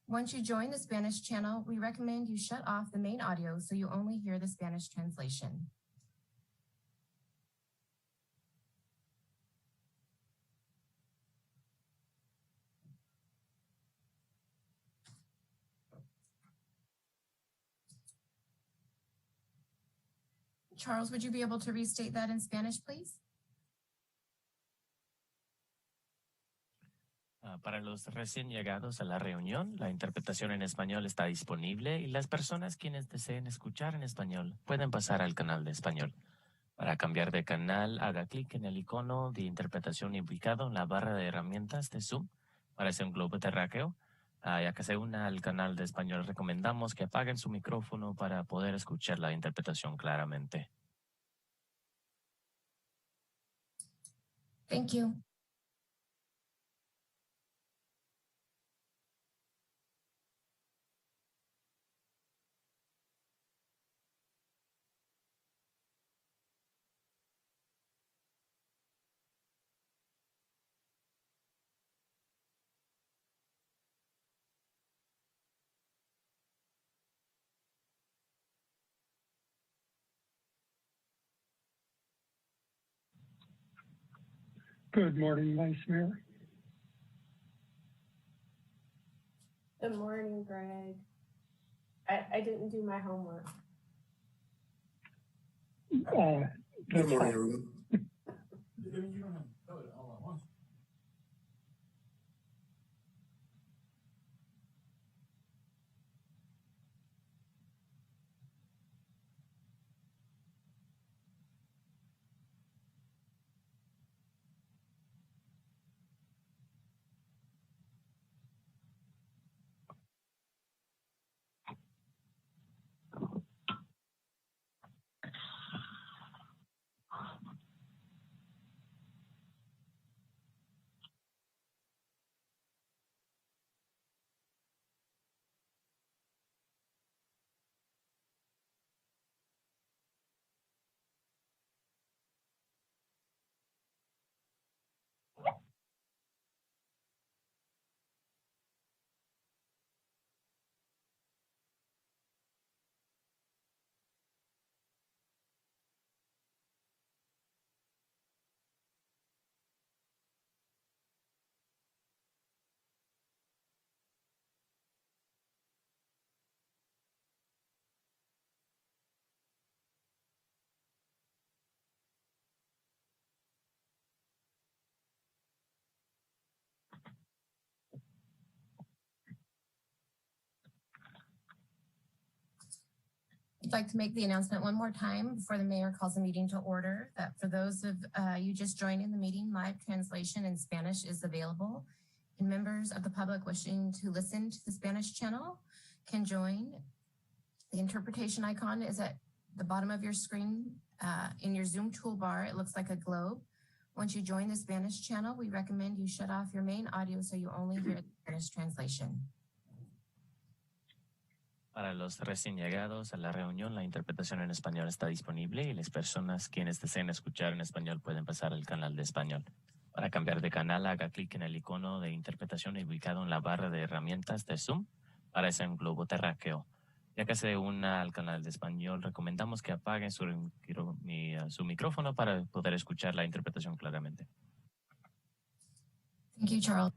Once you join the Spanish channel, we recommend you shut off the main audio so you only hear the Spanish translation. Charles, would you be able to restate that in Spanish, please? Para los recién llegados a la reunión, la interpretación en español está disponible y las personas quienes deseen escuchar en español pueden pasar al canal de español. Para cambiar de canal, haga clic en el icono de interpretación ubicado en la barra de herramientas de Zoom. Parece un globo terráqueo. Ya que se una al canal de español, recomendamos que apaguen su micrófono para poder escuchar la interpretación claramente. Thank you. Good morning, Vice Mayor. Good morning, Greg. I didn't do my homework. Good morning, everyone. You don't have to tell it all at once. I'd like to make the announcement one more time before the mayor calls the meeting to order, that for those of you just joining the meeting, live translation in Spanish is available, and members of the public wishing to listen to the Spanish channel can join. The interpretation icon is at the bottom of your screen. In your Zoom toolbar, it looks like a globe. Once you join the Spanish channel, we recommend you shut off your main audio so you only hear the Spanish translation. Para los recién llegados a la reunión, la interpretación en español está disponible y las personas quienes deseen escuchar en español pueden pasar al canal de español. Para cambiar de canal, haga clic en el icono de interpretación ubicado en la barra de herramientas de Zoom. Parece un globo terráqueo. Ya que se una al canal de español, recomendamos que apaguen su micrófono para poder escuchar la interpretación claramente. Thank you, Charles.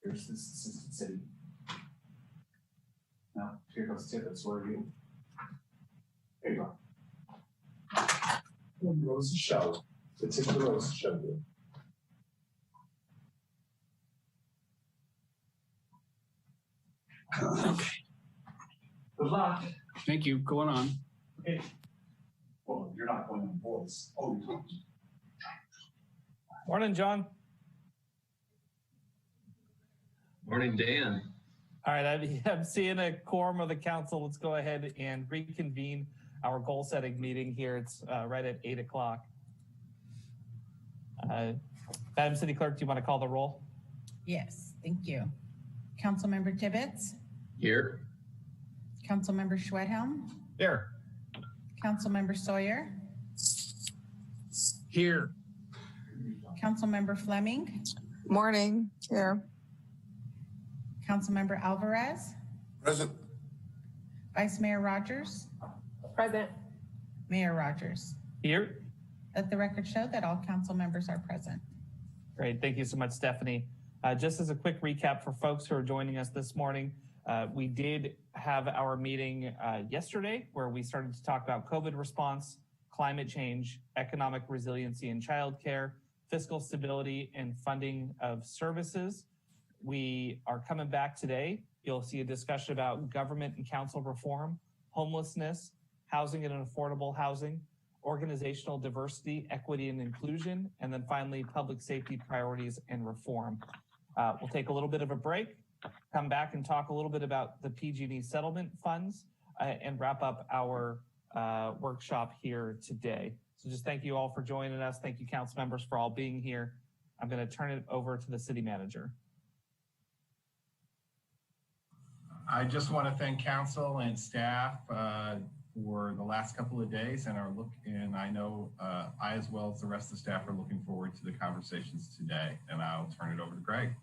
Here's this assistant city. Now, here goes Tippett, where are you? There you are. Rosa show. It's in the Rosa show. Okay. Good luck. Thank you. Going on. Okay. Well, you're not going on voice. Oh, you're talking. Morning, John. Morning, Dan. All right, I'm seeing a quorum of the council. Let's go ahead and reconvene our goal setting meeting here. It's right at 8 o'clock. Madam City Clerk, do you want to call the roll? Yes, thank you. Councilmember Tibbetts? Here. Councilmember Schwedhelm? Here. Councilmember Sawyer? Here. Councilmember Fleming? Morning. Here. Councilmember Alvarez? Present. Vice Mayor Rogers? Present. Mayor Rogers? Here. Let the record show that all council members are present. Great, thank you so much, Stephanie. Just as a quick recap for folks who are joining us this morning, we did have our meeting yesterday where we started to talk about COVID response, climate change, economic resiliency and childcare, fiscal stability and funding of services. We are coming back today. You'll see a discussion about government and council reform, homelessness, housing and affordable housing, organizational diversity, equity and inclusion, and then finally, public safety priorities and reform. We'll take a little bit of a break, come back and talk a little bit about the PG&E settlement funds and wrap up our workshop here today. So just thank you all for joining us. Thank you, council members, for all being here. I'm going to turn it over to the city manager. I just want to thank council and staff for the last couple of days and I know I, as well as the rest of the staff, are looking forward to the conversations today, and I'll turn it over to Greg.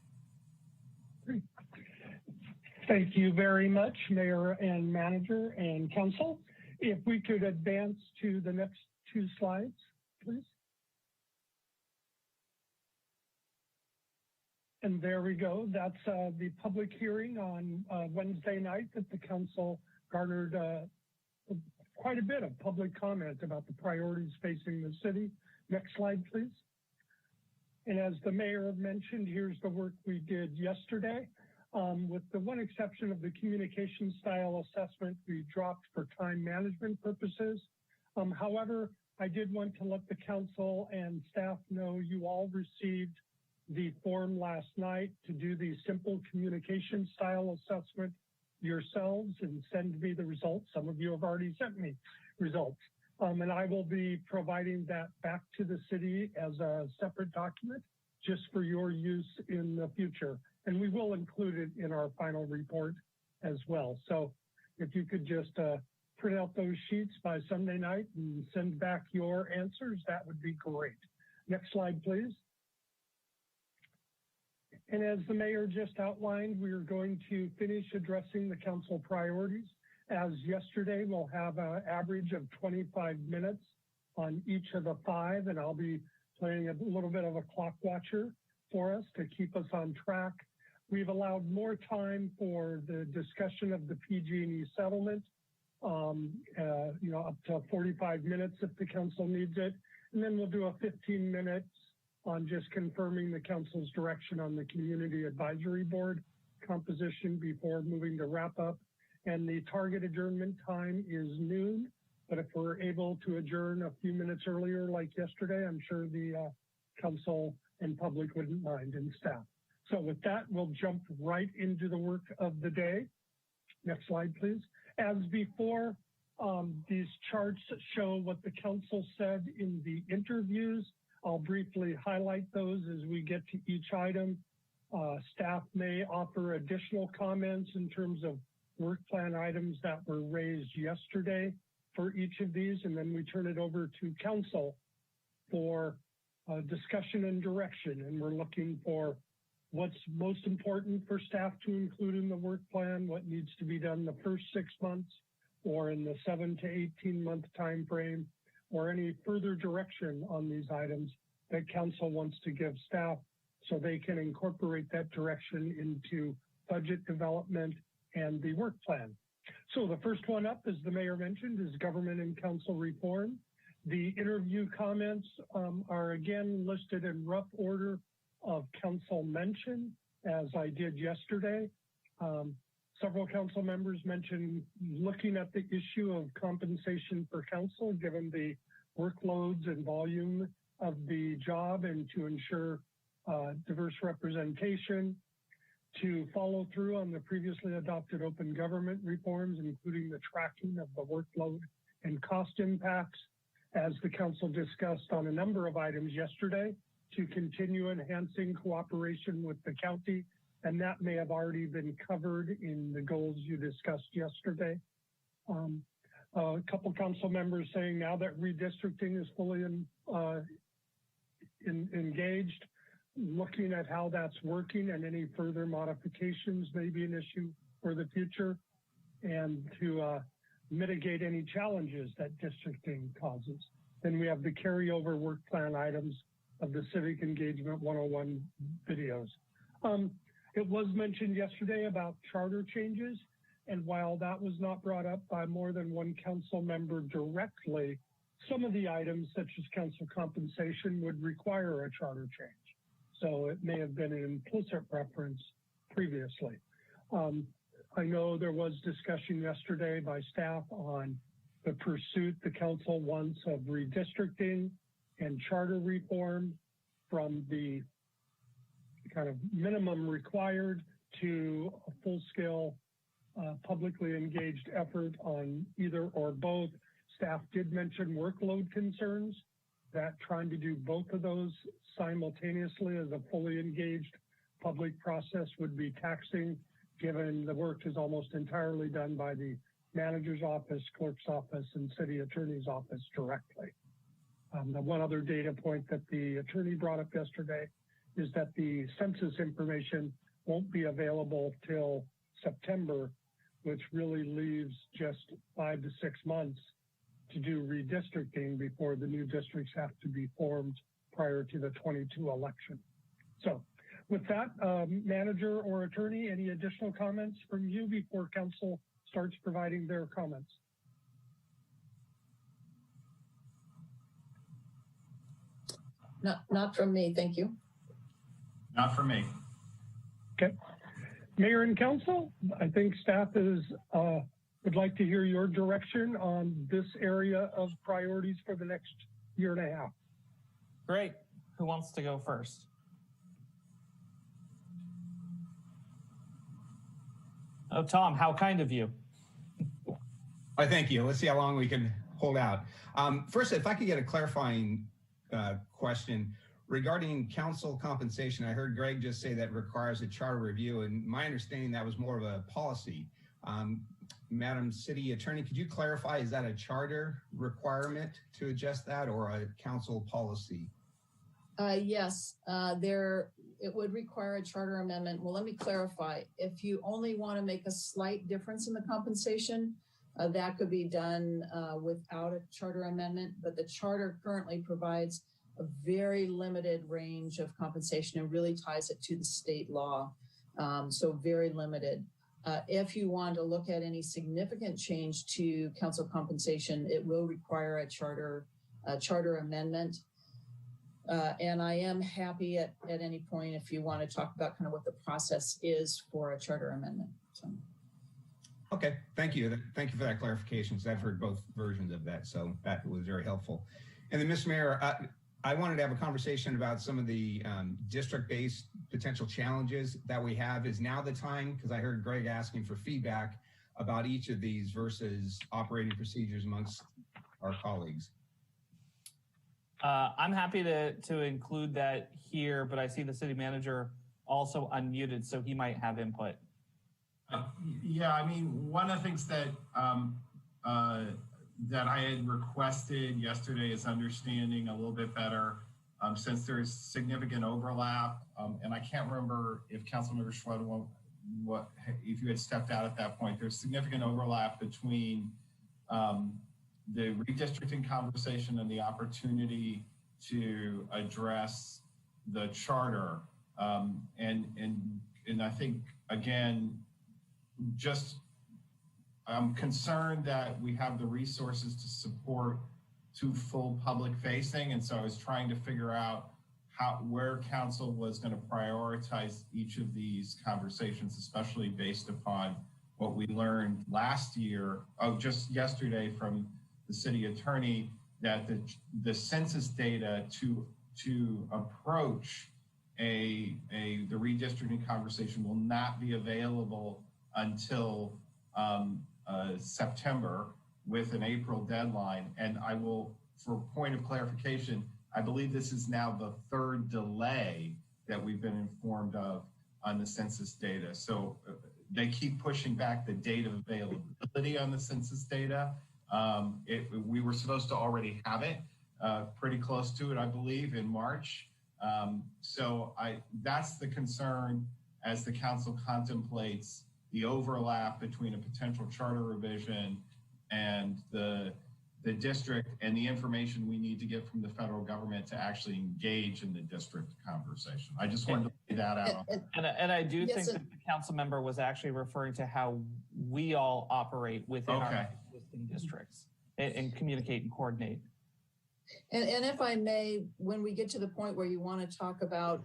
Thank you very much, Mayor and Manager and Council. If we could advance to the next 2 slides, please. And there we go. That's the public hearing on Wednesday night that the council garnered quite a bit of public comment about the priorities facing the city. Next slide, please. And as the mayor mentioned, here's the work we did yesterday. With the one exception of the communication style assessment, we dropped for time management purposes. However, I did want to let the council and staff know you all received the form last night to do the simple communication style assessment yourselves and send me the results. Some of you have already sent me results. And I will be providing that back to the city as a separate document just for your use in the future. And we will include it in our final report as well. So if you could just print out those sheets by Sunday night and send back your answers, that would be great. Next slide, please. And as the mayor just outlined, we are going to finish addressing the council priorities. As yesterday, we'll have an average of 25 minutes on each of the 5, and I'll be playing a little bit of a clock watcher for us to keep us on track. We've allowed more time for the discussion of the PG&E settlement, up to 45 minutes if the council needs it. And then we'll do a 15 minutes on just confirming the council's direction on the community advisory board composition before moving to wrap up. And the target adjournment time is noon, but if we're able to adjourn a few minutes earlier like yesterday, I'm sure the council and public wouldn't mind, and staff. So with that, we'll jump right into the work of the day. Next slide, please. As before, these charts show what the council said in the interviews. I'll briefly highlight those as we get to each item. Staff may offer additional comments in terms of work plan items that were raised yesterday for each of these, and then we turn it over to council for discussion and direction. And we're looking for what's most important for staff to include in the work plan, what needs to be done the first 6 months or in the 7 to 18 month time frame, or any further direction on these items that council wants to give staff so they can incorporate that direction into budget development and the work plan. So the first one up, as the mayor mentioned, is government and council reform. The interview comments are again listed in rough order of council mention, as I did yesterday. Several council members mentioned looking at the issue of compensation for council, given the workloads and volume of the job, and to ensure diverse representation. to follow through on the previously adopted open government reforms, including the tracking of the workload and cost impacts, as the council discussed on a number of items yesterday, to continue enhancing cooperation with the county. And that may have already been covered in the goals you discussed yesterday. A couple council members saying now that redistricting is fully engaged, looking at how that's working and any further modifications may be an issue for the future, and to mitigate any challenges that districting causes. Then we have the carryover work plan items of the Civic Engagement 101 videos. It was mentioned yesterday about charter changes, and while that was not brought up by more than one council member directly, some of the items such as council compensation would require a charter change. So it may have been an implicit reference previously. I know there was discussion yesterday by staff on the pursuit the council wants of redistricting and charter reform from the kind of minimum required to a full-scale publicly engaged effort on either or both. Staff did mention workload concerns, that trying to do both of those simultaneously as a fully engaged public process would be taxing, given the work is almost entirely done by the manager's office, clerk's office, and city attorney's office directly. The one other data point that the attorney brought up yesterday is that the census information won't be available till September, which really leaves just 5 to 6 months to do redistricting before the new districts have to be formed prior to the 22 election. So with that, manager or attorney, any additional comments from you before council starts providing their comments? Not from me, thank you. Not from me. Okay. Mayor and council, I think staff is would like to hear your direction on this area of priorities for the next year and a half. Great. Who wants to go first? Oh, Tom, how kind of you. Why, thank you. Let's see how long we can hold out. First, if I could get a clarifying question regarding council compensation. I heard Greg just say that requires a charter review, and my understanding that was more of a policy. Madam City Attorney, could you clarify, is that a charter requirement to adjust that or a council policy? Yes, it would require a charter amendment. Well, let me clarify. If you only want to make a slight difference in the compensation, that could be done without a charter amendment, but the charter currently provides a very limited range of compensation and really ties it to the state law. So very limited. If you want to look at any significant change to council compensation, it will require a charter amendment. And I am happy at any point if you want to talk about kind of what the process is for a charter amendment. So. Okay, thank you. Thank you for that clarification, because I've heard both versions of that, so that was very helpful. And then, Mr. Mayor, I wanted to have a conversation about some of the district-based potential challenges that we have. Is now the time, because I heard Greg asking for feedback about each of these versus operating procedures amongst our colleagues? I'm happy to include that here, but I see the city manager also unmuted, so he might have input. Yeah, I mean, one of the things that that I had requested yesterday is understanding a little bit better, since there's significant overlap, and I can't remember if Councilmember Schwed, if you had stepped out at that point. There's significant overlap between the redistricting conversation and the opportunity to address the charter, and I think, again, I'm concerned that we have the resources to support two full public facing. And so I was trying to figure out where council was going to prioritize each of these conversations, especially based upon what we learned last year, just yesterday from the city attorney, that the census data to approach the redistricting conversation will not be available until September with an April deadline. And I will, for point of clarification, I believe this is now the third delay that we've been informed of on the census data. So they keep pushing back the date of availability on the census data. We were supposed to already have it pretty close to it, I believe, in March. So that's the concern as the council contemplates the overlap between a potential charter revision and the district and the information we need to get from the federal government to actually engage in the district conversation. I just wanted to lay that out. And I do think that the council member was actually referring to how we all operate within our existing districts and communicate and coordinate. And if I may, when we get to the point where you want to talk about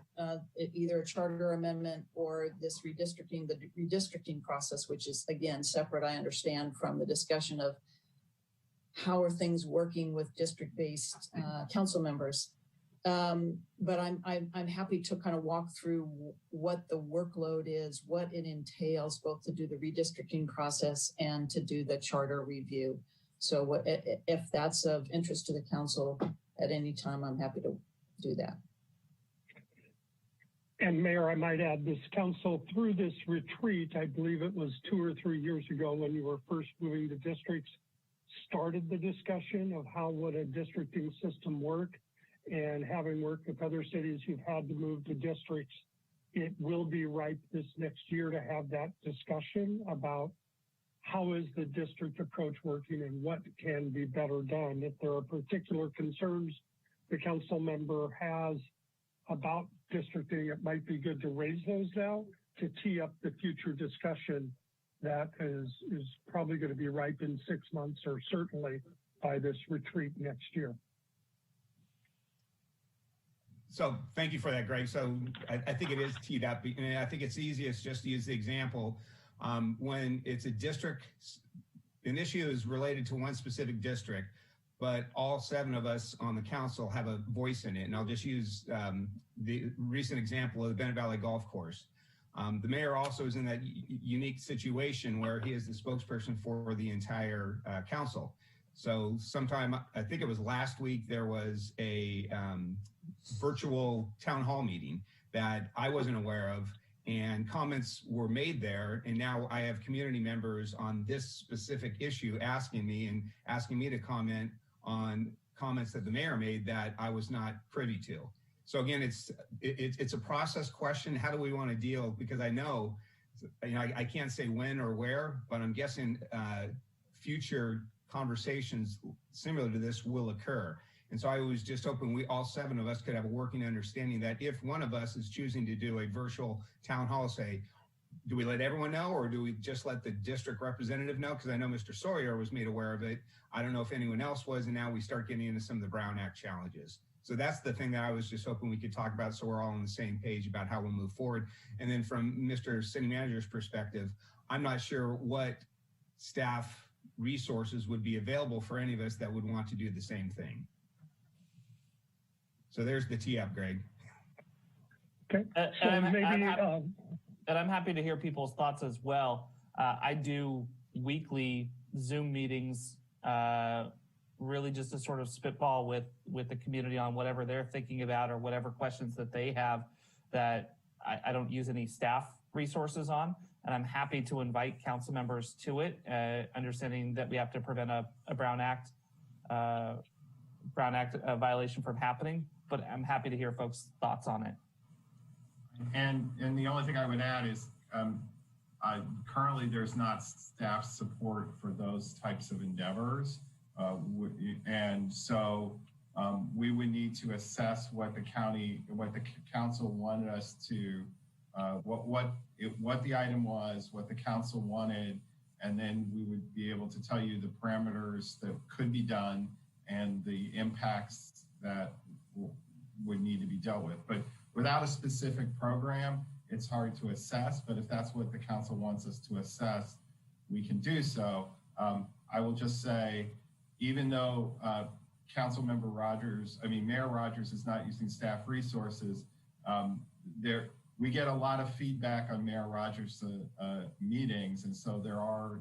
either a charter amendment or this redistricting, the redistricting process, which is again separate, I understand, from the discussion of how are things working with district-based council members. But I'm happy to kind of walk through what the workload is, what it entails, both to do the redistricting process and to do the charter review. So if that's of interest to the council at any time, I'm happy to do that. And Mayor, I might add, this council through this retreat, I believe it was 2 or 3 years ago when you were first moving to districts, started the discussion of how would a districting system work. And having worked with other cities who've had to move to districts, it will be ripe this next year to have that discussion about how is the district approach working and what can be better done. If there are particular concerns the council member has about districting, it might be good to raise those now to tee up the future discussion that is probably going to be ripe in 6 months or certainly by this retreat next year. So thank you for that, Greg. So I think it is teed up, and I think it's easiest just to use the example. When it's a district, an issue is related to one specific district, but all 7 of us on the council have a voice in it. And I'll just use the recent example of the Bennett Valley Golf Course. The mayor also is in that unique situation where he is the spokesperson for the entire council. So sometime, I think it was last week, there was a virtual town hall meeting that I wasn't aware of, and comments were made there. And now I have community members on this specific issue asking me to comment on comments that the mayor made that I was not privy to. So again, it's a process question. How do we want to deal? Because I know, I can't say when or where, but I'm guessing future conversations similar to this will occur. And so I was just hoping all 7 of us could have a working understanding that if one of us is choosing to do a virtual town hall, say, do we let everyone know or do we just let the district representative know? Because I know Mr. Sawyer was made aware of it. I don't know if anyone else was, and now we start getting into some of the Brown Act challenges. So that's the thing that I was just hoping we could talk about so we're all on the same page about how we'll move forward. And then from Mr. City Manager's perspective, I'm not sure what staff resources would be available for any of us that would want to do the same thing. So there's the tee up, Greg. Okay. And I'm happy to hear people's thoughts as well. I do weekly Zoom meetings, really just to sort of spitball with the community on whatever they're thinking about or whatever questions that they have that I don't use any staff resources on. And I'm happy to invite council members to it, understanding that we have to prevent a Brown Act violation from happening. But I'm happy to hear folks' thoughts on it. And the only thing I would add is currently there's not staff support for those types of endeavors. And so we would need to assess what the council wanted us to, what the item was, what the council wanted, and then we would be able to tell you the parameters that could be done and the impacts that would need to be dealt with. But without a specific program, it's hard to assess, but if that's what the council wants us to assess, we can do so. I will just say, even though Mayor Rogers is not using staff resources, we get a lot of feedback on Mayor Rogers' meetings, and so there are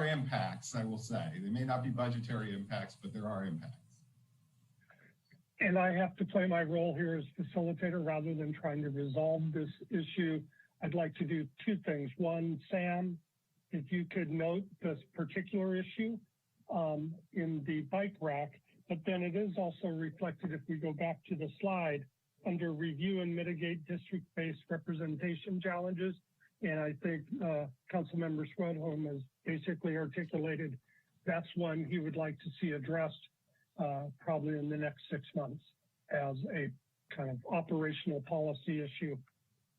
impacts. I will say they may not be budgetary impacts, but there are impacts. And I have to play my role here as facilitator rather than trying to resolve this issue. I'd like to do two things. One, Sam, if you could note this particular issue in the bike rack, but then it is also reflected if we go back to the slide under review and mitigate district-based representation challenges. And I think Councilmember Swedholm has basically articulated that's one he would like to see addressed probably in the next 6 months as a kind of operational policy issue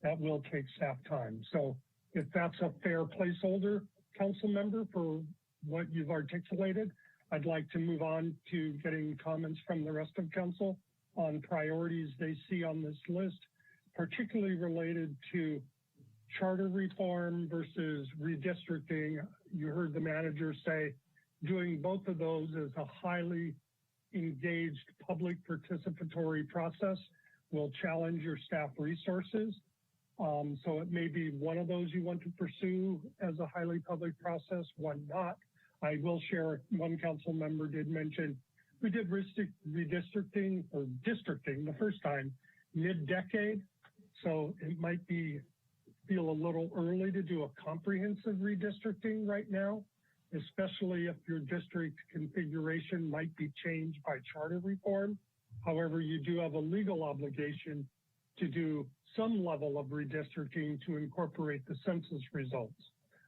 that will take staff time. So if that's a fair placeholder, council member, for what you've articulated, I'd like to move on to getting comments from the rest of council on priorities they see on this list, particularly related to charter reform versus redistricting. You heard the manager say doing both of those is a highly engaged public participatory process will challenge your staff resources. So it may be one of those you want to pursue as a highly public process, one not. I will share, one council member did mention we did redistricting or districting the first time mid-decade. So it might feel a little early to do a comprehensive redistricting right now, especially if your district configuration might be changed by charter reform. However, you do have a legal obligation to do some level of redistricting to incorporate the census results.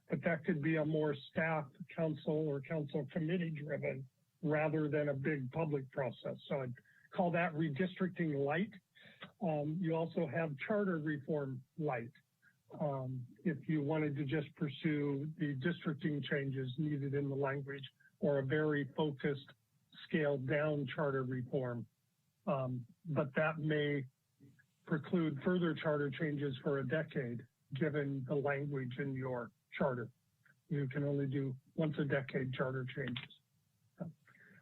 But that could be a more staff, council, or council committee driven rather than a big public process. So I'd call that redistricting light. You also have charter reform light. If you wanted to just pursue the districting changes needed in the language or a very focused scaled down charter reform. But that may preclude further charter changes for a decade, given the language in your charter. You can only do once a decade charter changes.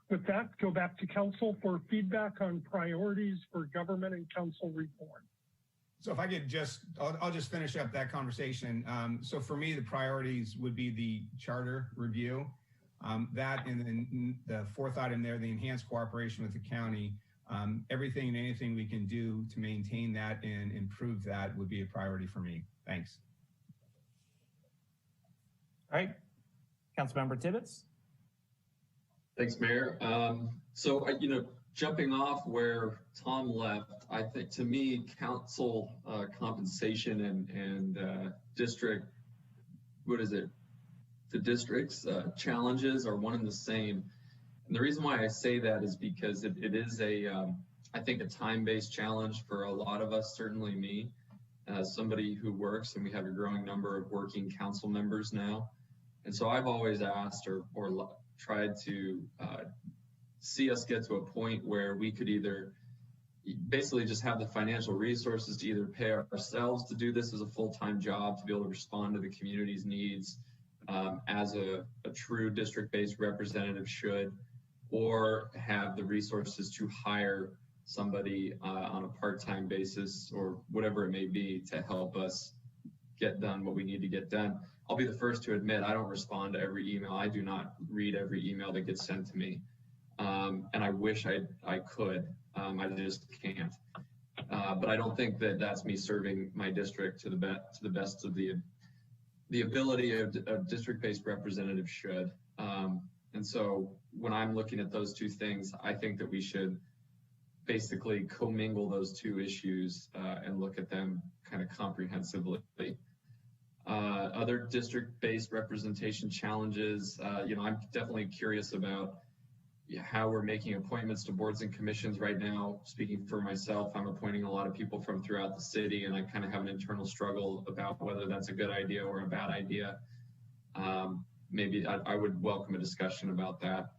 With that, go back to council for feedback on priorities for government and council reform. So if I could I'll just finish up that conversation. So for me, the priorities would be the charter review. That and then the fourth item there, the enhanced cooperation with the county. Everything and anything we can do to maintain that and improve that would be a priority for me. Thanks. All right, Councilmember Tibbetts. Thanks, Mayor. So, jumping off where Tom left, I think to me, council compensation and district, the district's challenges are one and the same. And the reason why I say that is because it is I think a time-based challenge for a lot of us, certainly me, as somebody who works, and we have a growing number of working council members now. And so I've always asked or tried to see us get to a point where we could either basically just have the financial resources to either pay ourselves to do this as a full-time job, to be able to respond to the community's needs as a true district-based representative should, or have the resources to hire somebody on a part-time basis or whatever it may be to help us get done what we need to get done. I'll be the first to admit I don't respond to every email. I do not read every email that gets sent to me. And I wish I could. I just can't. But I don't think that that's me serving my district to the best of the ability of district-based representatives should. And so when I'm looking at those two things, I think that we should basically commingle those two issues and look at them kind of comprehensively. Other district-based representation challenges, I'm definitely curious about how we're making appointments to boards and commissions right now. Speaking for myself, I'm appointing a lot of people from throughout the city, and I kind of have an internal struggle about whether that's a good idea or a bad idea. Maybe I would welcome a discussion about that.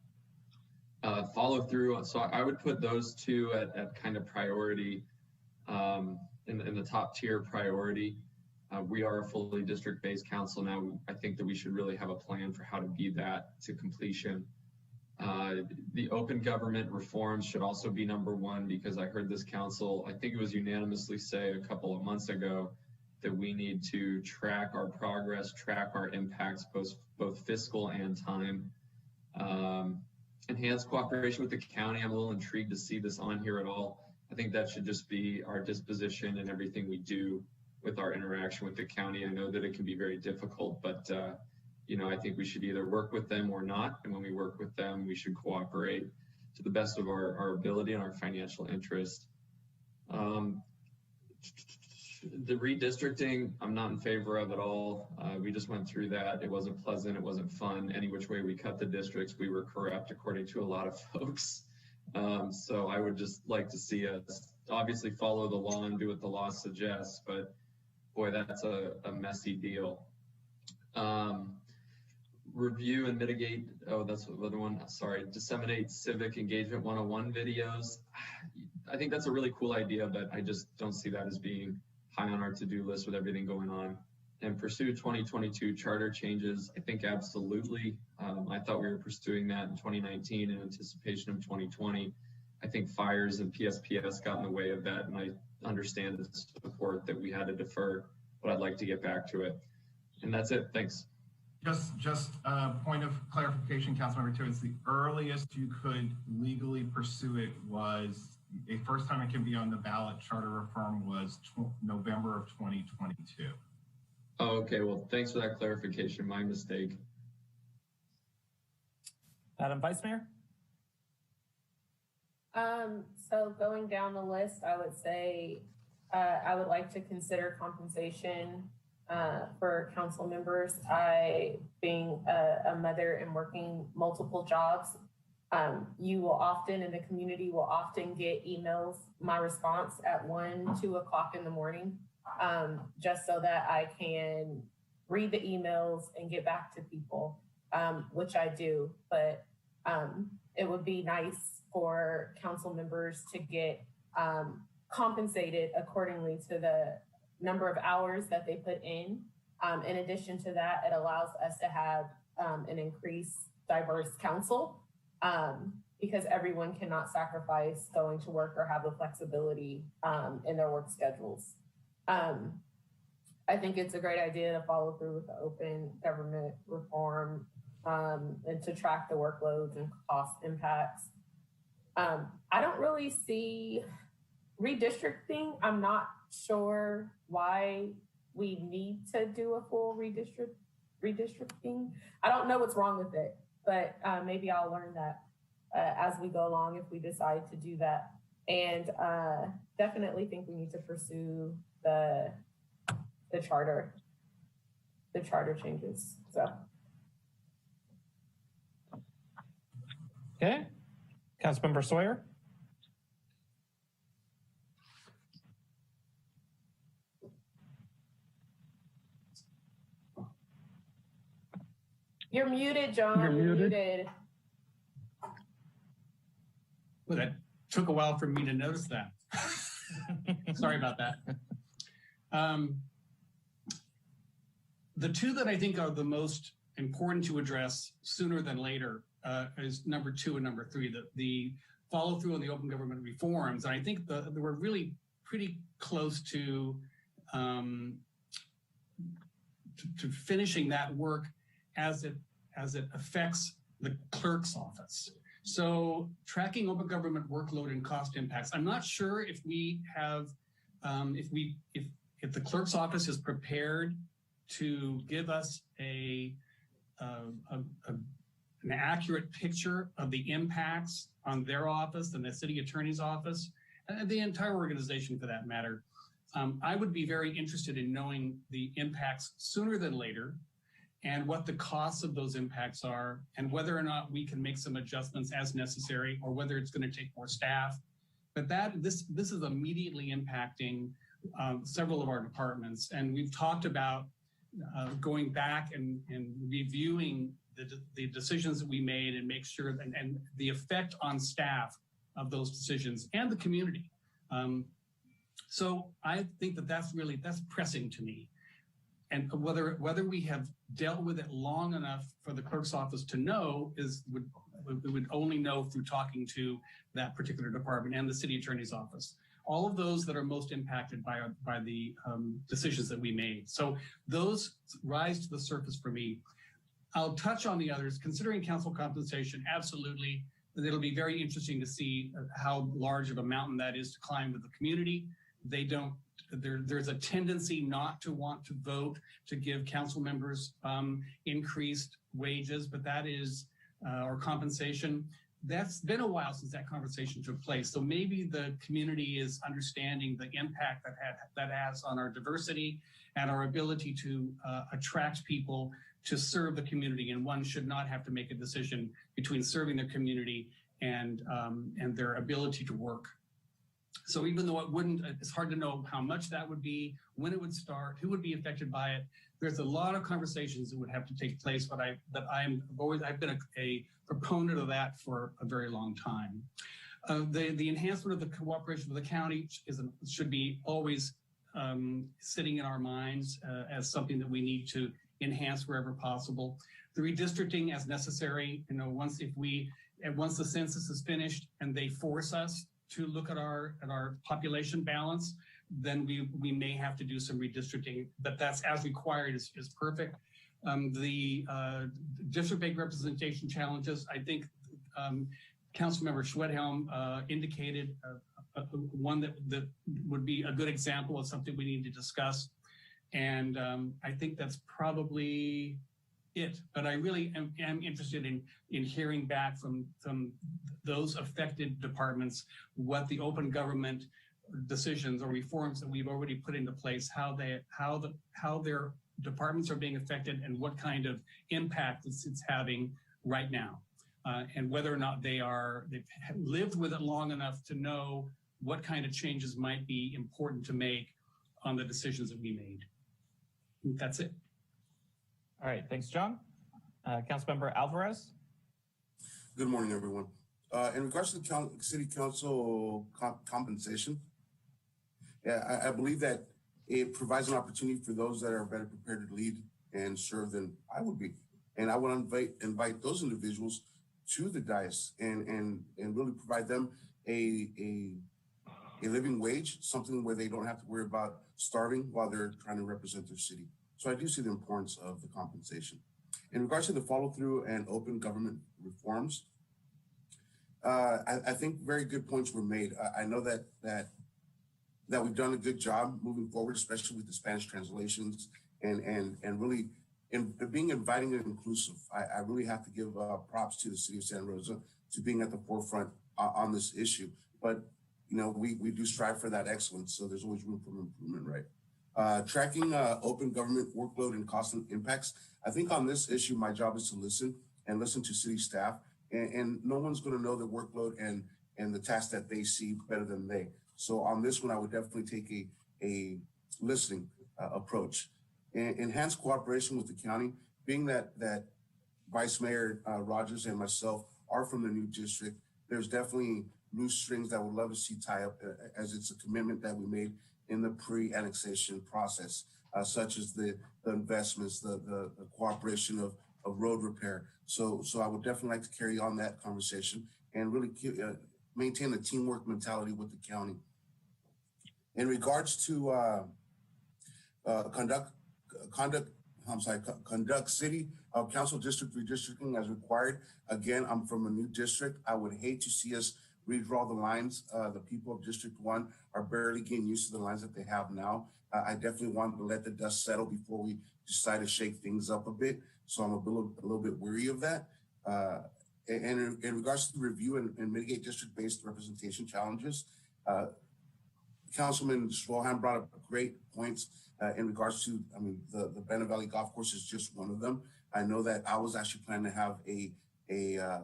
Follow through. So I would put those two at kind of priority, in the top tier priority. We are a fully district-based council now. I think that we should really have a plan for how to be that to completion. The open government reforms should also be number one, because I heard this council, I think it was unanimously say a couple of months ago that we need to track our progress, track our impacts, both fiscal and time. Enhanced cooperation with the county. I'm a little intrigued to see this on here at all. I think that should just be our disposition and everything we do with our interaction with the county. I know that it can be very difficult, but you know, I think we should either work with them or not. And when we work with them, we should cooperate to the best of our ability and our financial interest. The redistricting, I'm not in favor of at all. We just went through that. It wasn't pleasant. It wasn't fun. Any which way we cut the districts, we were corrupt, according to a lot of folks. So I would just like to see us obviously follow the law and do what the law suggests, but boy, that's a messy deal. Review and mitigate, oh, that's the other one, sorry, disseminate civic engagement 101 videos. I think that's a really cool idea, but I just don't see that as being high on our to-do list with everything going on. And pursue 2022 charter changes. I think absolutely. I thought we were pursuing that in 2019 in anticipation of 2020. I think fires and PSPS got in the way of that, and I understand the support that we had to defer, but I'd like to get back to it. And that's it. Thanks. Just a point of clarification, Councilmember Two, is the earliest you could legally pursue it was, a first time it can be on the ballot charter reform was November of 2022. Oh, okay, well, thanks for that clarification, my mistake. Madam Vice Mayor? So going down the list, I would say I would like to consider compensation for council members. I, being a mother and working multiple jobs, you will often, in the community, will often get emails, my response at 1, 2 o'clock in the morning, just so that I can read the emails and get back to people, which I do. But it would be nice for council members to get compensated accordingly to the number of hours that they put in. In addition to that, it allows us to have an increased diverse council, because everyone cannot sacrifice going to work or have the flexibility in their work schedules. I think it's a great idea to follow through with the open government reform and to track the workloads and cost impacts. I don't really see redistricting. I'm not sure why we need to do a full redistricting. I don't know what's wrong with it, but maybe I'll learn that as we go along if we decide to do that. And definitely think we need to pursue the charter changes. So. Okay, Councilmember Sawyer. You're muted, John. You're muted. Well, that took a while for me to notice that. Sorry about that. The two that I think are the most important to address sooner than later is number 2 and number 3, the follow through on the open government reforms. And I think we're really pretty close to finishing that work as it affects the clerk's office. So tracking open government workload and cost impacts. I'm not sure if we have, if the clerk's office is prepared to give us an accurate picture of the impacts on their office and the city attorney's office, and the entire organization for that matter. I would be very interested in knowing the impacts sooner than later, and what the costs of those impacts are, and whether or not we can make some adjustments as necessary, or whether it's going to take more staff. But this is immediately impacting several of our departments, and we've talked about going back and reviewing the decisions that we made and make sure and the effect on staff of those decisions and the community. So I think that's pressing to me. And whether we have dealt with it long enough for the clerk's office to know we would only know through talking to that particular department and the city attorney's office. All of those that are most impacted by the decisions that we made. So those rise to the surface for me. I'll touch on the others. Considering council compensation, absolutely. It'll be very interesting to see how large of a mountain that is to climb with the community. There's a tendency not to want to vote to give council members increased wages, but that is, or compensation. That's been a while since that conversation took place. So maybe the community is understanding the impact that has on our diversity and our ability to attract people to serve the community. And one should not have to make a decision between serving their community and their ability to work. So even though it's hard to know how much that would be, when it would start, who would be affected by it. There's a lot of conversations that would have to take place, but I've been a proponent of that for a very long time. The enhancement of the cooperation with the county should be always sitting in our minds as something that we need to enhance wherever possible. The redistricting as necessary, once the census is finished and they force us to look at our population balance, then we may have to do some redistricting, but that's as required is perfect. The district-based representation challenges, I think Councilmember Schwedhelm indicated one that would be a good example of something we need to discuss. And I think that's probably it, but I really am interested in hearing back from those affected departments what the open government decisions or reforms that we've already put into place, how their departments are being affected and what kind of impact it's having right now, and whether or not they've lived with it long enough to know what kind of changes might be important to make on the decisions that we made. That's it. All right, thanks, John. Councilmember Alvarez. Good morning, everyone. In regards to the city council compensation, I believe that it provides an opportunity for those that are better prepared to lead and serve than I would be. And I would invite those individuals to the dais and really provide them a living wage, something where they don't have to worry about starving while they're trying to represent their city. So I do see the importance of the compensation. In regards to the follow through and open government reforms, I think very good points were made. I know that we've done a good job moving forward, especially with the Spanish translations and really being inviting and inclusive. I really have to give props to the city of Santa Rosa to being at the forefront on this issue. But we do strive for that excellence, so there's always room for improvement, right? Tracking open government workload and cost and impacts. I think on this issue, my job is to listen to city staff, and no one's going to know the workload and the tasks that they see better than they. So on this one, I would definitely take a listening approach. Enhanced cooperation with the county, being that Vice Mayor Rogers and myself are from the new district, there's definitely loose strings that I would love to see tie up as it's a commitment that we made in the pre-annexation process, such as the investments, the cooperation of road repair. So I would definitely like to carry on that conversation and really maintain the teamwork mentality with the county. In regards to conduct city council district redistricting as required. Again, I'm from a new district. I would hate to see us redraw the lines. The people of District 1 are barely getting used to the lines that they have now. I definitely want to let the dust settle before we decide to shake things up a bit. So I'm a little bit weary of that. And in regards to the review and mitigate district-based representation challenges, Councilman Schwalham brought up great points in regards to, the Banner Valley Golf Course is just one of them. I know that I was actually planning to have a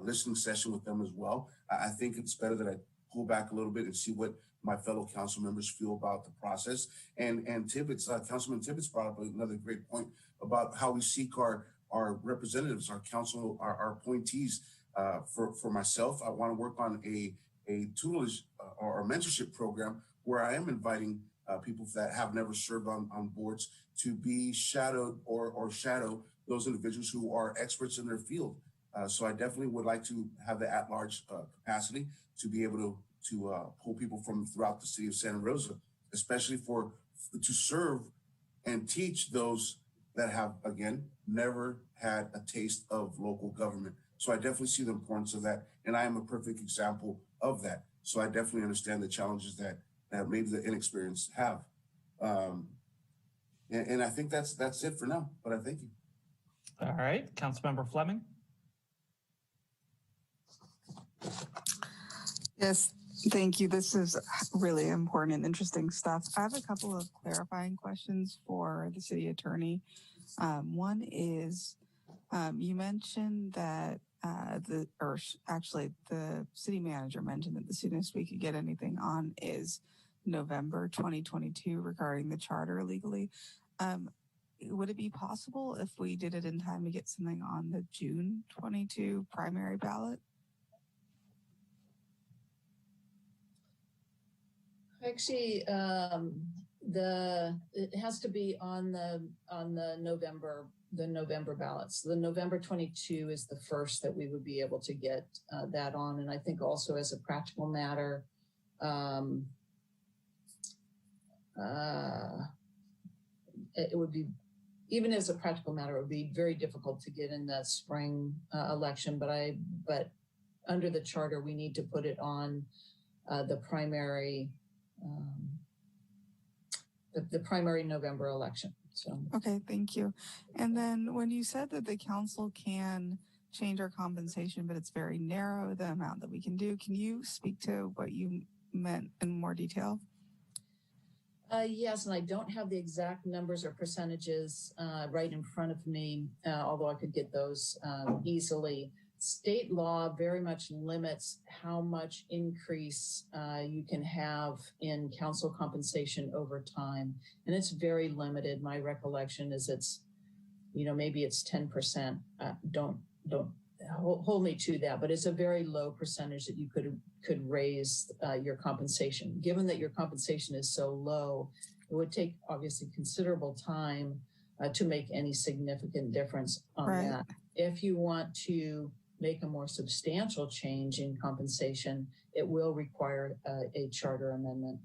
listening session with them as well. I think it's better that I pull back a little bit and see what my fellow council members feel about the process. And Tibbetts, Councilman Tibbetts brought up another great point about how we seek our representatives, our council, our appointees. For myself, I want to work on a tutelage or mentorship program where I am inviting people that have never served on boards to be shadowed or shadow those individuals who are experts in their field. So I definitely would like to have the at-large capacity to be able to pull people from throughout the city of Santa Rosa, especially to serve and teach those that have, again, never had a taste of local government. So I definitely see the importance of that, and I am a perfect example of that. So I definitely understand the challenges that maybe the inexperienced have. And I think that's it for now, but I thank you. All right, Councilmember Fleming. Yes, thank you. This is really important and interesting stuff. I have a couple of clarifying questions for the city attorney. One is, you mentioned that the city manager mentioned that the soonest we could get anything on is November 2022 regarding the charter legally. Would it be possible if we did it in time to get something on the June 22 primary ballot? Actually, it has to be on the November ballots. The November 22 is the first that we would be able to get that on, and I think also as a practical matter, it would be, even as a practical matter, it would be very difficult to get in the spring election. But under the charter, we need to put it on the primary November election. So okay, thank you. And then when you said that the council can change our compensation, but it's very narrow, the amount that we can do, can you speak to what you meant in more detail? Yes, and I don't have the exact numbers or percentages right in front of me, although I could get those easily. State law very much limits how much increase you can have in council compensation over time. And it's very limited. My recollection is it's, maybe it's 10%. Don't hold me to that, but it's a very low percentage that you could raise your compensation. Given that your compensation is so low, it would take obviously considerable time to make any significant difference on that. If you want to make a more substantial change in compensation, it will require a charter amendment.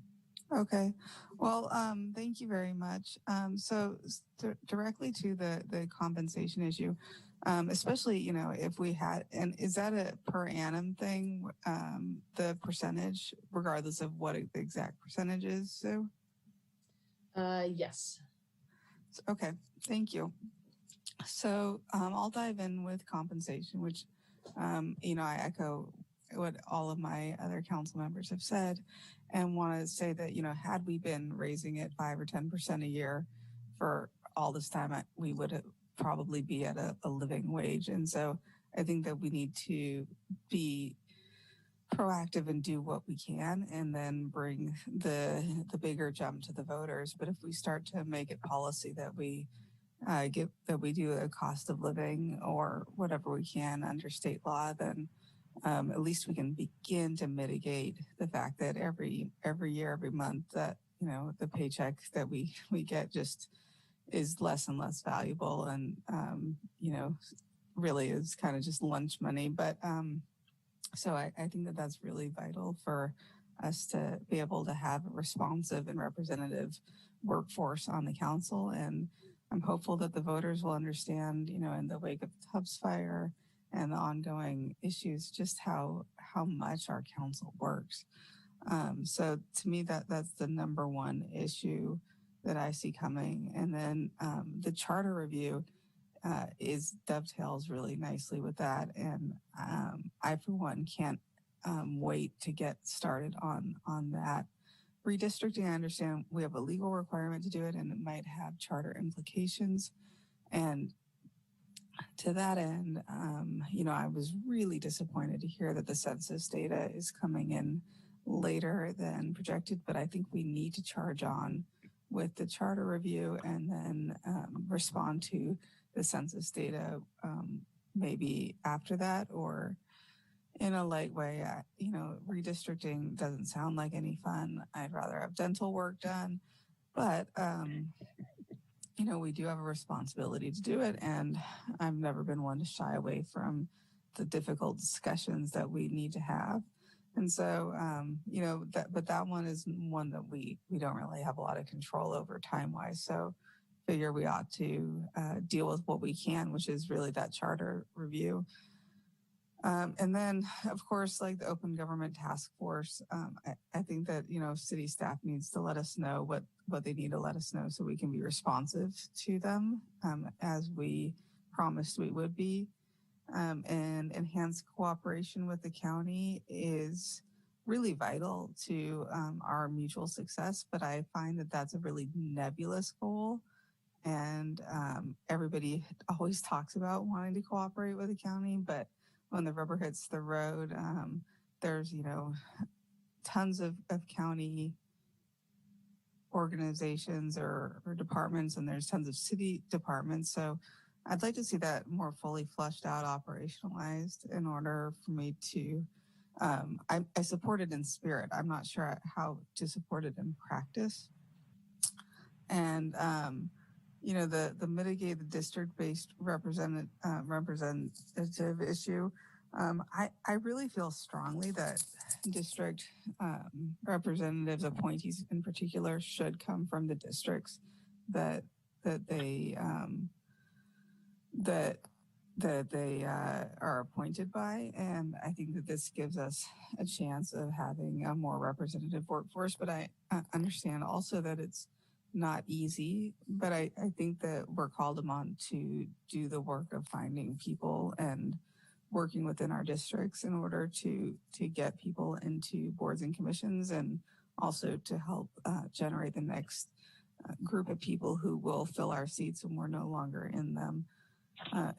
Okay. Well, thank you very much. So directly to the compensation issue, especially, if we had, and is that a per annum thing, the percentage, regardless of what the exact percentage is, Sue? Yes. Okay, thank you. So I'll dive in with compensation, which, I echo what all of my other council members have said and want to say that, had we been raising it 5 or 10% a year for all this time, we would probably be at a living wage. And so I think that we need to be proactive and do what we can and then bring the bigger jump to the voters. But if we start to make it policy that we do a cost of living or whatever we can under state law, then at least we can begin to mitigate the fact that every year, every month that, the paycheck that we get just is less and less valuable and, really is kind of just lunch money. But so I think that that's really vital for us to be able to have a responsive and representative workforce on the council. And I'm hopeful that the voters will understand, in the wake of the Tubbs fire and the ongoing issues, just how much our council works. So to me, that's the number one issue that I see coming. And then the charter review dovetails really nicely with that. And I, for one, can't wait to get started on that. Redistricting, I understand we have a legal requirement to do it and it might have charter implications. And to that end, I was really disappointed to hear that the census data is coming in later than projected, but I think we need to charge on with the charter review and then respond to the census data maybe after that or in a light way. Redistricting doesn't sound like any fun. I'd rather have dental work done, but we do have a responsibility to do it, and I've never been one to shy away from the difficult discussions that we need to have. And so, but that one is one that we don't really have a lot of control over time-wise. So figure we ought to deal with what we can, which is really that charter review. And then, of course, like the Open Government Task Force, I think that, city staff needs to let us know what they need to let us know so we can be responsive to them as we promised we would be. And enhanced cooperation with the county is really vital to our mutual success, but I find that that's a really nebulous goal. And everybody always talks about wanting to cooperate with the county, but when the rubber hits the road, there's, tons of county organizations or departments, and there's tons of city departments. So I'd like to see that more fully fleshed out, operationalized in order for me to, I support it in spirit. I'm not sure how to support it in practice. And, the mitigate the district-based representative issue, I really feel strongly that district representatives, appointees in particular, should come from the districts that they are appointed by. And I think that this gives us a chance of having a more representative workforce. But I understand also that it's not easy, but I think that we're called upon to do the work of finding people and working within our districts in order to get people into boards and commissions, and also to help generate the next group of people who will fill our seats when we're no longer in them.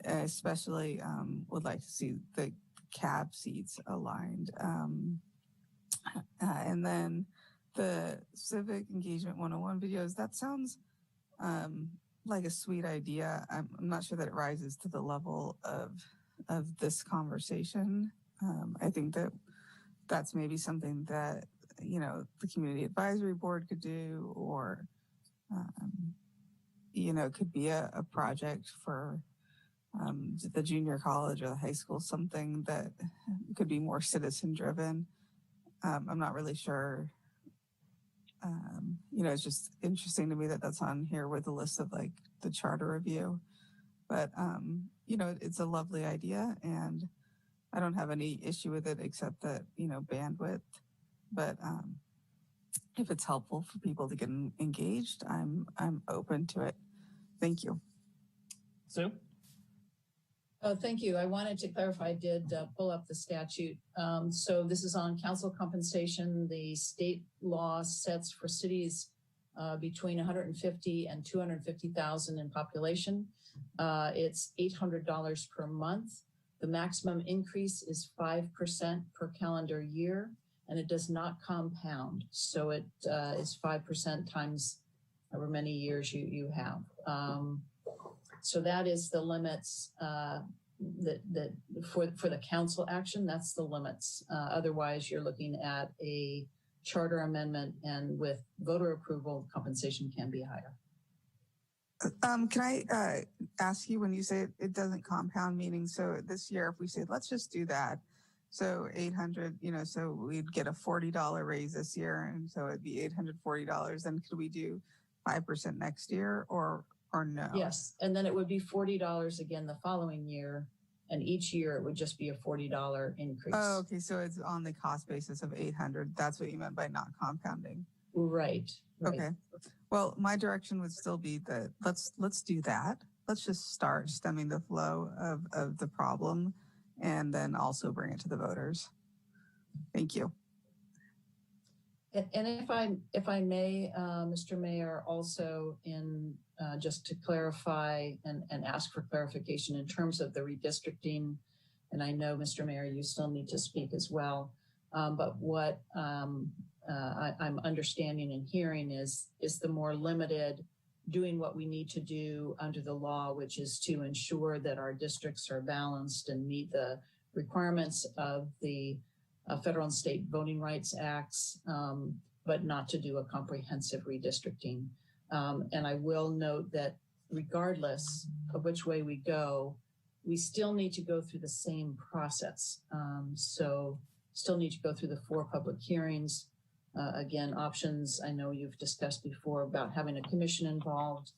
Especially would like to see the cab seats aligned. And then the Civic Engagement 101 videos, that sounds like a sweet idea. I'm not sure that it rises to the level of this conversation. I think that that's maybe something that, the Community Advisory Board could do, or, could be a project for the junior college or the high school, something that could be more citizen driven. I'm not really sure. It's just interesting to me that that's on here with a list of like the charter review, but it's a lovely idea, and I don't have any issue with it except that, bandwidth, but if it's helpful for people to get engaged, I'm open to it. Thank you. Sue? Oh, thank you. I wanted to clarify, I did pull up the statute. So this is on council compensation. The state law sets for cities between 150 and 250,000 in population. It's $800 per month. The maximum increase is 5% per calendar year, and it does not compound. So it is 5% times however many years you have. So that is the limits that for the council action, that's the limits. Otherwise, you're looking at a charter amendment, and with voter approval, compensation can be higher. Can I ask you, when you say it doesn't compound, meaning, so this year, if we say, let's just do that, so 800, so we'd get a $40 raise this year, and so it'd be $840, then could we do 5% next year, or no? Yes, and then it would be $40 again the following year, and each year it would just be a $40 increase. Oh, okay, so it's on the cost basis of 800. That's what you meant by not compounding. Right. Okay. Well, my direction would still be that let's do that. Let's just start stemming the flow of the problem, and then also bring it to the voters. Thank you. And if I may, Mr. Mayor, also in just to clarify and ask for clarification in terms of the redistricting, and I know, Mr. Mayor, you still need to speak as well, but what I'm understanding and hearing is the more limited, doing what we need to do under the law, which is to ensure that our districts are balanced and meet the requirements of the Federal and State Voting Rights Acts, but not to do a comprehensive redistricting. And I will note that regardless of which way we go, we still need to go through the same process. So still need to go through the 4 public hearings. Again, options, I know you've discussed before about having a commission involved.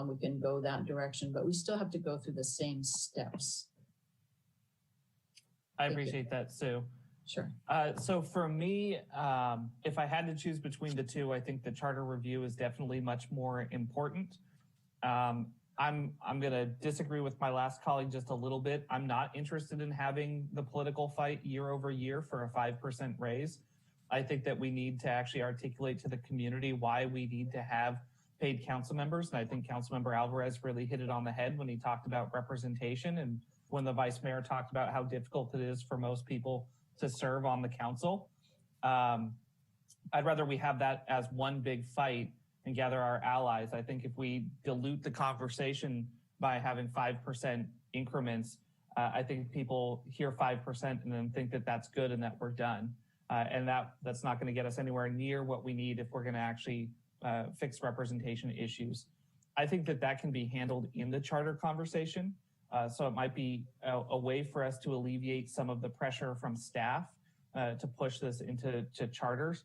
We can go that direction, but we still have to go through the same steps. I appreciate that, Sue. Sure. So for me, if I had to choose between the two, I think the charter review is definitely much more important. I'm going to disagree with my last colleague just a little bit. I'm not interested in having the political fight year over year for a 5% raise. I think that we need to actually articulate to the community why we need to have paid council members. And I think Councilmember Alvarez really hit it on the head when he talked about representation and when the vice mayor talked about how difficult it is for most people to serve on the council. I'd rather we have that as one big fight and gather our allies. I think if we dilute the conversation by having 5% increments, I think people hear 5% and then think that that's good and that we're done. And that's not going to get us anywhere near what we need if we're going to actually fix representation issues. I think that that can be handled in the charter conversation. So it might be a way for us to alleviate some of the pressure from staff to push this into charters.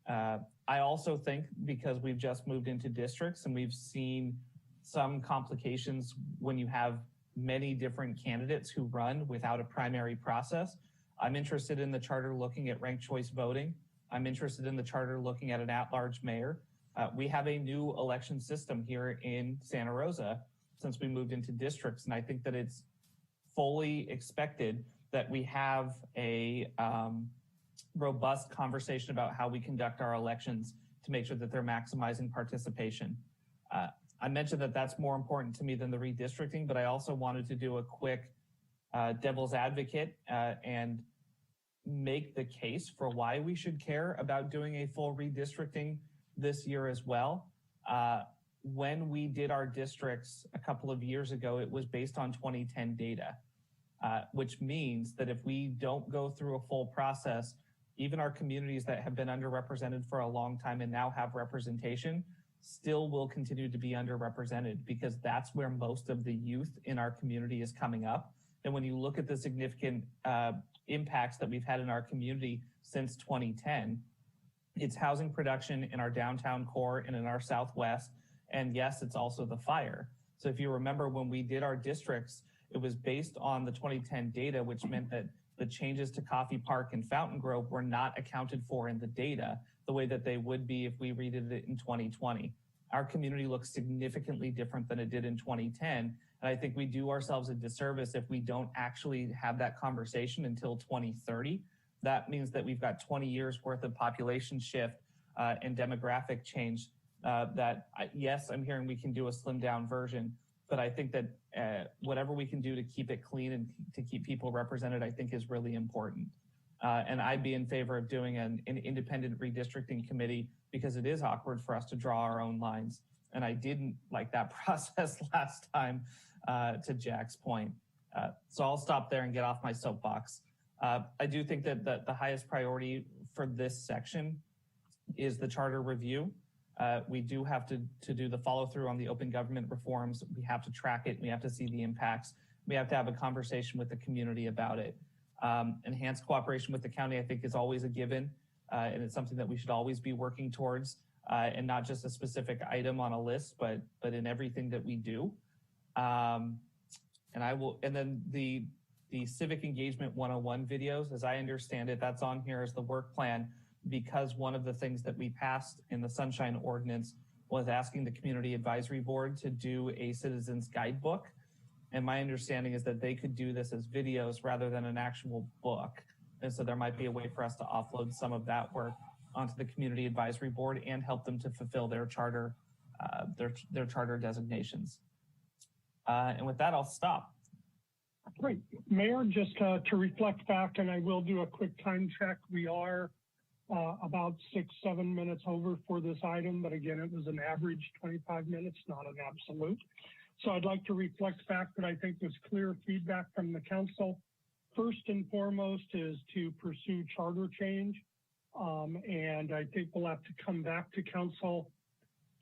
I also think because we've just moved into districts and we've seen some complications when you have many different candidates who run without a primary process. I'm interested in the charter looking at ranked choice voting. I'm interested in the charter looking at an at-large mayor. We have a new election system here in Santa Rosa since we moved into districts. And I think that it's fully expected that we have a robust conversation about how we conduct our elections to make sure that they're maximizing participation. I mentioned that that's more important to me than the redistricting, but I also wanted to do a quick devil's advocate and make the case for why we should care about doing a full redistricting this year as well. When we did our districts a couple of years ago, it was based on 2010 data, which means that if we don't go through a full process, even our communities that have been underrepresented for a long time and now have representation still will continue to be underrepresented because that's where most of the youth in our community is coming up. And when you look at the significant impacts that we've had in our community since 2010, it's housing production in our downtown core and in our Southwest. And yes, it's also the fire. So if you remember when we did our districts, it was based on the 2010 data, which meant that the changes to Coffee Park and Fountain Grove were not accounted for in the data the way that they would be if we redid it in 2020. Our community looks significantly different than it did in 2010. And I think we do ourselves a disservice if we don't actually have that conversation until 2030. That means that we've got 20 years worth of population shift and demographic change yes, I'm hearing we can do a slimmed down version, but I think that whatever we can do to keep it clean and to keep people represented, I think is really important. And I'd be in favor of doing an independent redistricting committee because it is awkward for us to draw our own lines. And I didn't like that process last time, to Jack's point. So I'll stop there and get off my soapbox. I do think that the highest priority for this section is the charter review. We do have to do the follow through on the open government reforms. We have to track it. We have to see the impacts. We have to have a conversation with the community about it. Enhanced cooperation with the county, I think, is always a given. And it's something that we should always be working towards, and not just a specific item on a list, but in everything that we do. And then the Civic Engagement 101 videos, as I understand it, that's on here as the work plan, because one of the things that we passed in the Sunshine Ordinance was asking the Community Advisory Board to do a citizens guidebook. And my understanding is that they could do this as videos rather than an actual book. And so there might be a way for us to offload some of that work onto the Community Advisory Board and help them to fulfill their charter, their charter designations. And with that, I'll stop. Great. Mayor, just to reflect back, and I will do a quick time check. We are about 6-7 minutes over for this item, but again, it was an average 25 minutes, not an absolute. So I'd like to reflect back that I think was clear feedback from the council. First and foremost is to pursue charter change. And I think we'll have to come back to council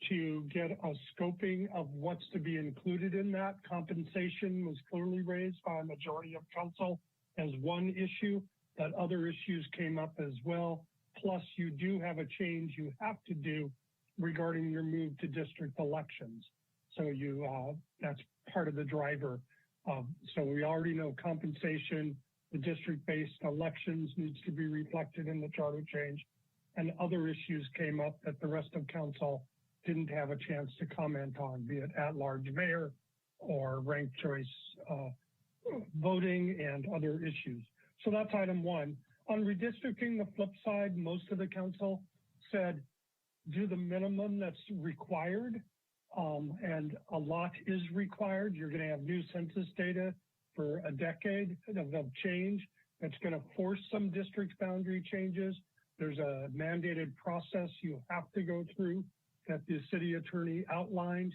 to get a scoping of what's to be included in that. Compensation was clearly raised by a majority of council as one issue, that other issues came up as well. Plus, you do have a change you have to do regarding your move to district elections. So that's part of the driver. So we already know compensation, the district-based elections needs to be reflected in the charter change, and other issues came up that the rest of council didn't have a chance to comment on, be it at-large mayor or ranked choice voting and other issues. So that's item one. On redistricting, the flip side, most of the council said, do the minimum that's required, and a lot is required. You're going to have new census data for a decade of change that's going to force some district boundary changes. There's a mandated process you have to go through that the city attorney outlined.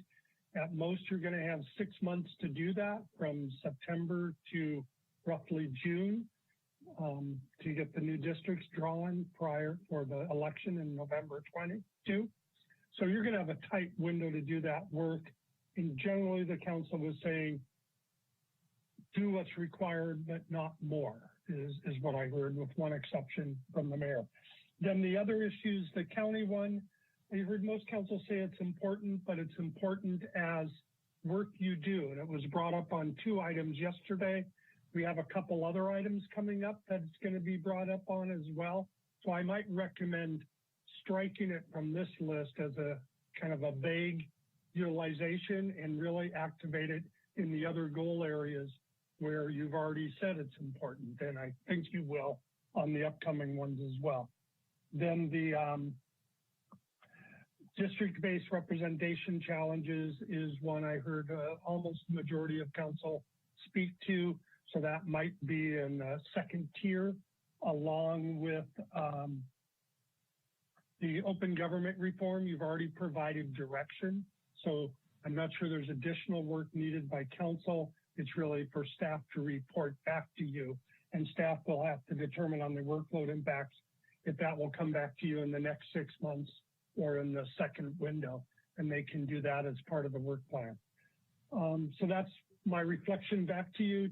At most, you're going to have 6 months to do that, from September to roughly June, to get the new districts drawn prior for the election in November 22. So you're going to have a tight window to do that work. And generally, the council was saying, do what's required, but not more, is what I heard, with one exception from the mayor. Then the other issues, the county one, I heard most council say it's important, but it's important as work you do. And it was brought up on 2 items yesterday. We have a couple other items coming up that's going to be brought up on as well. So I might recommend striking it from this list as a kind of a vague utilization and really activate it in the other goal areas where you've already said it's important. And I think you will on the upcoming ones as well. Then the district-based representation challenges is one I heard almost the majority of council speak to. So that might be in the second tier, along with the open government reform. You've already provided direction. So I'm not sure there's additional work needed by council. It's really for staff to report back to you, and staff will have to determine on the workload impacts if that will come back to you in the next 6 months or in the second window, and they can do that as part of the work plan. So that's my reflection back to you.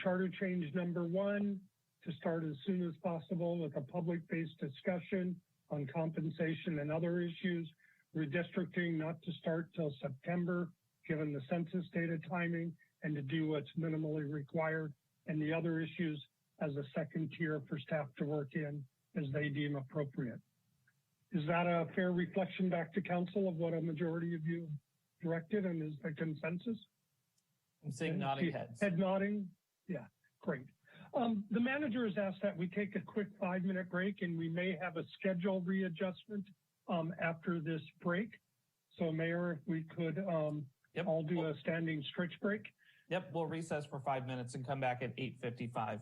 Charter change number 1, to start as soon as possible with a public-based discussion on compensation and other issues. Redistricting not to start till September, given the census data timing, and to do what's minimally required, and the other issues as a second tier for staff to work in as they deem appropriate. Is that a fair reflection back to council of what a majority of you directed, and is the consensus? I'm seeing nodding heads. Head nodding? Yeah, great. The manager has asked that we take a quick 5-minute break, and we may have a schedule readjustment after this break. So Mayor, if we could all do a standing stretch break. Yep, we'll recess for 5 minutes and come back at 8:55.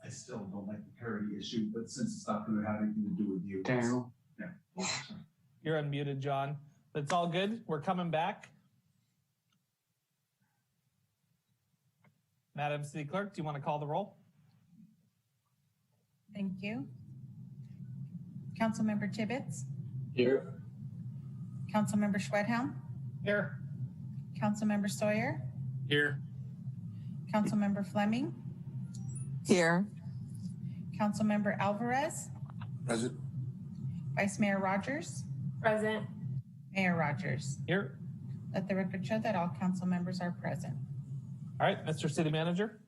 I still don't like the parity issue, but since it's not going to have anything to do with you. Daniel. Yeah. You're unmuted, John. It's all good. We're coming back. Madam City Clerk, do you want to call the roll? Thank you. Councilmember Tibbetts. Here. Councilmember Schwedhelm. Here. Councilmember Sawyer. Here. Councilmember Fleming. Here. Councilmember Alvarez. Present. Vice Mayor Rogers. Present. Mayor Rogers. Here. Let the record show that all council members are present. All right, Mr. City Manager.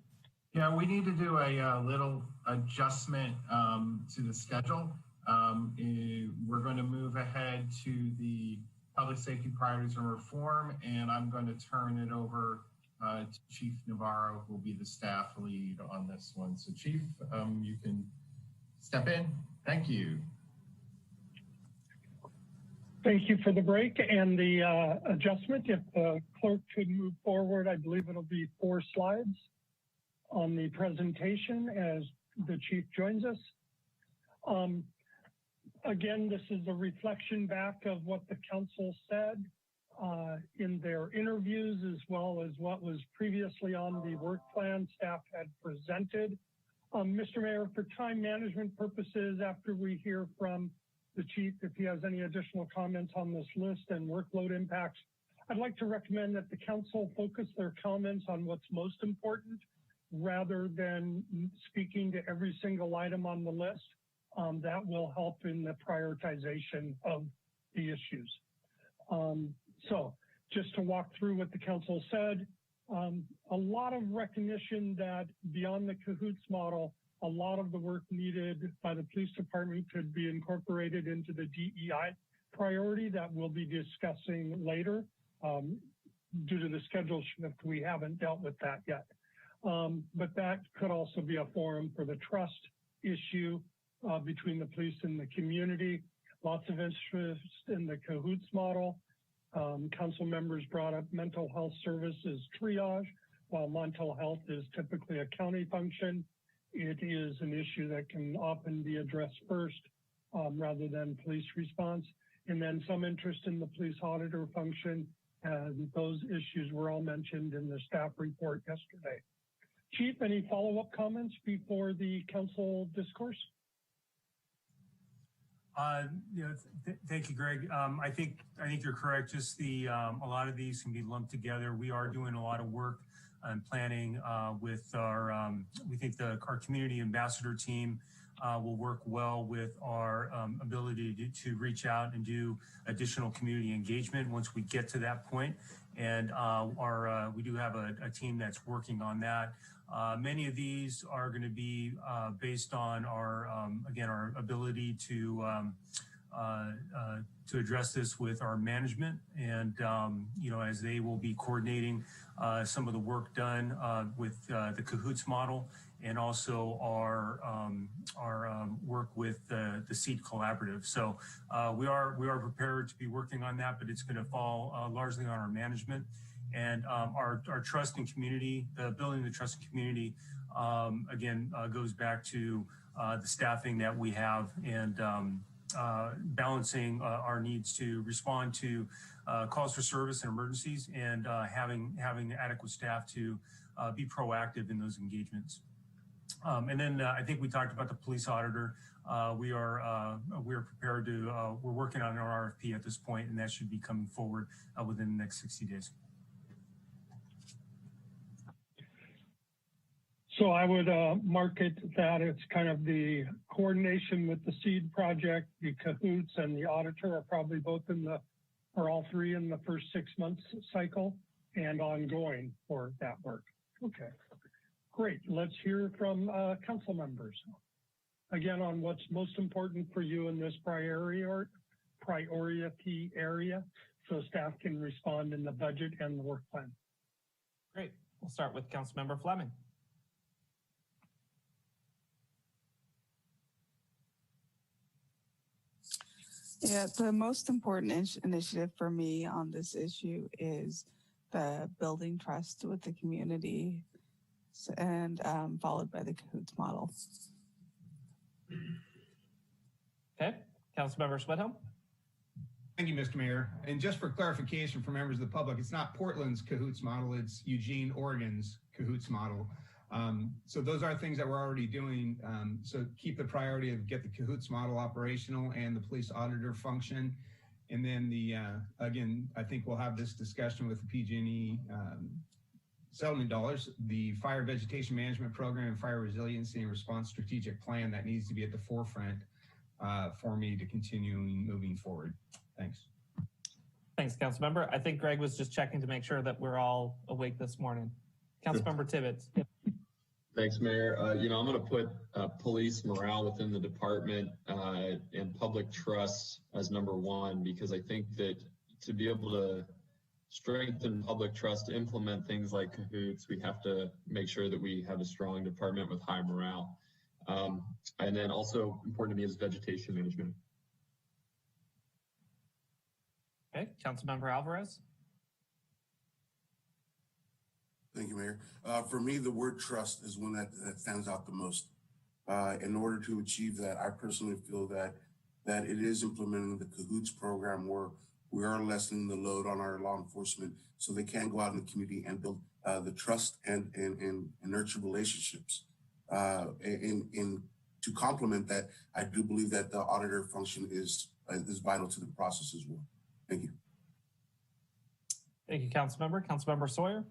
Yeah, we need to do a little adjustment to the schedule. We're going to move ahead to the public safety priorities and reform, and I'm going to turn it over to Chief Navarro, who will be the staff lead on this one. So Chief, you can step in. Thank you. Thank you for the break and the adjustment. If the clerk could move forward, I believe it'll be 4 slides on the presentation as the chief joins us. Again, this is a reflection back of what the council said in their interviews, as well as what was previously on the work plan staff had presented. Mr. Mayor, for time management purposes, after we hear from the chief, if he has any additional comments on this list and workload impacts, I'd like to recommend that the council focus their comments on what's most important rather than speaking to every single item on the list. That will help in the prioritization of the issues. So just to walk through what the council said, a lot of recognition that beyond the CAHOOTS model, a lot of the work needed by the police department could be incorporated into the DEI priority that we'll be discussing later. Due to the schedule shift, we haven't dealt with that yet. But that could also be a forum for the trust issue between the police and the community. Lots of interest in the CAHOOTS model. Council members brought up mental health services triage. While mental health is typically a county function, it is an issue that can often be addressed first rather than police response. And then some interest in the police auditor function. And those issues were all mentioned in the staff report yesterday. Chief, any follow-up comments before the council discourse? Thank you, Greg. I think you're correct. Just a lot of these can be lumped together. We are doing a lot of work and planning with our. We think our community ambassador team will work well with our ability to reach out and do additional community engagement once we get to that point. And we do have a team that's working on that. Many of these are going to be based on our, again, our ability to address this with our management, and as they will be coordinating some of the work done with the CAHOOTS model, and also our work with the SEED collaborative. So we are prepared to be working on that, but it's going to fall largely on our management. And our trust in community, building the trust in community, again, goes back to the staffing that we have, and balancing our needs to respond to calls for service and emergencies, and having adequate staff to be proactive in those engagements. And then I think we talked about the police auditor. We are prepared to, we're working on our RFP at this point, and that should be coming forward within the next 60 days. So I would mark it that it's kind of the coordination with the SEED project, the CAHOOTS, and the auditor are probably both or all three in the first 6 months cycle, and ongoing for that work. Okay, great. Let's hear from council members. Again, on what's most important for you in this priority area, so staff can respond in the budget and the work plan. Great. We'll start with Councilmember Fleming. Yeah, the most important initiative for me on this issue is the building trust with the community. and followed by the Cahoots model. Okay, Councilmember Sweathelm. Thank you, Mr. Mayor. And just for clarification for members of the public, it's not Portland's Cahoots model, it's Eugene, Oregon's Cahoots model. So those are things that we're already doing. So keep the priority of get the Cahoots model operational and the police auditor function. And then again, I think we'll have this discussion with the PG&E settlement dollars, the fire vegetation management program and fire resiliency and response strategic plan that needs to be at the forefront for me to continue moving forward. Thanks. Thanks, Councilmember. I think Greg was just checking to make sure that we're all awake this morning. Councilmember Tibbetts. Thanks, Mayor. I'm going to put police morale within the department and public trust as number one, because I think that to be able to strengthen public trust to implement things like Cahoots, we have to make sure that we have a strong department with high morale. And then also important to me is vegetation management. Okay, Councilmember Alvarez. Thank you, Mayor. For me, the word trust is one that stands out the most. In order to achieve that, I personally feel that it is implementing the Cahoots program where we are lessening the load on our law enforcement so they can go out in the community and build the trust and nurture relationships. To complement that, I do believe that the auditor function is vital to the process as well. Thank you. Thank you, Councilmember. Councilmember Sawyer.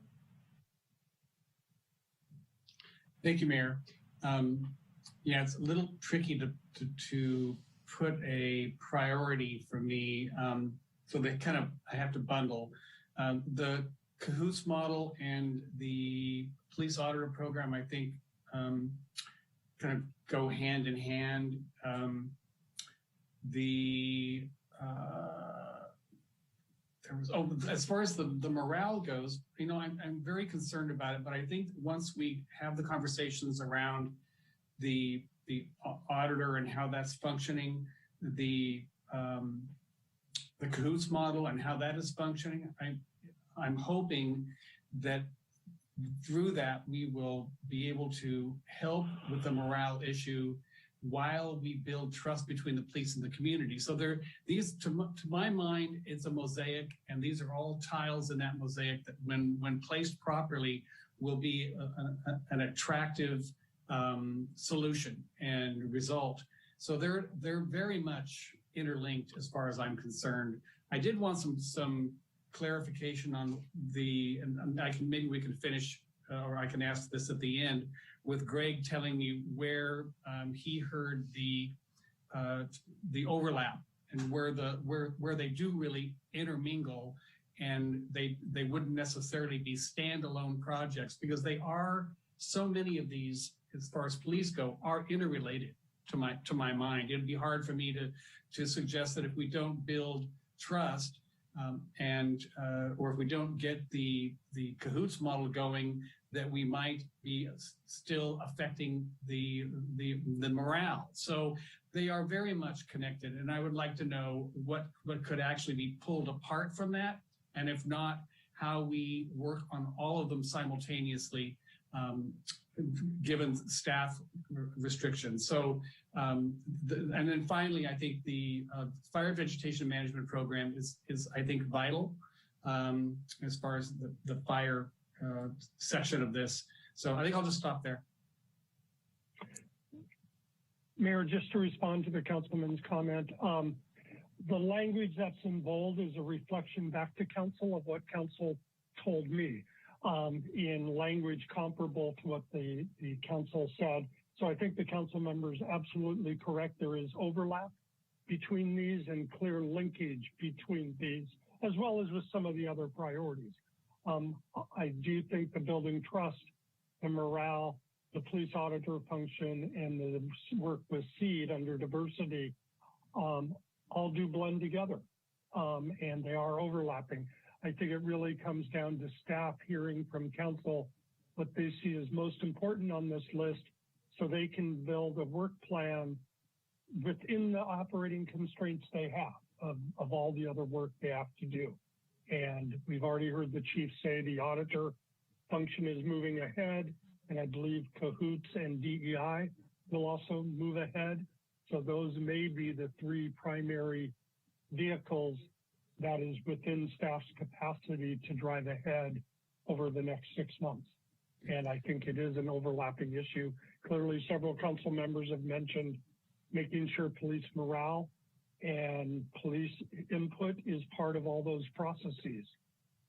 Thank you, Mayor. Yeah, it's a little tricky to put a priority for me. So they I have to bundle. The Cahoots model and the police auditor program, I think, kind of go hand in hand. As far as the morale goes, I'm very concerned about it, but I think once we have the conversations around the auditor and how that's functioning, the Cahoots model and how that is functioning, I'm hoping that through that we will be able to help with the morale issue while we build trust between the police and the community. So these, to my mind, it's a mosaic, and these are all tiles in that mosaic that when placed properly will be an attractive solution and result. So they're very much interlinked as far as I'm concerned. I did want some clarification on and maybe we can finish, or I can ask this at the end, with Greg telling me where he heard the overlap and where they do really intermingle, and they wouldn't necessarily be standalone projects, because they are, so many of these, as far as police go, are interrelated to my mind. It'd be hard for me to suggest that if we don't build trust or if we don't get the Cahoots model going, that we might be still affecting the morale. So they are very much connected, and I would like to know what could actually be pulled apart from that, and if not, how we work on all of them simultaneously, given staff restrictions. So, and then finally, I think the fire vegetation management program is I think vital as far as the fire section of this. So I think I'll just stop there. Mayor, just to respond to the councilman's comment, the language that's in bold is a reflection back to council of what council told me in language comparable to what the council said. So I think the council member is absolutely correct. There is overlap between these and clear linkage between these, as well as with some of the other priorities. I do think the building trust, the morale, the police auditor function, and the work with SEED under diversity all do blend together, and they are overlapping. I think it really comes down to staff hearing from council what they see as most important on this list, so they can build a work plan within the operating constraints they have of all the other work they have to do. And we've already heard the chief say the auditor function is moving ahead. and I believe Cahoots and DEI will also move ahead. So those may be the three primary vehicles that is within staff's capacity to drive ahead over the next 6 months. And I think it is an overlapping issue. Clearly, several council members have mentioned making sure police morale and police input is part of all those processes.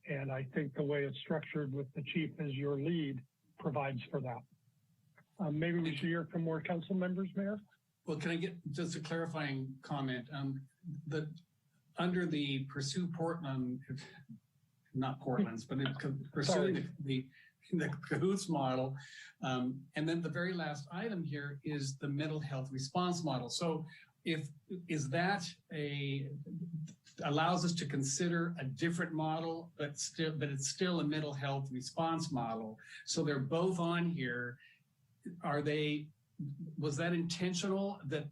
And I think the way it's structured with the chief as your lead provides for that. Maybe we should hear from more council members, Mayor. Well, can I get just a clarifying comment? Under the pursue Portland, not Portland's, but pursuing the Cahoots model. And then the very last item here is the mental health response model. So is that allows us to consider a different model, but it's still a mental health response model. So they're both on here. Was that intentional, that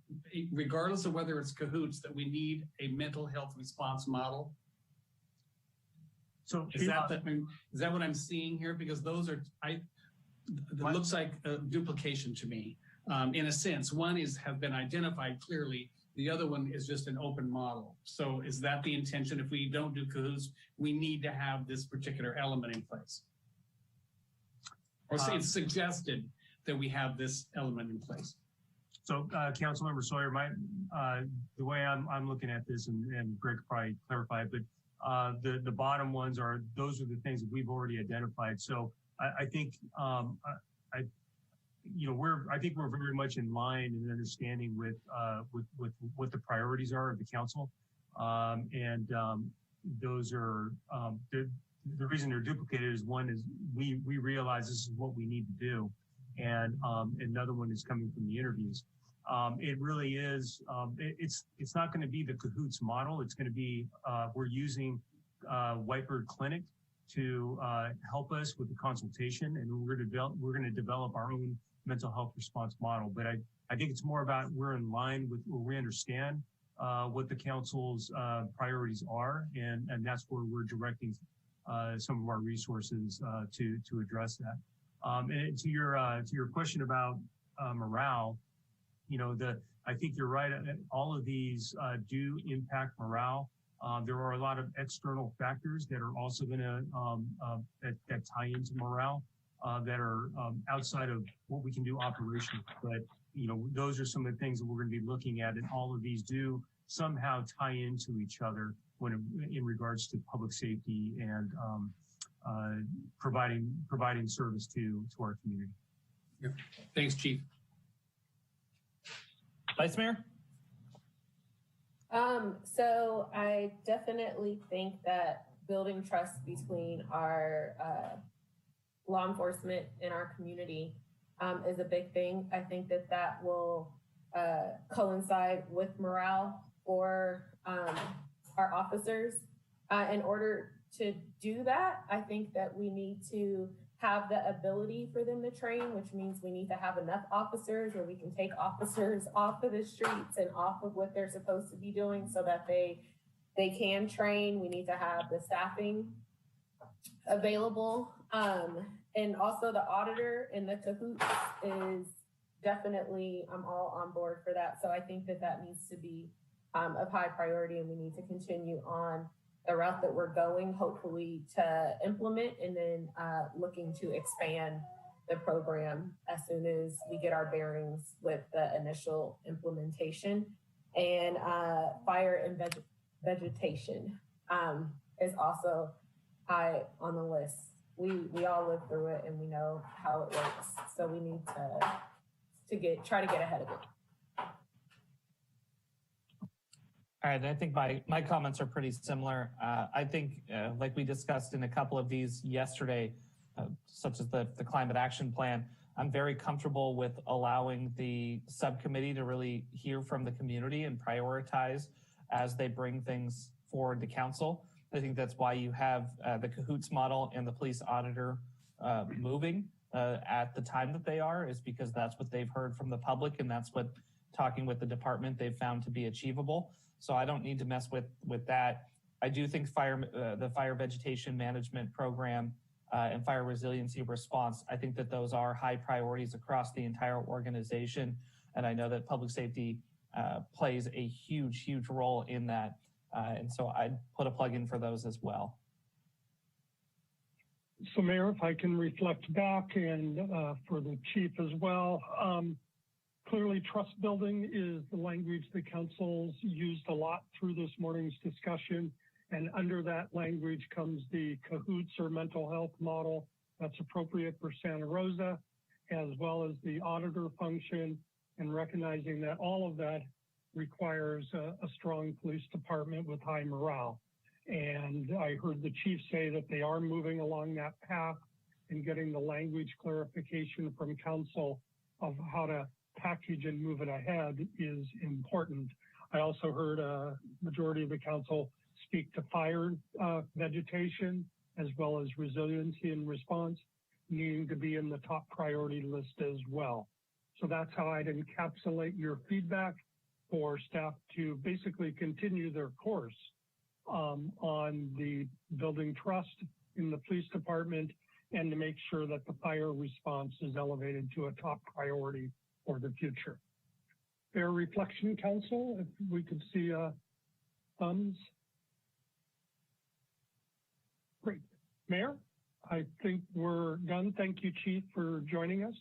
regardless of whether it's Cahoots, that we need a mental health response model? So is that what I'm seeing here? Because those are, it looks like a duplication to me. In a sense, one have been identified clearly. The other one is just an open model. So is that the intention? If we don't do Cahoots, we need to have this particular element in place. Or say it's suggested that we have this element in place. So, Councilmember Sawyer, the way I'm looking at this, and Greg could probably clarify, but the bottom ones those are the things that we've already identified. So I think I think we're very much in line and understanding with what the priorities are of the council, and those are the reason they're duplicated is one is we realize this is what we need to do. And another one is coming from the interviews. It really is, it's not going to be the Cahoots model. It's going to be, we're using Whitebird Clinic to help us with the consultation, and we're going to develop our own mental health response model. But I think it's more about we're in line with, or we understand what the council's priorities are, and that's where we're directing some of our resources to address that. And to your question about morale, I think you're right. All of these do impact morale. There are a lot of external factors that are also going to that tie into morale that are outside of what we can do operationally. But those are some of the things that we're going to be looking at, and all of these do somehow tie into each other when in regards to public safety and providing service to our community. Yeah. Thanks, Chief. Vice Mayor? So I definitely think that building trust between our law enforcement and our community is a big thing. I think that will coincide with morale for our officers. In order to do that, I think that we need to have the ability for them to train, which means we need to have enough officers where we can take officers off of the streets and off of what they're supposed to be doing so that they can train. We need to have the staffing available. And also the auditor and the Cahoots is definitely, I'm all on board for that. So I think that needs to be of high priority, and we need to continue on the route that we're going, hopefully to implement, and then looking to expand the program as soon as we get our bearings with the initial implementation. And fire and vegetation is also high on the list. We all live through it and we know how it works. So we need to try to get ahead of it. All right, I think my comments are pretty similar. I think, like we discussed in a couple of these yesterday, such as the climate action plan, I'm very comfortable with allowing the subcommittee to really hear from the community and prioritize as they bring things forward to council. I think that's why you have the Cahoots model and the police auditor moving at the time that they are, is because that's what they've heard from the public, and that's what, talking with the department, they've found to be achievable. So I don't need to mess with that. I do think the fire vegetation management program and fire resiliency response. I think that those are high priorities across the entire organization. And I know that public safety plays a huge role in that. And so I'd put a plug in for those as well. So Mayor, if I can reflect back and for the chief as well, clearly trust building is the language the council's used a lot through this morning's discussion. And under that language comes the CAHOOTS or mental health model that's appropriate for Santa Rosa, as well as the auditor function, and recognizing that all of that requires a strong police department with high morale. And I heard the chief say that they are moving along that path and getting the language clarification from council of how to package and move it ahead is important. I also heard a majority of the council speak to fire vegetation as well as resiliency and response needing to be in the top priority list as well. So that's how I'd encapsulate your feedback for staff to basically continue their course on the building trust in the police department and to make sure that the fire response is elevated to a top priority for the future. Fair reflection, council, if we could see thumbs. Great. Mayor, I think we're done. Thank you, Chief, for joining us.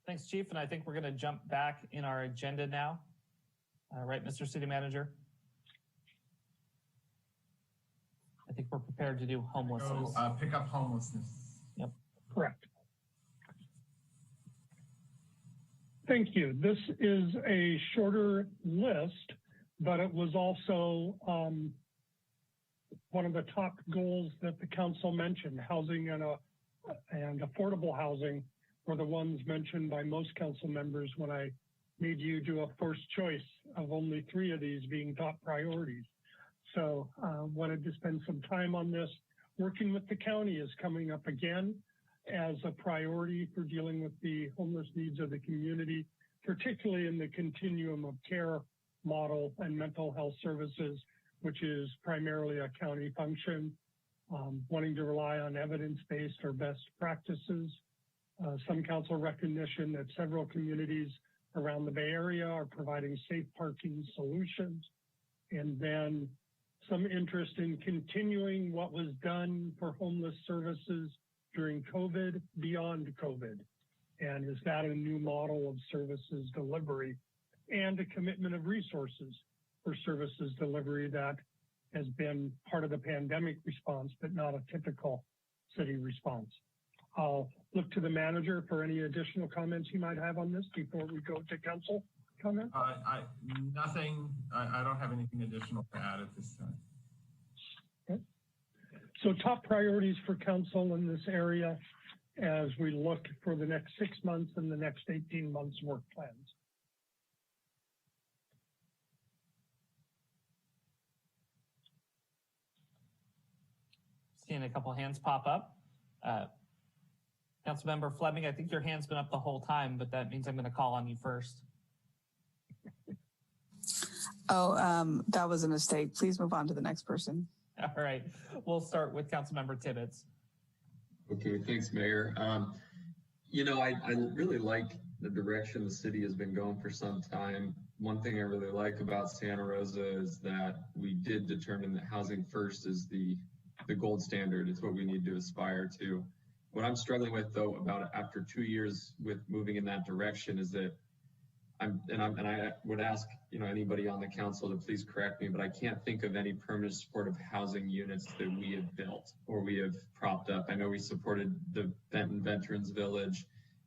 Thanks, Chief. And I think we're going to jump back in our agenda now. Right, Mr. City Manager? I think we're prepared to do homelessness. Pick up homelessness. Yep. Correct. Thank you. This is a shorter list, but it was also one of the top goals that the council mentioned. Housing and affordable housing were the ones mentioned by most council members when I made you do a first choice of only 3 of these being top priorities. So wanted to spend some time on this. Working with the county is coming up again as a priority for dealing with the homeless needs of the community, particularly in the continuum of care model and mental health services, which is primarily a county function, wanting to rely on evidence-based or best practices. Some council recognition that several communities around the Bay Area are providing safe parking solutions, and then some interest in continuing what was done for homeless services during COVID beyond COVID. And is that a new model of services delivery and a commitment of resources for services delivery that has been part of the pandemic response, but not a typical city response. I'll look to the manager for any additional comments he might have on this before we go to council comment. Nothing. I don't have anything additional to add at this time. Okay. So top priorities for council in this area as we look for the next 6 months and the next 18 months work plans. Seeing a couple hands pop up. Councilmember Fleming, I think your hand's been up the whole time, but that means I'm going to call on you first. Oh, that was a mistake. Please move on to the next person. All right. We'll start with Councilmember Tibbetts. Okay, thanks, Mayor. You know, I really like the direction the city has been going for some time. One thing I really like about Santa Rosa is that we did determine that housing first is the gold standard. It's what we need to aspire to. What I'm struggling with, though, about after 2 years with moving in that direction is that I would ask, you know, anybody on the council to please correct me, but I can't think of any permanent supportive housing units that we have built or we have propped up. I know we supported the Benton Veterans Village,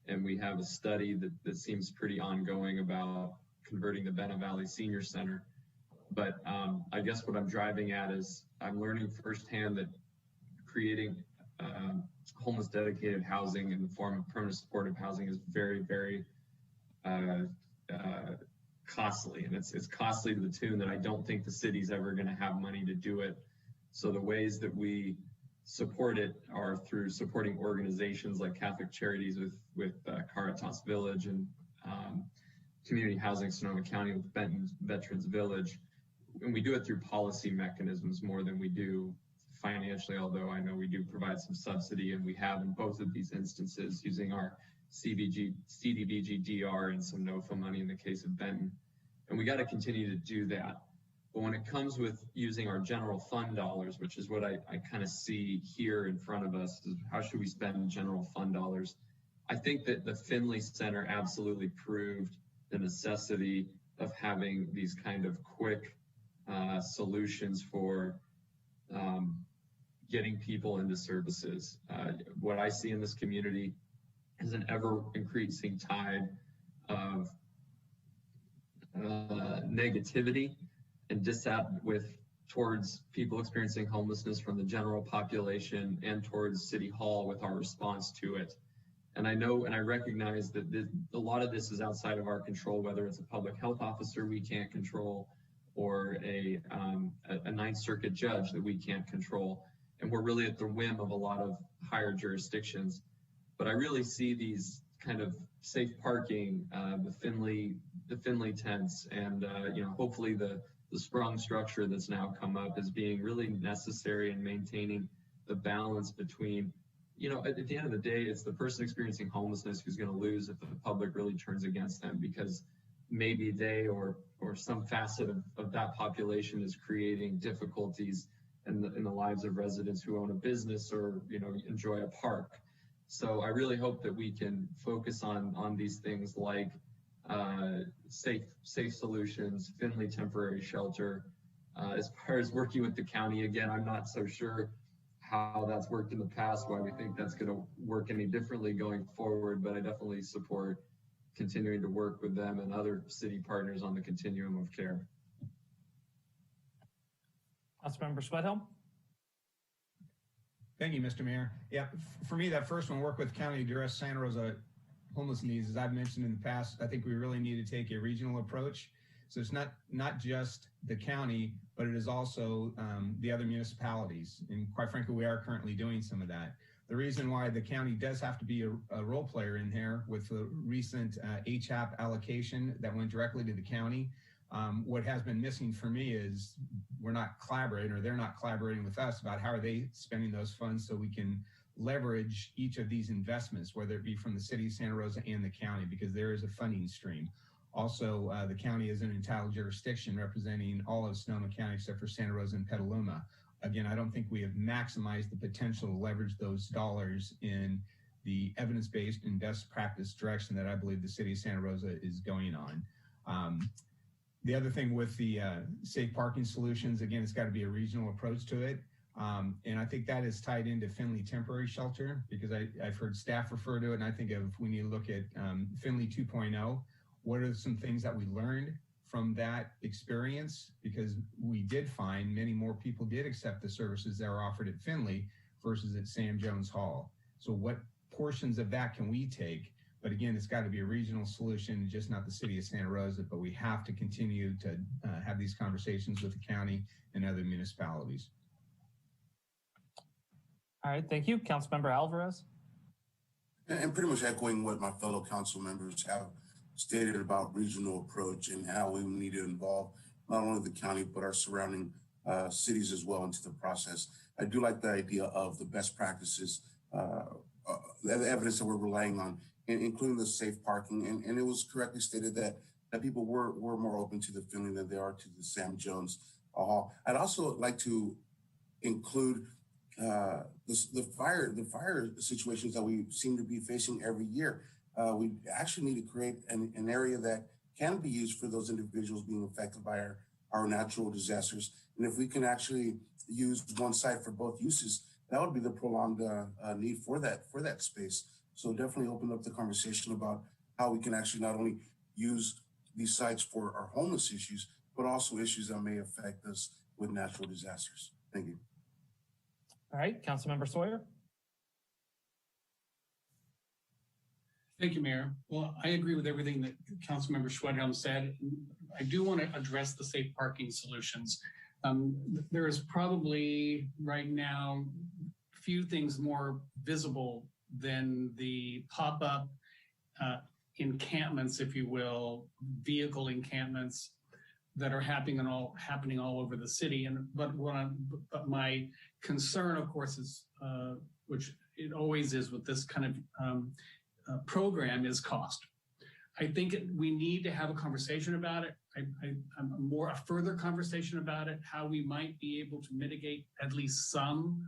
and we have a study that seems pretty ongoing about converting the Benton Valley Senior Center. But I guess what I'm driving at is I'm learning firsthand that creating homeless dedicated housing in the form of permanent supportive housing is very, very costly, and it's costly to the tune that I don't think the city's ever going to have money to do it. So the ways that we support it are through supporting organizations like Catholic Charities with Caritas Village and Community Housing Sonoma County with Benton Veterans Village, and we do it through policy mechanisms more than we do financially, although I know we do provide some subsidy, and we have in both of these instances using our CDBG DR and some NOFA money in the case of Benton. And we got to continue to do that. But when it comes with using our general fund dollars, which is what I kind of see here in front of us, is how should we spend general fund dollars? I think that the Finley Center absolutely proved the necessity of having these kind of quick solutions for getting people into services. What I see in this community is an ever-increasing tide of negativity and towards people experiencing homelessness from the general population and towards City Hall with our response to it. And I know and I recognize that a lot of this is outside of our control, whether it's a public health officer we can't control or a Ninth Circuit judge that we can't control. And we're really at the whim of a lot of higher jurisdictions. But I really see these kind of safe parking, the Finley tents, and hopefully the sprung structure that's now come up as being really necessary in maintaining the balance between, at the end of the day, it's the person experiencing homelessness who's going to lose if the public really turns against them, because maybe they or some facet of that population is creating difficulties in the lives of residents who own a business or enjoy a park. So I really hope that we can focus on these things like safe solutions, Finley temporary shelter. As far as working with the county, again, I'm not so sure how that's worked in the past, why we think that's going to work any differently going forward, but I definitely support continuing to work with them and other city partners on the continuum of care. Councilmember Sweathelm. Thank you, Mr. Mayor. Yeah, for me, that first one, work with county address Santa Rosa homeless needs, as I've mentioned in the past, I think we really need to take a regional approach. So it's not just the county, but it is also the other municipalities. And quite frankly, we are currently doing some of that. The reason why the county does have to be a role player in here with the recent HAP allocation that went directly to the county. What has been missing for me is we're not collaborating, or they're not collaborating with us about how are they spending those funds so we can leverage each of these investments, whether it be from the city of Santa Rosa and the county, because there is a funding stream. Also, the county is an entitled jurisdiction representing all of Sonoma County except for Santa Rosa and Petaluma. Again, I don't think we have maximized the potential to leverage those dollars in the evidence-based and best practice direction that I believe the city of Santa Rosa is going on. The other thing with the safe parking solutions, again, it's got to be a regional approach to it. And I think that is tied into Finley temporary shelter, because I've heard staff refer to it, and I think we need to look at Finley 2.0. What are some things that we learned from that experience? Because we did find many more people did accept the services that are offered at Finley versus at Sam Jones Hall. So what portions of that can we take? But again, it's got to be a regional solution, just not the city of Santa Rosa, but we have to continue to have these conversations with the county and other municipalities. All right, thank you. Councilmember Alvarez. And pretty much echoing what my fellow council members have stated about regional approach and how we need to involve not only the county, but our surrounding cities as well into the process. I do like the idea of the best practices, the evidence that we're relying on, including the safe parking. And it was correctly stated that people were more open to the Finley than they are to the Sam Jones Hall. I'd also like to include the fire situations that we seem to be facing every year. We actually need to create an area that can be used for those individuals being affected by our natural disasters. And if we can actually use one site for both uses, that would be the prolonged need for that space. So definitely open up the conversation about how we can actually not only use these sites for our homeless issues, but also issues that may affect us with natural disasters. Thank you. All right, Councilmember Sawyer. Thank you, Mayor. Well, I agree with everything that Councilmember Schwedhelm said. I do want to address the safe parking solutions. There is probably right now few things more visible than the pop-up encampments, if you will, vehicle encampments that are happening all over the city. But my concern, of course, is which it always is with this kind of program, is cost. I think we need to have a conversation about it. A further conversation about it, how we might be able to mitigate at least some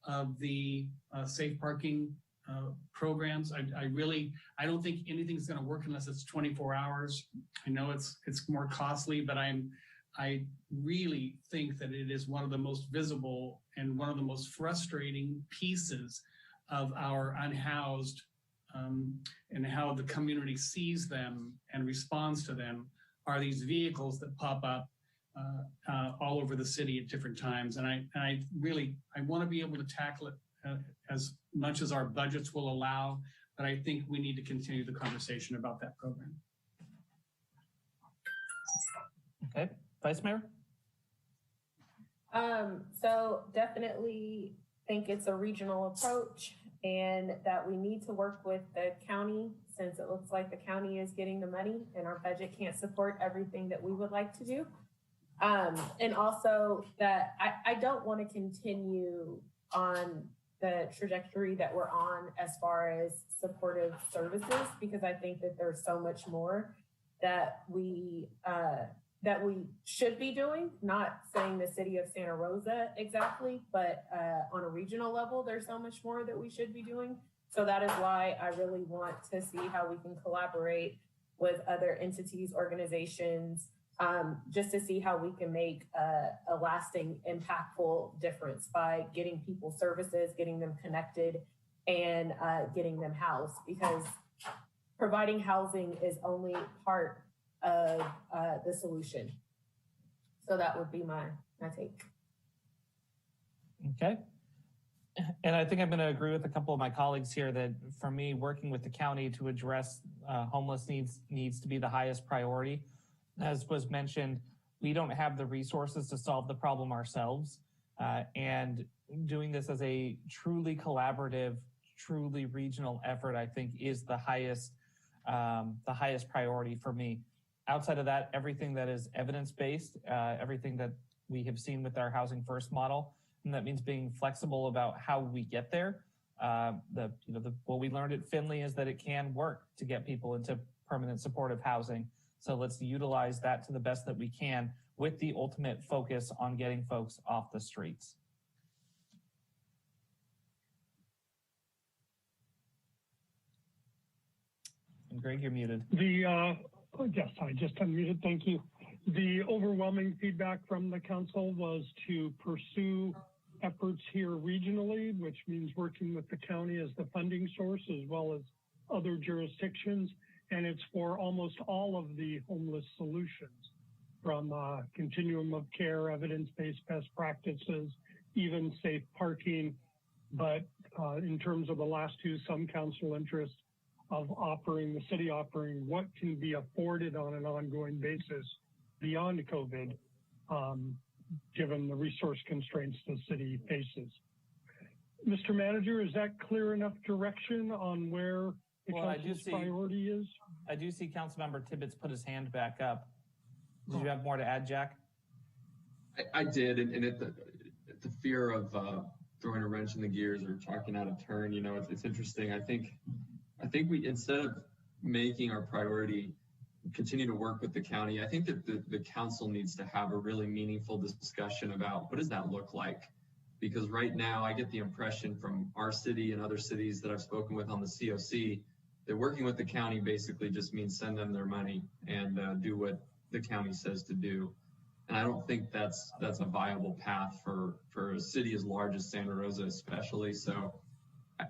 of the safe parking programs. I don't think anything's going to work unless it's 24 hours. I know it's more costly, but I really think that it is one of the most visible and one of the most frustrating pieces of our unhoused and how the community sees them and responds to them are these vehicles that pop up all over the city at different times. And I want to be able to tackle it as much as our budgets will allow, but I think we need to continue the conversation about that program. Okay, Vice Mayor? So definitely think it's a regional approach and that we need to work with the county, since it looks like the county is getting the money and our budget can't support everything that we would like to do. And also that I don't want to continue on the trajectory that we're on as far as supportive services, because I think that there's so much more that we should be doing, not saying the city of Santa Rosa exactly, but on a regional level, there's so much more that we should be doing. So that is why I really want to see how we can collaborate with other entities, organizations, just to see how we can make a lasting, impactful difference by getting people services, getting them connected, and getting them housed, because providing housing is only part of the solution. So that would be my take. Okay. And I think I'm going to agree with a couple of my colleagues here that for me, working with the county to address homeless needs to be the highest priority. As was mentioned, we don't have the resources to solve the problem ourselves. And doing this as a truly collaborative, truly regional effort, I think is the highest priority for me. Outside of that, everything that is evidence-based, everything that we have seen with our Housing First model, and that means being flexible about how we get there. What we learned at Finley is that it can work to get people into permanent supportive housing. So let's utilize that to the best that we can, with the ultimate focus on getting folks off the streets. And Greg, you're muted. Yes, I just unmuted, thank you. The overwhelming feedback from the council was to pursue efforts here regionally, which means working with the county as the funding source as well as other jurisdictions. And it's for almost all of the homeless solutions, from continuum of care, evidence-based best practices, even safe parking. But in terms of the last two, some council interest of the city offering what can be afforded on an ongoing basis beyond COVID, given the resource constraints the city faces. Mr. Manager, is that clear enough direction on where the council's priority is? I do see Councilmember Tibbetts put his hand back up. Did you have more to add, Jack? I did, and at the fear of throwing a wrench in the gears or talking out of turn, it's interesting. I think we, instead of making our priority continue to work with the county, I think that the council needs to have a really meaningful discussion about what does that look like? Because right now I get the impression from our city and other cities that I've spoken with on the COC that working with the county basically just means send them their money and do what the county says to do. And I don't think that's a viable path for a city as large as Santa Rosa especially. So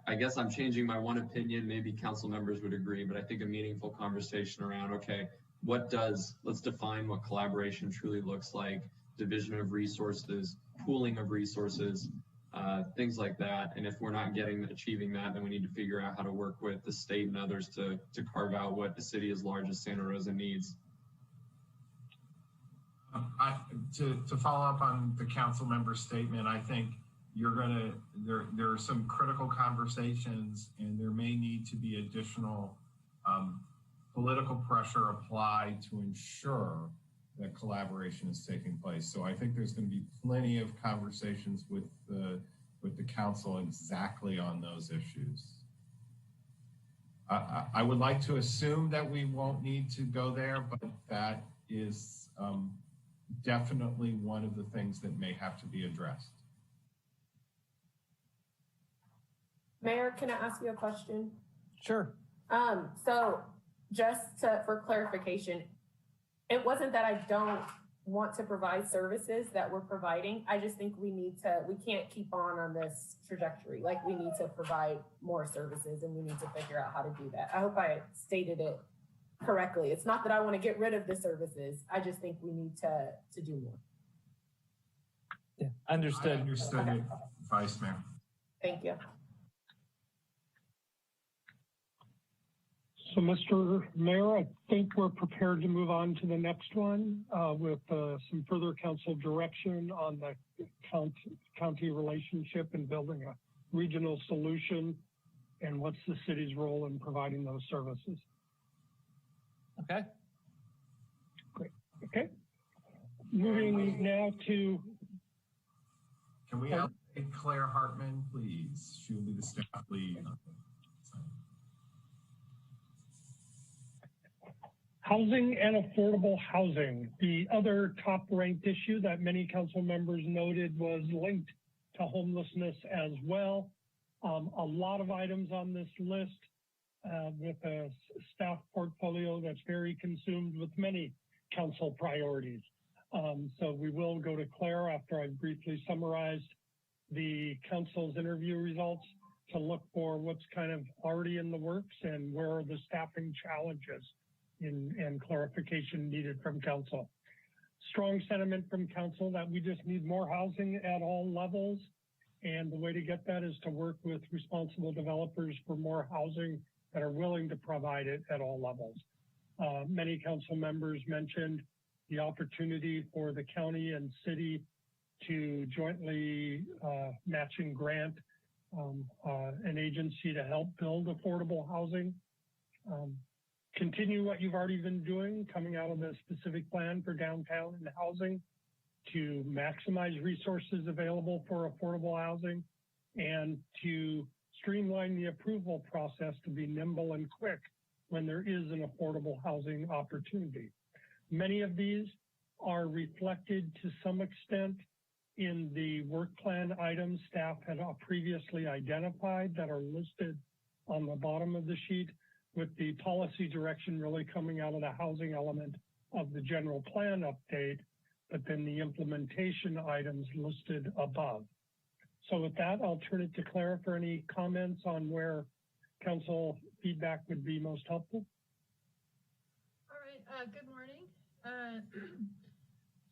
I guess I'm changing my one opinion. Maybe council members would agree, but I think a meaningful conversation around, okay, let's define what collaboration truly looks like, division of resources, pooling of resources, things like that. And if we're not achieving that, then we need to figure out how to work with the state and others to carve out what a city as large as Santa Rosa needs. To follow up on the council member's statement, I think there are some critical conversations, and there may need to be additional political pressure applied to ensure that collaboration is taking place. So I think there's going to be plenty of conversations with the council exactly on those issues. I would like to assume that we won't need to go there, but that is definitely one of the things that may have to be addressed. Mayor, can I ask you a question? Sure. So for clarification, it wasn't that I don't want to provide services that we're providing. I just think we can't keep on this trajectory. Like, we need to provide more services and we need to figure out how to do that. I hope I stated it correctly. It's not that I want to get rid of the services. I just think we need to do more. Yeah, understood. I understood it, Vice Mayor. Thank you. So, Mr. Mayor, I think we're prepared to move on to the next one with some further council direction on the county relationship and building a regional solution, and what's the city's role in providing those services. Okay. Great. Okay. Moving now to. Can we have Claire Hartman, please? She'll be the staff lead. Housing and affordable housing. The other top-ranked issue that many council members noted was linked to homelessness as well. A lot of items on this list with a staff portfolio that's very consumed with many council priorities. So we will go to Claire after I've briefly summarized the council's interview results to look for what's kind of already in the works and where are the staffing challenges and clarification needed from council. Strong sentiment from council that we just need more housing at all levels. And the way to get that is to work with responsible developers for more housing that are willing to provide it at all levels. Many council members mentioned the opportunity for the county and city to jointly matching grant an agency to help build affordable housing. Continue what you've already been doing coming out of the specific plan for downtown and housing to maximize resources available for affordable housing and to streamline the approval process to be nimble and quick when there is an affordable housing opportunity. Many of these are reflected to some extent in the work plan items staff had previously identified that are listed on the bottom of the sheet, with the policy direction really coming out of the housing element of the general plan update, but then the implementation items listed above. So with that, I'll turn it to Claire for any comments on where council feedback would be most helpful. All right, good morning. I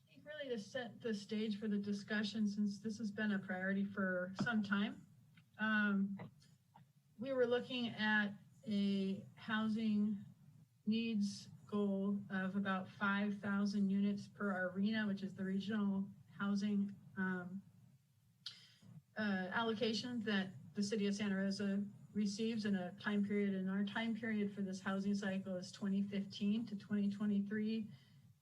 think really to set the stage for the discussion, since this has been a priority for some time, we were looking at a housing needs goal of about 5,000 units per our RHNA, which is the regional housing allocation that the city of Santa Rosa receives in a time period. And our time period for this housing cycle is 2015 to 2023.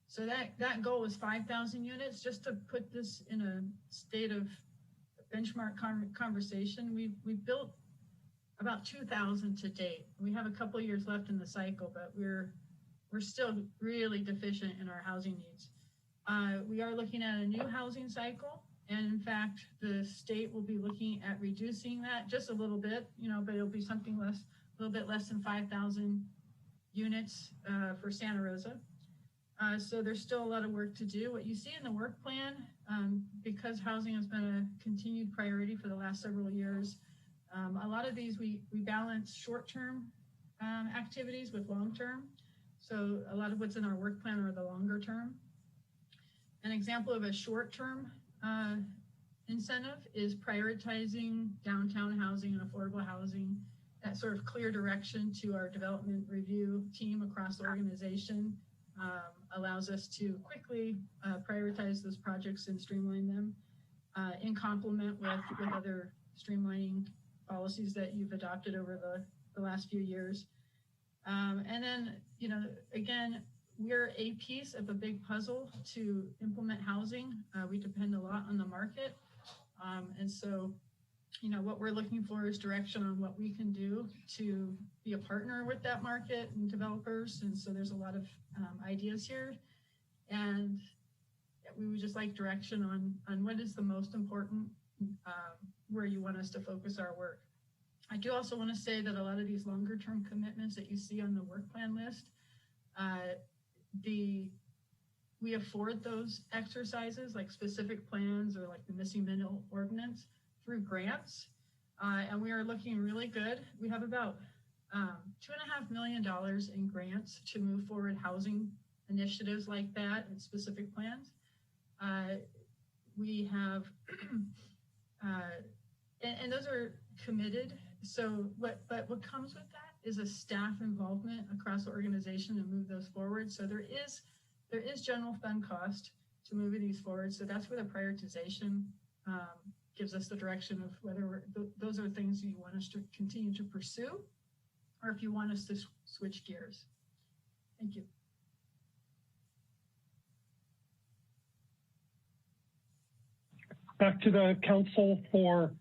So that goal was 5,000 units. Just to put this in a state of benchmark conversation, we built about 2,000 to date. We have a couple of years left in the cycle, but we're still really deficient in our housing needs. We are looking at a new housing cycle, and in fact, the state will be looking at reducing that just a little bit, but it'll be something less, a little bit less than 5,000 units for Santa Rosa. So there's still a lot of work to do. What you see in the work plan, because housing has been a continued priority for the last several years, a lot of these we balance short-term activities with long-term. So a lot of what's in our work plan are the longer term. An example of a short-term incentive is prioritizing downtown housing and affordable housing. That sort of clear direction to our development review team across the organization allows us to quickly prioritize those projects and streamline them in complement with other streamlining policies that you've adopted over the last few years. And then, again, we're a piece of a big puzzle to implement housing. We depend a lot on the market. And so, what we're looking for is direction on what we can do to be a partner with that market and developers. And so there's a lot of ideas here. And we would just like direction on what is the most important, where you want us to focus our work. I do also want to say that a lot of these longer term commitments that you see on the work plan list, we afford those exercises like specific plans or like the missing middle ordinance through grants. And we are looking really good. We have about $2.5 million in grants to move forward housing initiatives like that and specific plans. We have, and those are committed. So what comes with that is a staff involvement across the organization to move those forward. So there is general fund cost to moving these forward. So that's where the prioritization gives us the direction of whether those are things you want us to continue to pursue, or if you want us to switch gears. Thank you. Back to the council for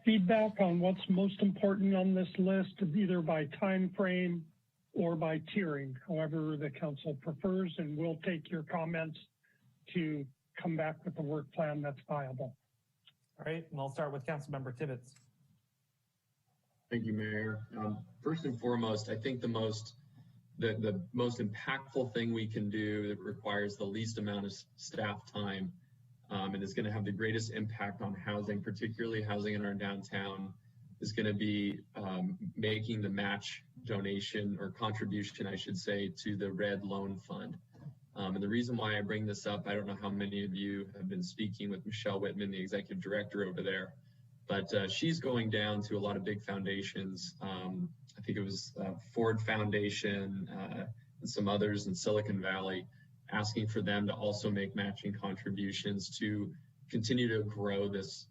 feedback on what's most important on this list, either by time frame or by tiering, however the council prefers, and we'll take your comments to come back with a work plan that's viable. All right, and I'll start with Councilmember Tibbetts. Thank you, Mayor. First and foremost, I think the most impactful thing we can do that requires the least amount of staff time and is going to have the greatest impact on housing, particularly housing in our downtown, is going to be making the match donation or contribution, I should say, to the Red Loan Fund. And the reason why I bring this up, I don't know how many of you have been speaking with Michelle Whitman, the executive director over there, but she's going down to a lot of big foundations. I think it was Ford Foundation and some others in Silicon Valley, asking for them to also make matching contributions to continue to grow this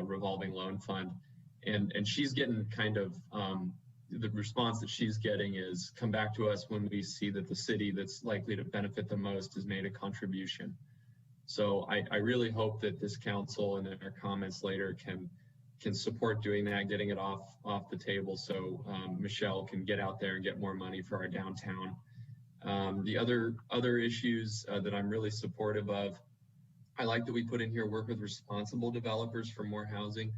revolving loan fund. And she's getting kind of, the response that she's getting is, come back to us when we see that the city that's likely to benefit the most has made a contribution. So I really hope that this council and in our comments later can support doing that, getting it off the table, so Michelle can get out there and get more money for our downtown. The other issues that I'm really supportive of, I like that we put in here work with responsible developers for more housing.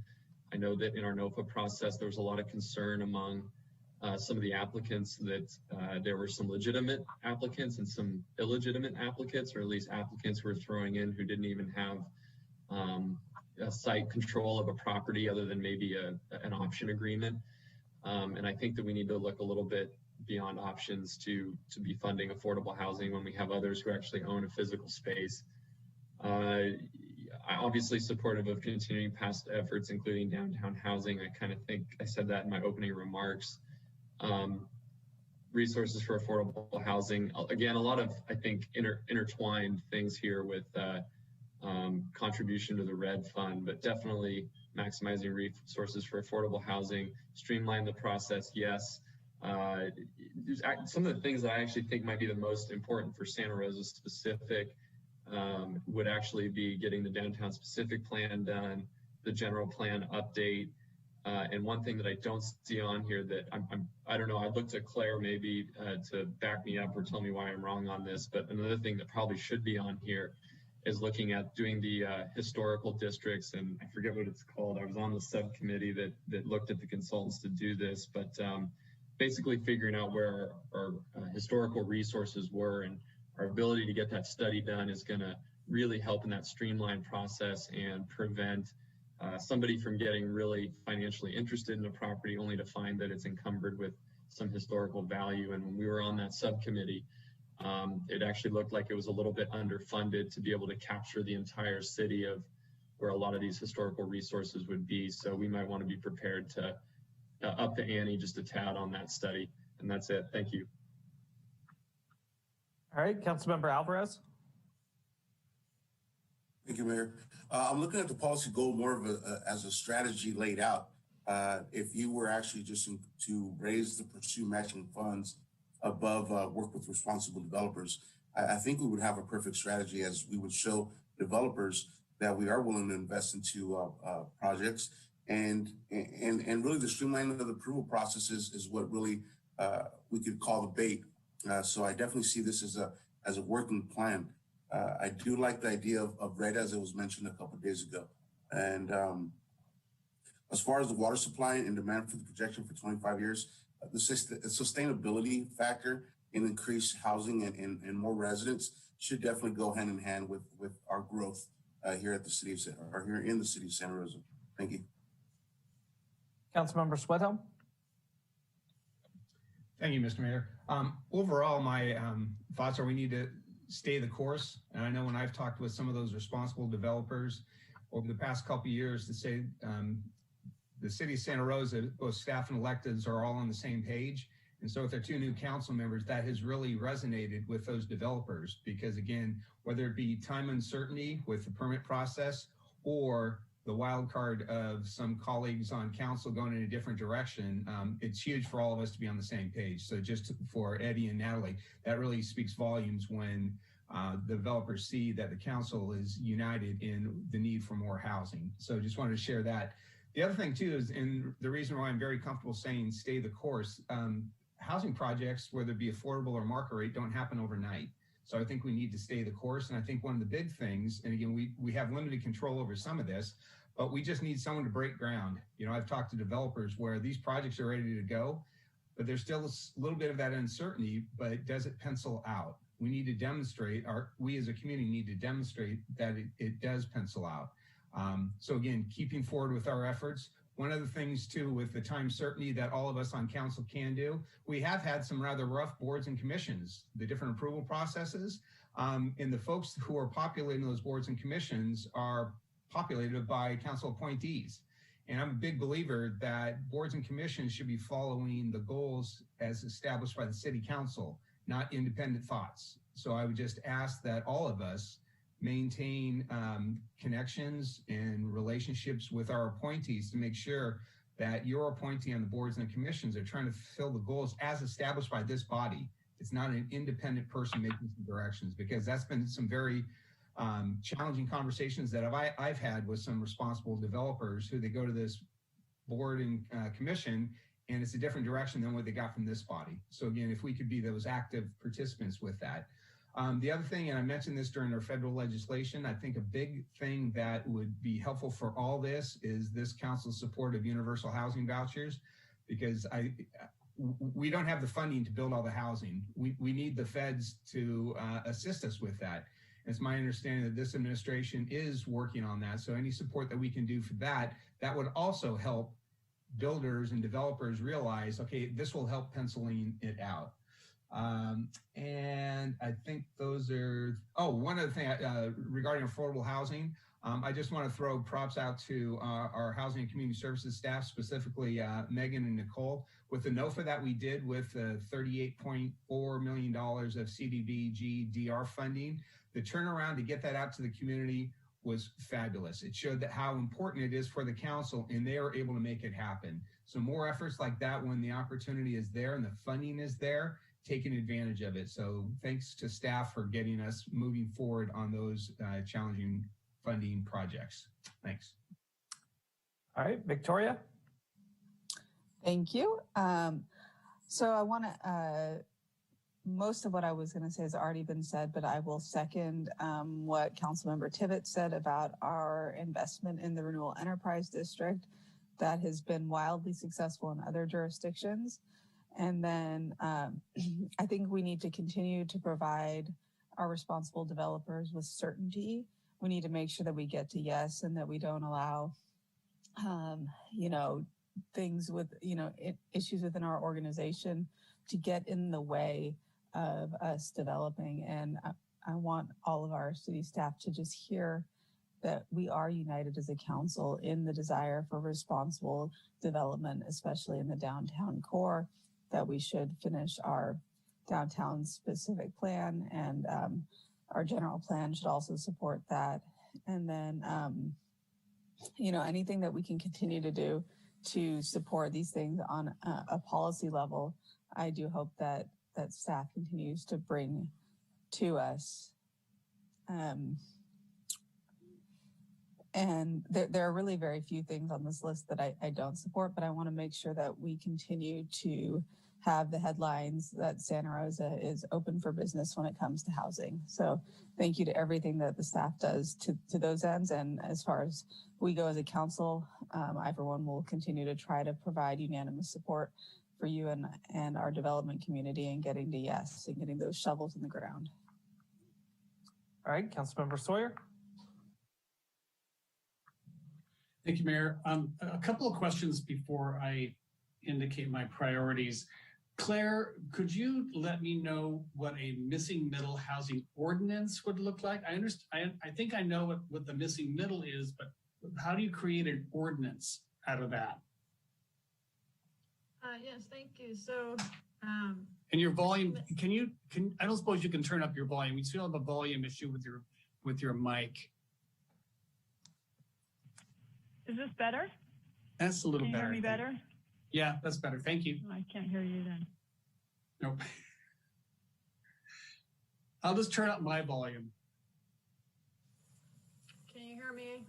I know that in our NOFA process, there was a lot of concern among some of the applicants that there were some legitimate applicants and some illegitimate applicants, or at least applicants who were throwing in who didn't even have a site control of a property other than maybe an option agreement. And I think that we need to look a little bit beyond options to be funding affordable housing when we have others who actually own a physical space. I'm obviously supportive of continuing past efforts, including downtown housing. I kind of think I said that in my opening remarks. Resources for affordable housing. Again, a lot of, I think, intertwined things here with contribution to the RED Fund, but definitely maximizing resources for affordable housing, streamline the process, yes. Some of the things that I actually think might be the most important for Santa Rosa specific would actually be getting the downtown specific plan done, the general plan update, and one thing that I don't see on here that I don't know, I'd look to Claire maybe to back me up or tell me why I'm wrong on this, but another thing that probably should be on here is looking at doing the historical districts, and I forget what it's called. I was on the subcommittee that looked at the consultants to do this, but basically figuring out where our historical resources were, and our ability to get that study done is going to really help in that streamlined process and prevent somebody from getting really financially interested in a property only to find that it's encumbered with some historical value. And when we were on that subcommittee, it actually looked like it was a little bit underfunded to be able to capture the entire city of where a lot of these historical resources would be. So we might want to be prepared to up the ante just a tad on that study. And that's it. Thank you. All right, Councilmember Alvarez. Thank you, Mayor. I'm looking at the policy goal more of as a strategy laid out. If you were actually just to raise the pursue matching funds above work with responsible developers, I think we would have a perfect strategy as we would show developers that we are willing to invest into projects, and really the streamlining of the approval process is what really we could call the bait. So I definitely see this as a working plan. I do like the idea of red, as it was mentioned a couple of days ago. And as far as the water supply and demand for the projection for 25 years, the sustainability factor in increased housing and more residents should definitely go hand in hand with our growth here at the city of here in the city of Santa Rosa. Thank you. Councilmember Sweathelm. Thank you, Mr. Mayor. Overall, my thoughts are we need to stay the course. And I know when I've talked with some of those responsible developers over the past couple of years to say the city of Santa Rosa, both staff and electeds are all on the same page. And so with our 2 new council members, that has really resonated with those developers because again, whether it be time uncertainty with the permit process or the wild card of some colleagues on council going in a different direction, it's huge for all of us to be on the same page. So just for Eddie and Natalie, that really speaks volumes when the developers see that the council is united in the need for more housing. So just wanted to share that. The other thing too is, and the reason why I'm very comfortable saying stay the course, housing projects, whether it be affordable or market rate, don't happen overnight. So I think we need to stay the course. And I think one of the big things, and again, we have limited control over some of this, but we just need someone to break ground. You know, I've talked to developers where these projects are ready to go, but there's still a little bit of that uncertainty, but does it pencil out? We need to demonstrate, we as a community need to demonstrate that it does pencil out. So again, keeping forward with our efforts. One of the things too, with the time certainty that all of us on council can do, we have had some rather rough boards and commissions, the different approval processes, and the folks who are populating those boards and commissions are populated by council appointees. And I'm a big believer that boards and commissions should be following the goals as established by the city council, not independent thoughts. So I would just ask that all of us maintain connections and relationships with our appointees to make sure that your appointee on the boards and the commissions are trying to fulfill the goals as established by this body. It's not an independent person making some directions, because that's been some very challenging conversations that I've had with some responsible developers who they go to this board and commission and it's a different direction than what they got from this body. So again, if we could be those active participants with that. The other thing, and I mentioned this during our federal legislation, I think a big thing that would be helpful for all this is this council's support of universal housing vouchers, because we don't have the funding to build all the housing. We need the feds to assist us with that. It's my understanding that this administration is working on that. So any support that we can do for that, that would also help builders and developers realize, okay, this will help penciling it out. And I think those are, one other thing regarding affordable housing, I just want to throw props out to our housing and community services staff, specifically Megan and Nicole, with the NOFA that we did with $38.4 million of CDBG DR funding. The turnaround to get that out to the community was fabulous. It showed that how important it is for the council, and they are able to make it happen. So more efforts like that when the opportunity is there and the funding is there, taking advantage of it. So thanks to staff for getting us moving forward on those challenging funding projects. Thanks. All right, Victoria. Thank you. So I want to, most of what I was going to say has already been said, but I will second what Councilmember Tibbet said about our investment in the Renewal Enterprise District that has been wildly successful in other jurisdictions. And then I think we need to continue to provide our responsible developers with certainty. We need to make sure that we get to yes and that we don't allow, things with, issues within our organization to get in the way of us developing. And I want all of our city staff to just hear that we are united as a council in the desire for responsible development, especially in the downtown core, that we should finish our downtown specific plan, and our general plan should also support that. And then, anything that we can continue to do to support these things on a policy level, I do hope that that staff continues to bring to us. And there are really very few things on this list that I don't support, but I want to make sure that we continue to have the headlines that Santa Rosa is open for business when it comes to housing. So thank you to everything that the staff does to those ends. And as far as we go as a council, I, for one, will continue to try to provide unanimous support for you and our development community and getting to yes and getting those shovels in the ground. All right, Councilmember Sawyer. Thank you, Mayor. A couple of questions before I indicate my priorities. Claire, could you let me know what a missing middle housing ordinance would look like? I think I know what the missing middle is, but how do you create an ordinance out of that? Yes, thank you. So, and your volume, I don't suppose you can turn up your volume. We still have a volume issue with your mic. Is this better? That's a little better. Can you hear me better? Yeah, that's better. Thank you. I can't hear you then. Nope. I'll just turn up my volume. Can you hear me?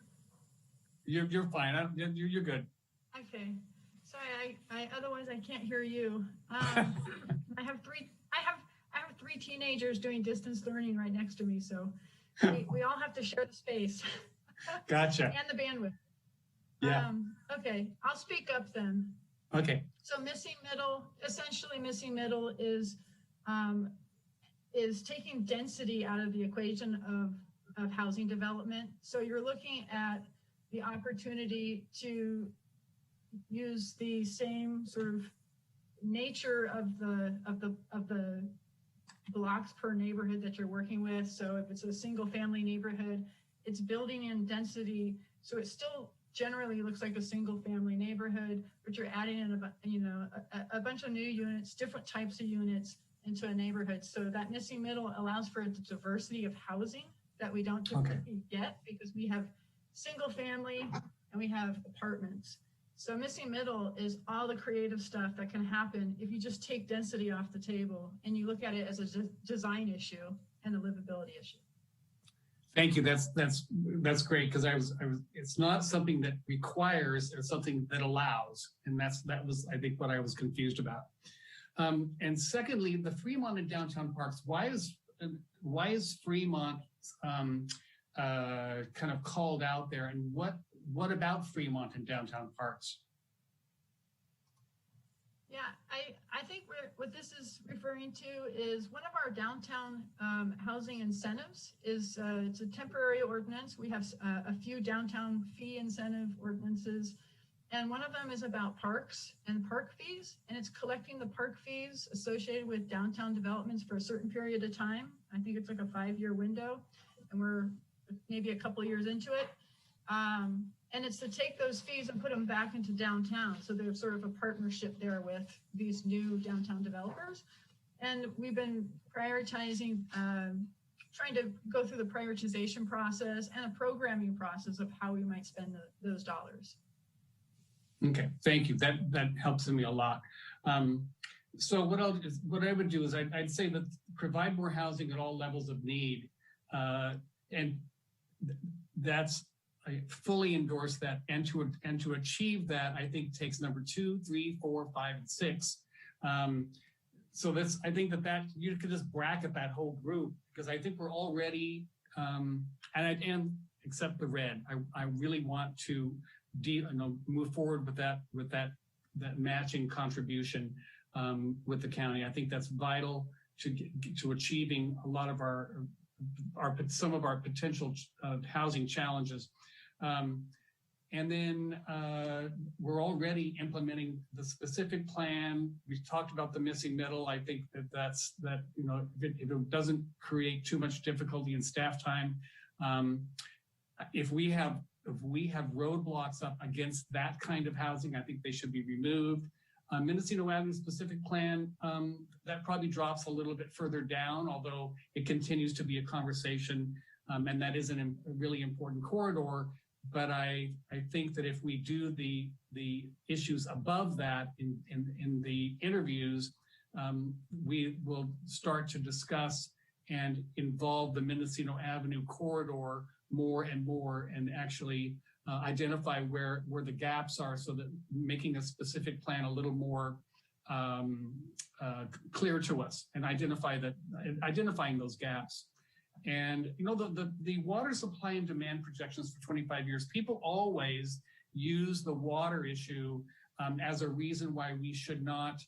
You're fine. You're good. Okay. Sorry, otherwise I can't hear you. I have three teenagers doing distance learning right next to me, so we all have to share the space. Gotcha. And the bandwidth. Yeah. Okay, I'll speak up then. Okay. So essentially missing middle is taking density out of the equation of housing development. So you're looking at the opportunity to use the same sort of nature of the blocks per neighborhood that you're working with. So if it's a single family neighborhood, it's building in density. So it still generally looks like a single family neighborhood, but you're adding in a bunch of new units, different types of units into a neighborhood. So that missing middle allows for the diversity of housing that we don't typically get because we have single family and we have apartments. So missing middle is all the creative stuff that can happen if you just take density off the table and you look at it as a design issue and a livability issue. Thank you. That's great because I was it's not something that requires, it's something that allows, and that was I think what I was confused about. And secondly, the Fremont and downtown parks. Why is Fremont kind of called out there, and what about Fremont and downtown parks? Yeah, I think what this is referring to is one of our downtown housing incentives is it's a temporary ordinance. We have a few downtown fee incentive ordinances, and one of them is about parks and park fees, and it's collecting the park fees associated with downtown developments for a certain period of time. I think it's like a 5-year window, and we're maybe a couple of years into it. And it's to take those fees and put them back into downtown. So there's sort of a partnership there with these new downtown developers. And we've been prioritizing, trying to go through the prioritization process and a programming process of how we might spend those dollars. Okay, thank you. That helps me a lot. So what I would do is I'd say that provide more housing at all levels of need. And that's, I fully endorse that, and to achieve that, I think takes number 2, 3, 4, 5, and 6. So I think that you could just bracket that whole group because I think we're already, and except the red, I really want to move forward with that matching contribution with the county. I think that's vital to achieving a lot of some of our potential housing challenges. And then we're already implementing the specific plan. We've talked about the missing middle. I think if it doesn't create too much difficulty in staff time, if we have roadblocks up against that kind of housing, I think they should be removed. Mendocino Avenue specific plan, that probably drops a little bit further down, although it continues to be a conversation, and that is a really important corridor. But I think that if we do the issues above that in the interviews, we will start to discuss and involve the Mendocino Avenue corridor more and more, and actually identify where the gaps are, so that making a specific plan a little more clear to us, and identifying those gaps. And you know, the water supply and demand projections for 25 years, people always use the water issue as a reason why we should not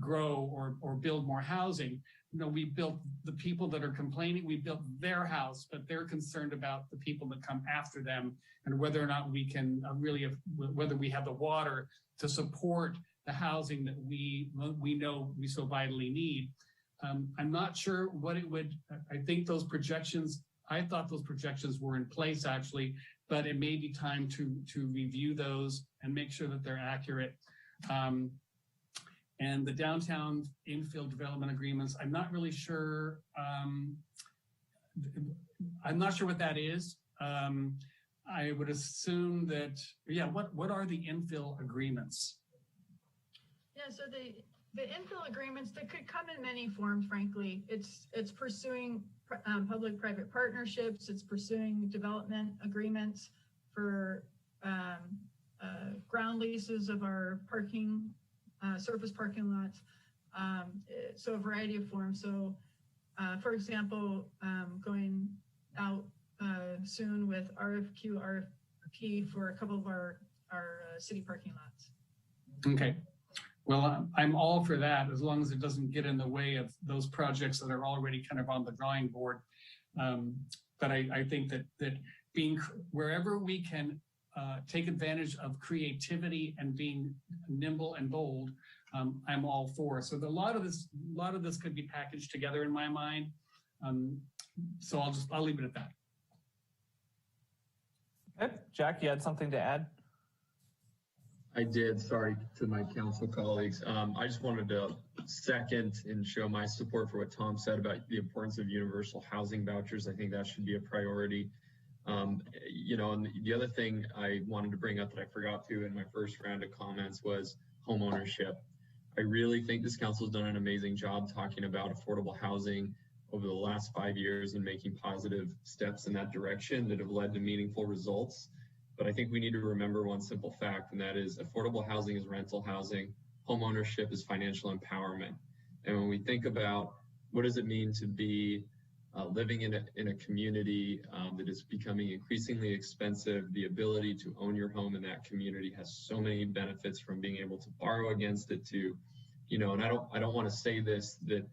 grow or build more housing. You know, we built the people that are complaining, we built their house, but they're concerned about the people that come after them, and whether or not we can whether we have the water to support the housing that we know we so vitally need. I'm not sure what it would, I thought those projections were in place actually, but it may be time to review those and make sure that they're accurate. And the downtown infield development agreements, I'm not really sure. I'm not sure what that is. I would assume that, yeah, what are the infill agreements? Yeah, so the infill agreements, that could come in many forms, frankly. It's pursuing public-private partnerships, it's pursuing development agreements for ground leases of our parking, surface parking lots. So a variety of forms. So for example, going out soon with RFQ, RFP for a couple of our city parking lots. Okay. Well, I'm all for that, as long as it doesn't get in the way of those projects that are already kind of on the drawing board. But I think that being wherever we can take advantage of creativity and being nimble and bold, I'm all for. So a lot of this could be packaged together in my mind. So I'll leave it at that. Okay. Jack, you had something to add? I did, sorry to my council colleagues. I just wanted to second and show my support for what Tom said about the importance of universal housing vouchers. I think that should be a priority. You know, and the other thing I wanted to bring up that I forgot to in my first round of comments was homeownership. I really think this council has done an amazing job talking about affordable housing over the last 5 years and making positive steps in that direction that have led to meaningful results. But I think we need to remember one simple fact, and that is affordable housing is rental housing. Homeownership is financial empowerment. And when we think about what does it mean to be living in a community that is becoming increasingly expensive, the ability to own your home in that community has so many benefits, from being able to borrow against it to, you know, and I don't want to say this, that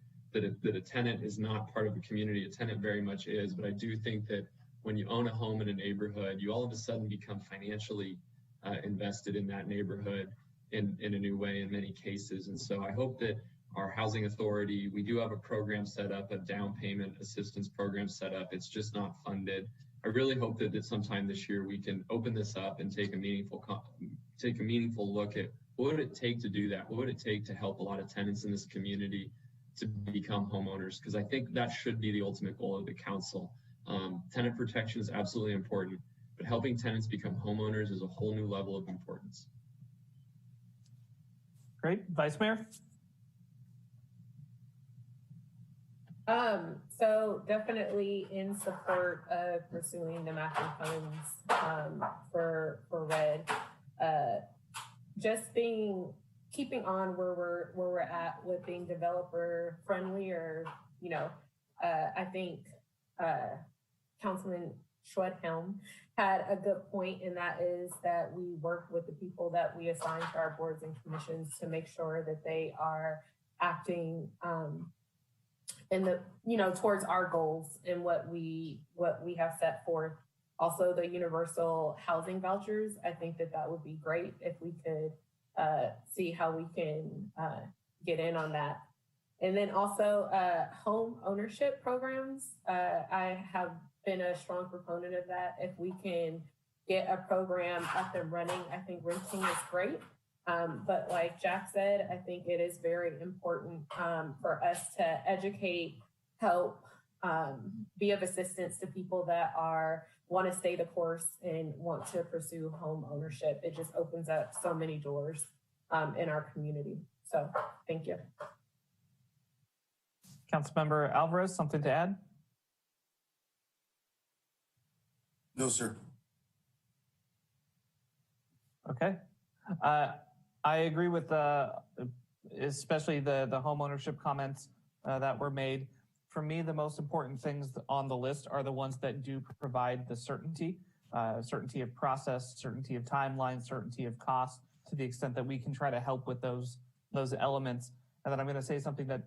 a tenant is not part of the community. A tenant very much is, but I do think that when you own a home in a neighborhood, you all of a sudden become financially invested in that neighborhood in a new way in many cases. And so I hope that our housing authority, we do have a program set up, a down payment assistance program set up. It's just not funded. I really hope that sometime this year we can open this up and take a meaningful look at what would it take to do that? What would it take to help a lot of tenants in this community to become homeowners? Because I think that should be the ultimate goal of the council. Tenant protection is absolutely important, but helping tenants become homeowners is a whole new level of importance. Great. Vice Mayor? So definitely in support of pursuing the matching funds for RED. Just keeping on where we're at with being developer friendly, or you know, I think Councilman Schwedhelm had a good point, and that is that we work with the people that we assign to our boards and commissions to make sure that they are acting in the, you know, towards our goals and what we have set forth. Also, the universal housing vouchers, I think that would be great if we could see how we can get in on that. And then also home ownership programs. I have been a strong proponent of that. If we can get a program up and running, I think renting is great. But like Jack said, I think it is very important for us to educate, help, be of assistance to people that want to stay the course and want to pursue home ownership. It just opens up so many doors in our community. So thank you. Councilmember Alvarez, something to add? No, sir. Okay. I agree with especially the homeownership comments that were made. For me, the most important things on the list are the ones that do provide the certainty of process, certainty of timeline, certainty of cost, to the extent that we can try to help with those elements. And then I'm going to say something that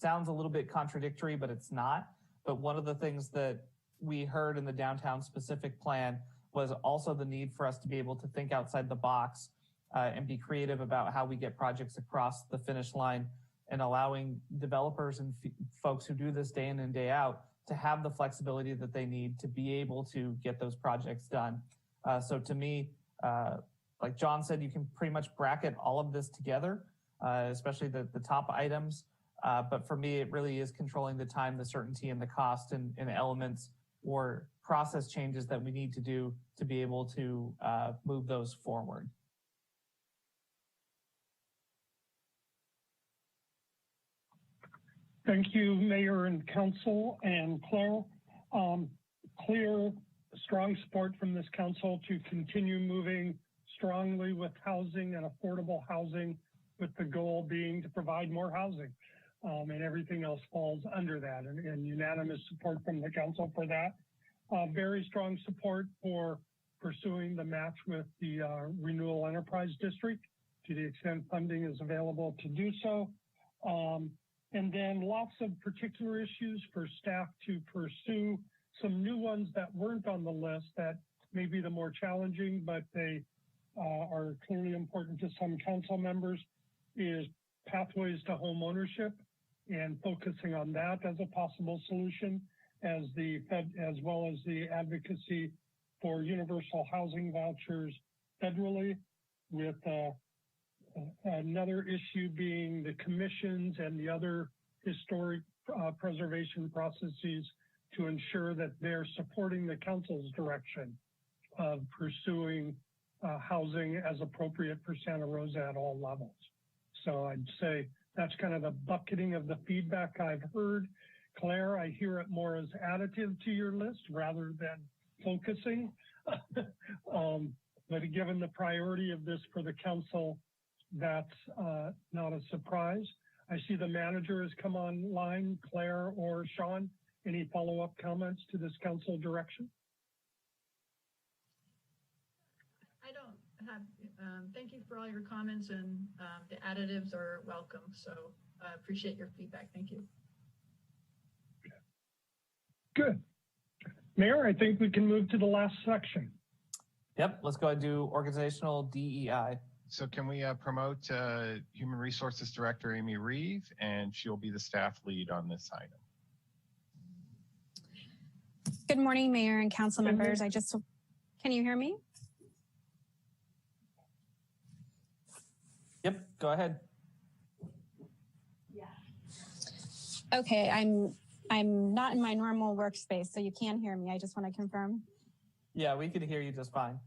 sounds a little bit contradictory, but it's not. But one of the things that we heard in the downtown specific plan was also the need for us to be able to think outside the box and be creative about how we get projects across the finish line, and allowing developers and folks who do this day in and day out to have the flexibility that they need to be able to get those projects done. So to me, like John said, you can pretty much bracket all of this together, especially the top items. But for me, it really is controlling the time, the certainty, and the cost and elements or process changes that we need to do to be able to move those forward. Thank you, Mayor and Council and Claire. Clear, strong support from this council to continue moving strongly with housing and affordable housing, with the goal being to provide more housing. And everything else falls under that, and unanimous support from the council for that. Very strong support for pursuing the match with the Renewal Enterprise District to the extent funding is available to do so. And then lots of particular issues for staff to pursue, some new ones that weren't on the list that may be the more challenging, but they are clearly important to some council members, is pathways to home ownership and focusing on that as a possible solution, as well as the advocacy for universal housing vouchers federally, with another issue being the commissions and the other historic preservation processes to ensure that they're supporting the council's direction of pursuing housing as appropriate for Santa Rosa at all levels. So I'd say that's kind of the bucketing of the feedback I've heard. Claire, I hear it more as additive to your list rather than focusing. But given the priority of this for the council, that's not a surprise. I see the manager has come online. Claire or Sean, any follow-up comments to this council direction? I don't have, thank you for all your comments, and the additives are welcome. So I appreciate your feedback. Thank you. Good. Mayor, I think we can move to the last section. Yep, let's go ahead and do organizational DEI. So can we promote Human Resources Director Amy Reeve, and she'll be the staff lead on this item. Good morning, Mayor and council members. Can you hear me? Yep, go ahead. Yeah. Okay, I'm not in my normal workspace, so you can hear me. I just want to confirm. Yeah, we can hear you just fine.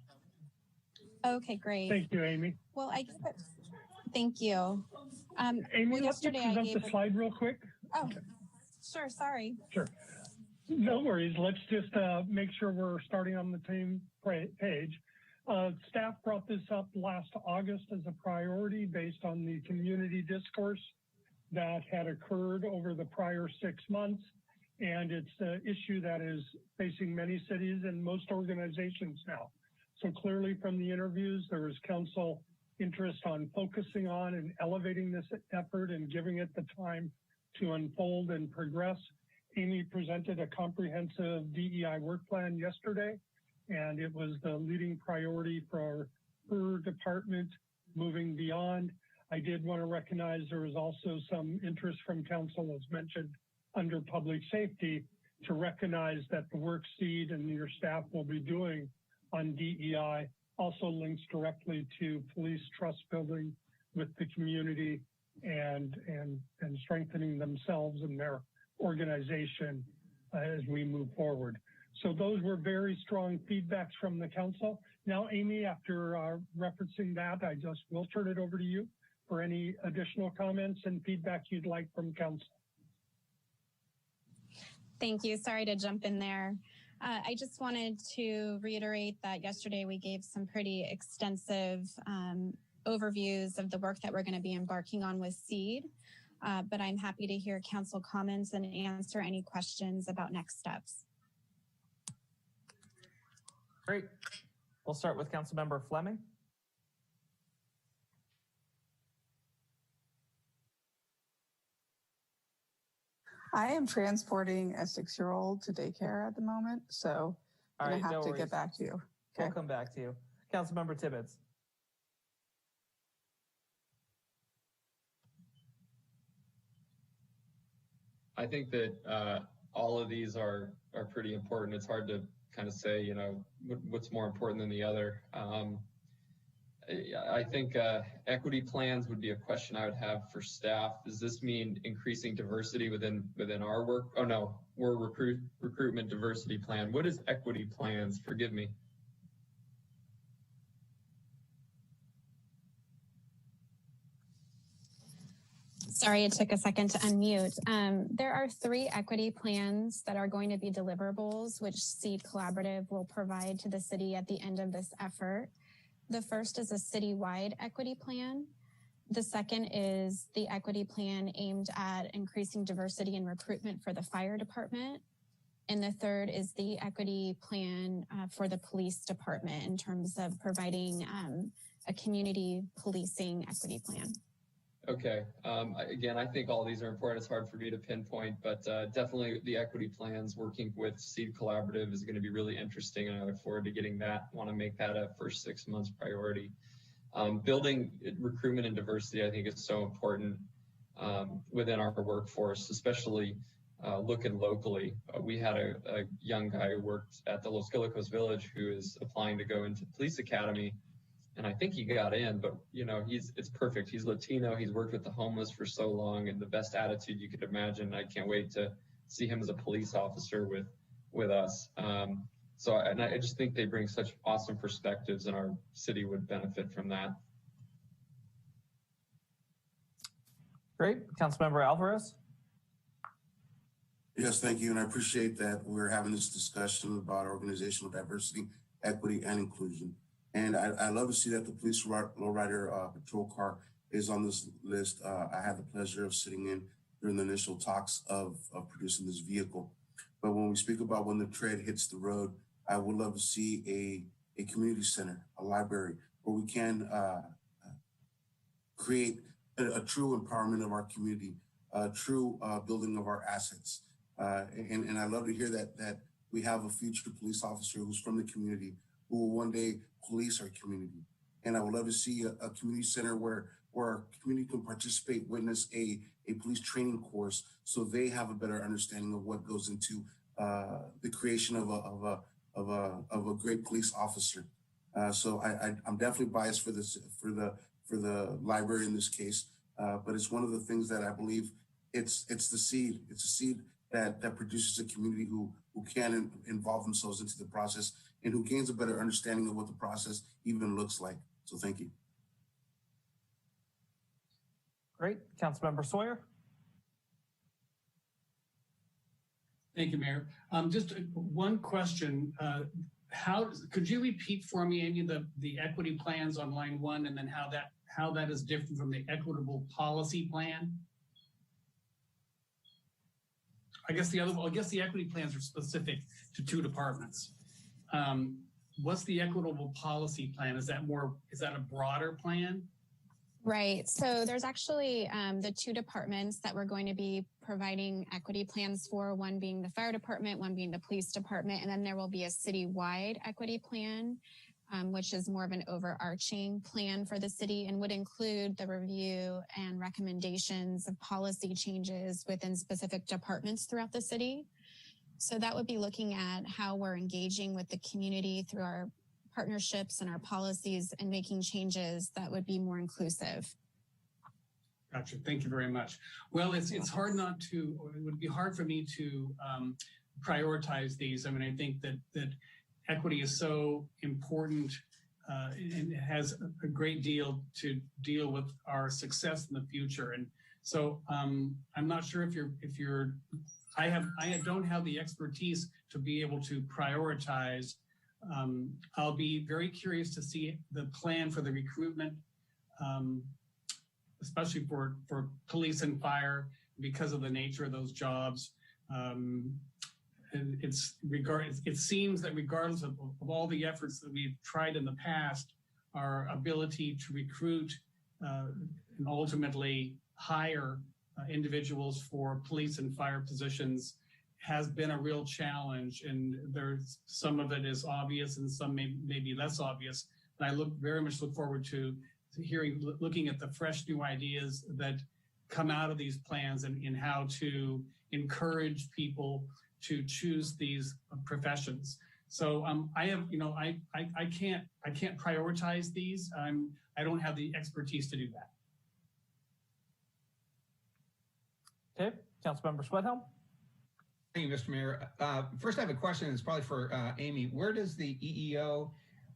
Okay, great. Thank you, Amy. Well, thank you. Amy, well, let's present the slide real quick. Oh, sure, sorry. Sure. No worries. Let's just make sure we're starting on the same page. Staff brought this up last August as a priority based on the community discourse that had occurred over the prior 6 months. And it's an issue that is facing many cities and most organizations now. So clearly from the interviews, there was council interest on focusing on and elevating this effort and giving it the time to unfold and progress. Amy presented a comprehensive DEI work plan yesterday, and it was the leading priority for her department moving beyond. I did want to recognize there was also some interest from council, as mentioned, under public safety, to recognize that the work Seed and your staff will be doing on DEI also links directly to police trust building with the community and strengthening themselves and their organization as we move forward. So those were very strong feedbacks from the council. Now, Amy, after referencing that, I just will turn it over to you for any additional comments and feedback you'd like from council. Thank you. Sorry to jump in there. I just wanted to reiterate that yesterday we gave some pretty extensive overviews of the work that we're going to be embarking on with SEED, but I'm happy to hear council comments and answer any questions about next steps. Great. We'll start with Councilmember Fleming. I am transporting a 6-year-old to daycare at the moment, so I'm going to have to get back to you. Okay. We'll come back to you. Councilmember Tibbetts. I think that all of these are pretty important. It's hard to kind of say, you know, what's more important than the other. I think equity plans would be a question I would have for staff. Does this mean increasing diversity within our work? Oh no, we're recruitment diversity plan. What is equity plans? Forgive me. Sorry, it took a second to unmute. There are 3 equity plans that are going to be deliverables, which SEED Collaborative will provide to the city at the end of this effort. The first is a citywide equity plan. The second is the equity plan aimed at increasing diversity and recruitment for the fire department. And the third is the equity plan for the police department in terms of providing a community policing equity plan. Okay. Again, I think all these are important. It's hard for me to pinpoint, but definitely the equity plans working with SEED Collaborative is going to be really interesting, and I look forward to getting that. Want to make that a first 6 months priority. Building recruitment and diversity, I think, is so important within our workforce, especially looking locally. We had a young guy who worked at the Los Guilicos Village who is applying to go into police academy. And I think he got in, but you know, it's perfect. He's Latino. He's worked with the homeless for so long, and the best attitude you could imagine. I can't wait to see him as a police officer with us. So I just think they bring such awesome perspectives, and our city would benefit from that. Great. Councilmember Alvarez. Yes, thank you. And I appreciate that we're having this discussion about organizational diversity, equity, and inclusion. And I love to see that the police lowrider patrol car is on this list. I had the pleasure of sitting in during the initial talks of producing this vehicle. But when we speak about when the tread hits the road, I would love to see a community center, a library, where we can create a true empowerment of our community, a true building of our assets. And I love to hear that we have a future police officer who's from the community, who will one day police our community. And I would love to see a community center where our community can participate, witness a police training course, so they have a better understanding of what goes into the creation of a great police officer. So I'm definitely biased for the library in this case, but it's one of the things that I believe it's the seed. It's a seed that produces a community who can involve themselves into the process and who gains a better understanding of what the process even looks like. So thank you. Great. Councilmember Sawyer. Thank you, Mayor. Just one question. Could you repeat for me any of the equity plans on line 1, and then how that is different from the equitable policy plan? I guess the equity plans are specific to 2 departments. What's the equitable policy plan? Is that a broader plan? Right. So there's actually the 2 departments that we're going to be providing equity plans for, one being the fire department, one being the police department, and then there will be a citywide equity plan, which is more of an overarching plan for the city and would include the review and recommendations of policy changes within specific departments throughout the city. So that would be looking at how we're engaging with the community through our partnerships and our policies and making changes that would be more inclusive. Gotcha. Thank you very much. Well, it's hard not to, or it would be hard for me to prioritize these. I mean, I think that equity is so important it has a great deal to deal with our success in the future. And so I'm not sure I don't have the expertise to be able to prioritize. I'll be very curious to see the plan for the recruitment, especially for police and fire, because of the nature of those jobs. And it seems that regardless of all the efforts that we've tried in the past, our ability to recruit and ultimately hire individuals for police and fire positions has been a real challenge. And there's some of it is obvious and some may be less obvious. And I very much look forward to looking at the fresh new ideas that come out of these plans and how to encourage people to choose these professions. So I can't prioritize these. I don't have the expertise to do that. Okay, Councilmember Sweathelm. Thank you, Mr. Mayor. First, I have a question. It's probably for Amy. Where does the EEO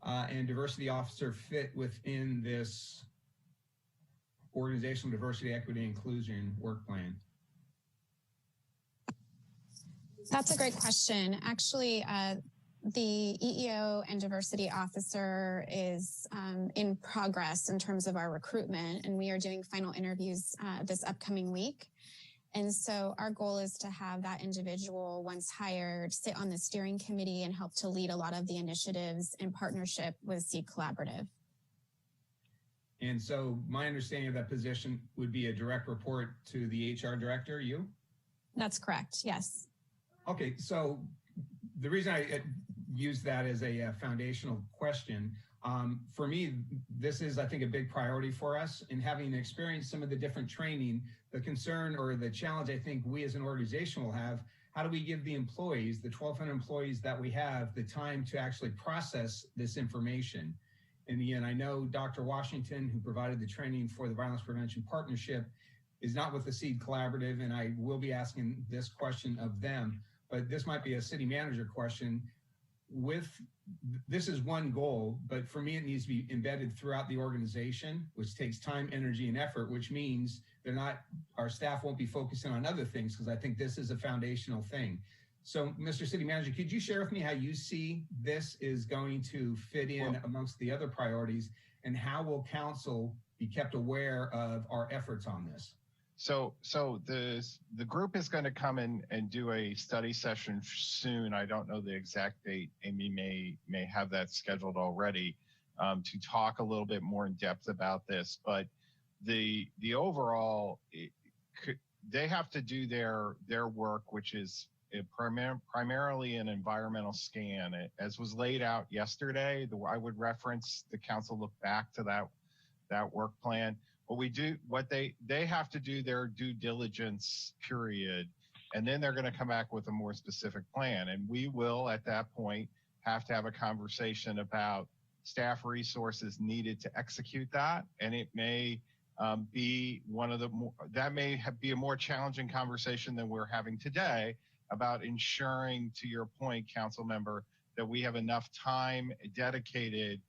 and diversity officer fit within this organizational diversity, equity, inclusion work plan? That's a great question. Actually, the EEO and diversity officer is in progress in terms of our recruitment, and we are doing final interviews this upcoming week. And so our goal is to have that individual, once hired, sit on the steering committee and help to lead a lot of the initiatives in partnership with Seed Collaborative. And so my understanding of that position would be a direct report to the HR director, you? That's correct, yes. Okay, so the reason I use that as a foundational question, for me, this is, I think, a big priority for us. In having experienced some of the different training, the concern or the challenge I think we as an organization will have, how do we give the employees, the 1,200 employees that we have, the time to actually process this information? And again, I know Dr. Washington, who provided the training for the Violence Prevention Partnership, is not with the Seed Collaborative, and I will be asking this question of them, but this might be a city manager question. This is one goal, but for me, it needs to be embedded throughout the organization, which takes time, energy, and effort, which means our staff won't be focusing on other things, because I think this is a foundational thing. So, Mr. City Manager, could you share with me how you see this is going to fit in amongst the other priorities, and how will council be kept aware of our efforts on this? So the group is going to come in and do a study session soon. I don't know the exact date. Amy may have that scheduled already, to talk a little bit more in depth about this. But the overall, they have to do their work, which is primarily an environmental scan. As was laid out yesterday, I would reference the council look back to that work plan. What they have to do their due diligence period, and then they're going to come back with a more specific plan. And we will, at that point, have to have a conversation about staff resources needed to execute that. And it may be be a more challenging conversation than we're having today about ensuring, to your point, council member, that we have enough time dedicated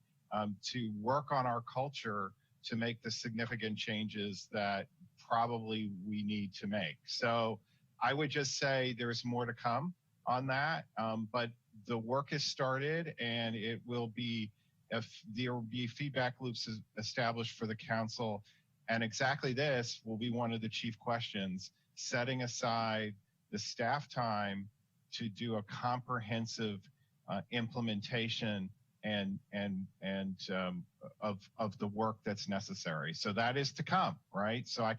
to work on our culture to make the significant changes that probably we need to make. So I would just say there's more to come on that, but the work has started, and there will be feedback loops established for the council. And exactly this will be one of the chief questions, setting aside the staff time to do a comprehensive implementation of the work that's necessary. So that is to come, right? So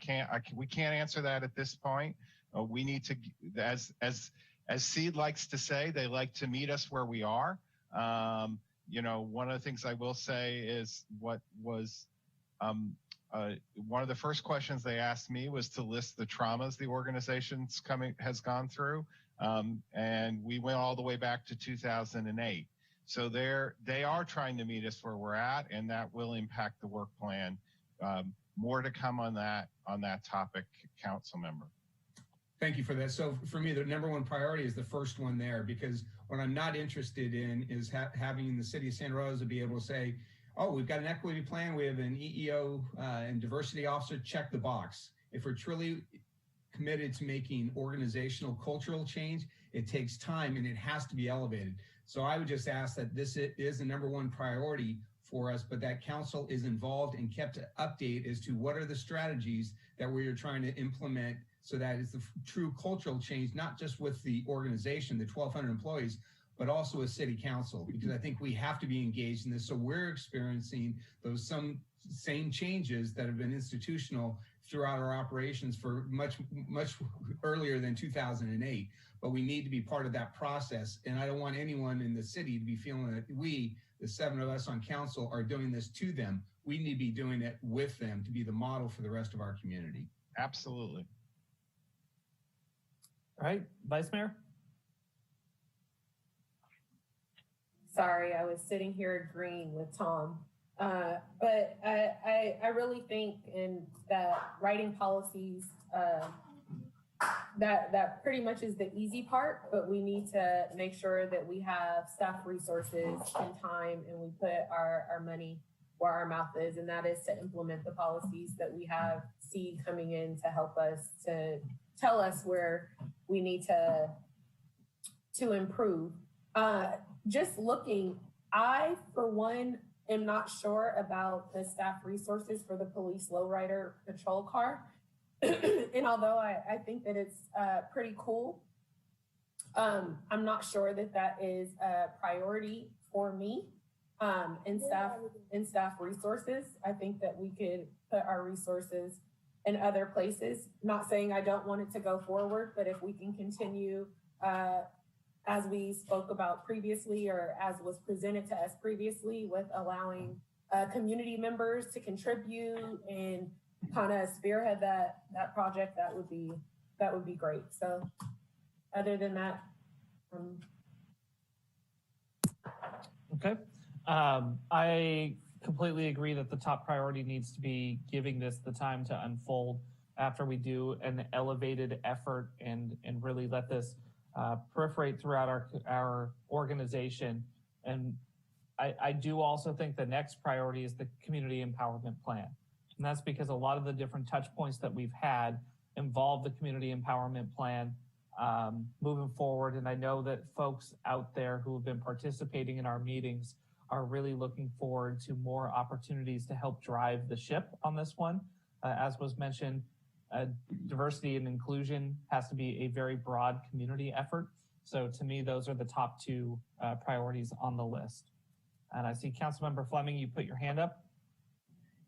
we can't answer that at this point. We need to, as Seed likes to say, they like to meet us where we are. One of the things I will say is what was one of the first questions they asked me was to list the traumas the organization's has gone through, and we went all the way back to 2008. So they are trying to meet us where we're at, and that will impact the work plan. More to come on that topic, council member. Thank you for that. So for me, the number one priority is the first one there, because what I'm not interested in is having the city of Santa Rosa be able to say, oh, we've got an equity plan, we have an EEO and diversity officer, check the box. If we're truly committed to making organizational cultural change, it takes time and it has to be elevated. So I would just ask that this is the #1 priority for us, but that council is involved and kept update as to what are the strategies that we are trying to implement so that it's the true cultural change, not just with the organization, the 1,200 employees, but also with city council, because I think we have to be engaged in this. So we're experiencing those same changes that have been institutional throughout our operations for much earlier than 2008. But we need to be part of that process. And I don't want anyone in the city to be feeling that we, the 7 of us on council, are doing this to them. We need to be doing it with them to be the model for the rest of our community. Absolutely. All right, Vice Mayor. Sorry, I was sitting here agreeing with Tom. But I really think in that writing policies, that pretty much is the easy part, but we need to make sure that we have staff resources and time, and we put our money where our mouth is, and that is to implement the policies that we have seed coming in to help us, to tell us where we need to improve. Just looking, I, for one, am not sure about the staff resources for the police lowrider patrol car. And although I think that it's pretty cool, I'm not sure that that is a priority for me in staff resources. I think that we could put our resources in other places. Not saying I don't want it to go forward, but if we can continue as we spoke about previously, or as was presented to us previously, with allowing community members to contribute and kind of spearhead that project, that would be great. So other than that, Okay. I completely agree that the top priority needs to be giving this the time to unfold after we do an elevated effort and really let this proliferate throughout our organization. And I do also think the next priority is the community empowerment plan. And that's because a lot of the different touch points that we've had involve the community empowerment plan moving forward. And I know that folks out there who have been participating in our meetings are really looking forward to more opportunities to help drive the ship on this one. As was mentioned, diversity and inclusion has to be a very broad community effort. So to me, those are the top 2 priorities on the list. And I see Councilmember Fleming, you put your hand up.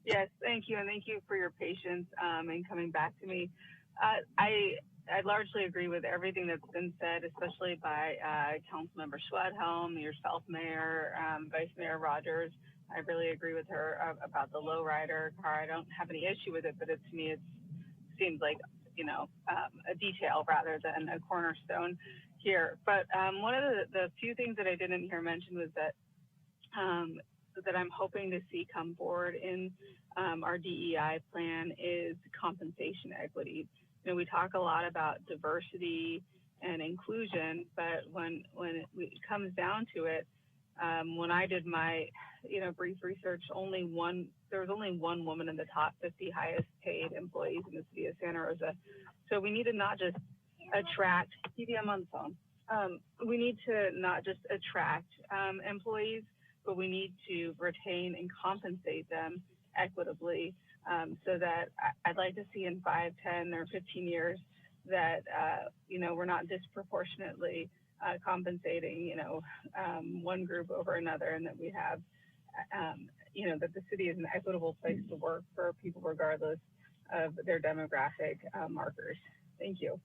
Yes, thank you. And thank you for your patience in coming back to me. I largely agree with everything that's been said, especially by Councilmember Schwedhelm, yourself, Mayor, Vice Mayor Rogers. I really agree with her about the lowrider car. I don't have any issue with it, but to me, it seems like, a detail rather than a cornerstone here. But one of the few things that I didn't hear mentioned was that I'm hoping to see come forward in our DEI plan is compensation equity. We talk a lot about diversity and inclusion, but when it comes down to it, when I did my brief research, there was only one woman in the top 50 highest paid employees in the city of Santa Rosa. So we need to not just attract, I'm on the phone. We need to not just attract employees, but we need to retain and compensate them equitably, so that I'd like to see in 5, 10, or 15 years that, we're not disproportionately compensating, one group over another, and that we have, that the city is an equitable place to work for people regardless of their demographic markers. Thank you.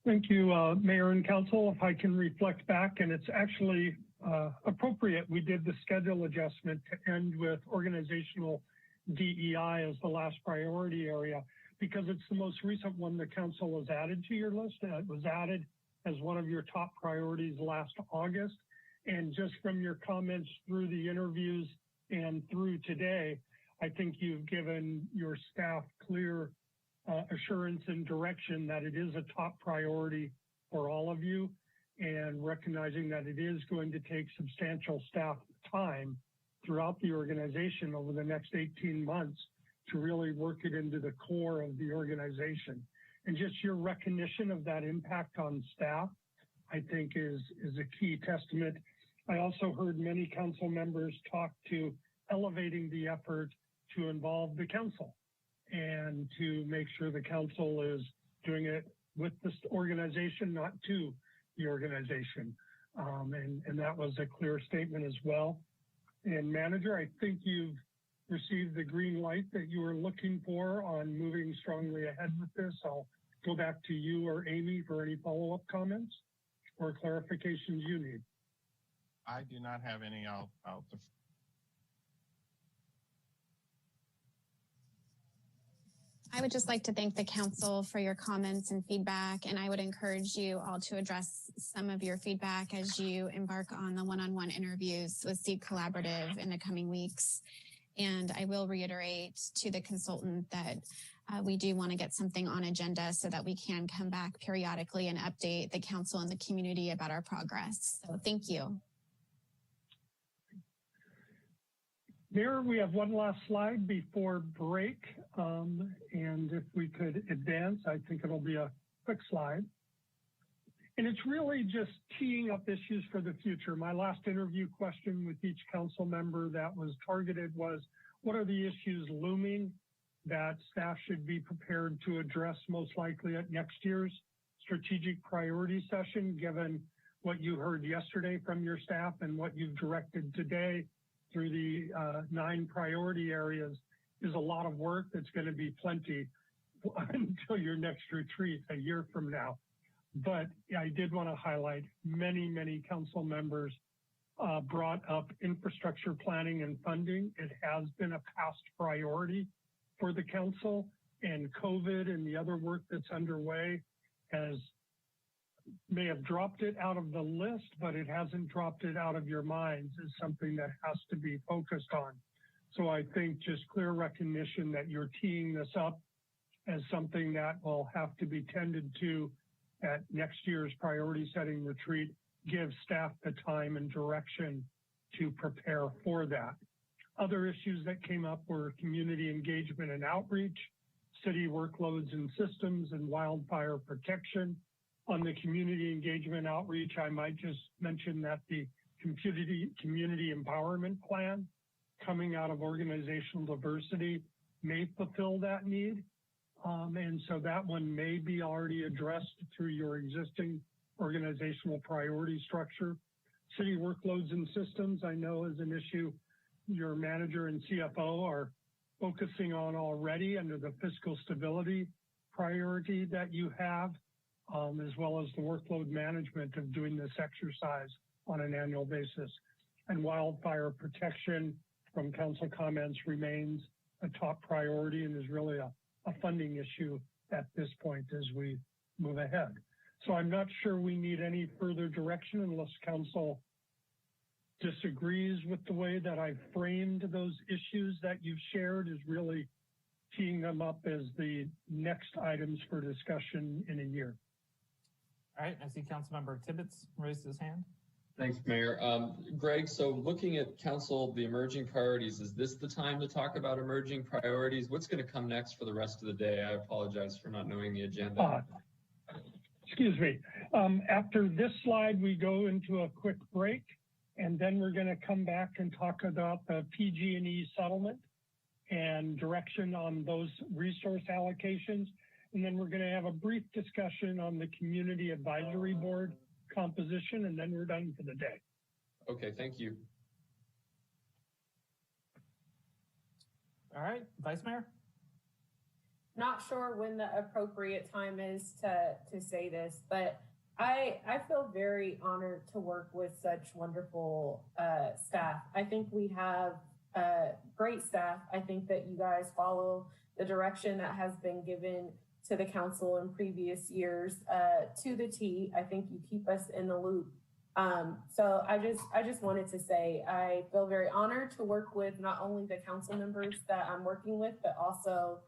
Thank you, Mayor and Council. If I can reflect back, and it's actually appropriate, we did the schedule adjustment to end with organizational DEI as the last priority area, because it's the most recent one the council has added to your list. It was added as one of your top priorities last August. And just from your comments through the interviews and through today, I think you've given your staff clear assurance and direction that it is a top priority for all of you. and recognizing that it is going to take substantial staff time throughout the organization over the next 18 months to really work it into the core of the organization. And just your recognition of that impact on staff, I think is a key testament. I also heard many council members talk to elevating the effort to involve the council and to make sure the council is doing it with this organization, not to the organization. And that was a clear statement as well. And manager, I think you've received the green light that you were looking for on moving strongly ahead with this. I'll go back to you or Amy for any follow-up comments or clarifications you need. I do not have any. I'll defer. I would just like to thank the council for your comments and feedback, and I would encourage you all to address some of your feedback as you embark on the one-on-one interviews with Seed Collaborative in the coming weeks. And I will reiterate to the consultant that we do want to get something on agenda so that we can come back periodically and update the council and the community about our progress. So thank you. Mayor, we have one last slide before break. And if we could advance, I think it'll be a quick slide. And it's really just teeing up issues for the future. My last interview question with each council member that was targeted was, what are the issues looming that staff should be prepared to address most likely at next year's strategic priority session, given what you heard yesterday from your staff and what you've directed today through the 9 priority areas is a lot of work that's going to be plenty until your next retreat a year from now. But I did want to highlight many council members brought up infrastructure planning and funding. It has been a past priority for the council, and COVID and the other work that's underway may have dropped it out of the list, but it hasn't dropped it out of your minds as something that has to be focused on. So I think just clear recognition that you're teeing this up as something that will have to be tended to at next year's priority setting retreat, give staff the time and direction to prepare for that. Other issues that came up were community engagement and outreach, city workloads and systems, and wildfire protection. On the community engagement outreach, I might just mention that the community empowerment plan coming out of organizational diversity may fulfill that need. And so that one may be already addressed through your existing organizational priority structure. City workloads and systems, I know, is an issue your manager and CFO are focusing on already under the fiscal stability priority that you have, as well as the workload management of doing this exercise on an annual basis. And wildfire protection from council comments remains a top priority and is really a funding issue at this point as we move ahead. So I'm not sure we need any further direction unless council disagrees with the way that I've framed those issues that you've shared, is really teeing them up as the next items for discussion in a year. All right, I see Councilmember Tibbetts raised his hand. Thanks, Mayor. Greg, so looking at council, the emerging priorities, is this the time to talk about emerging priorities? What's going to come next for the rest of the day? I apologize for not knowing the agenda. Excuse me. After this slide, we go into a quick break, and then we're going to come back and talk about the PG&E settlement and direction on those resource allocations. And then we're going to have a brief discussion on the Community Advisory Board composition, and then we're done for the day. Okay, thank you. All right, Vice Mayor. Not sure when the appropriate time is to say this, but I feel very honored to work with such wonderful staff. I think we have great staff. I think that you guys follow the direction that has been given to the council in previous years to the T. I think you keep us in the loop. So I just wanted to say I feel very honored to work with not only the council members that I'm working with, but also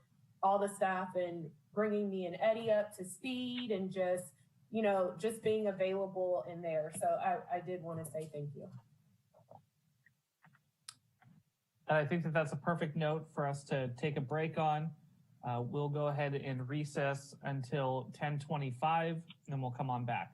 all the staff, and bringing me and Eddie up to speed, and just you know, just being available in there. So I did want to say thank you. And I think that that's a perfect note for us to take a break on. We'll go ahead and recess until 10:25, and then we'll come on back.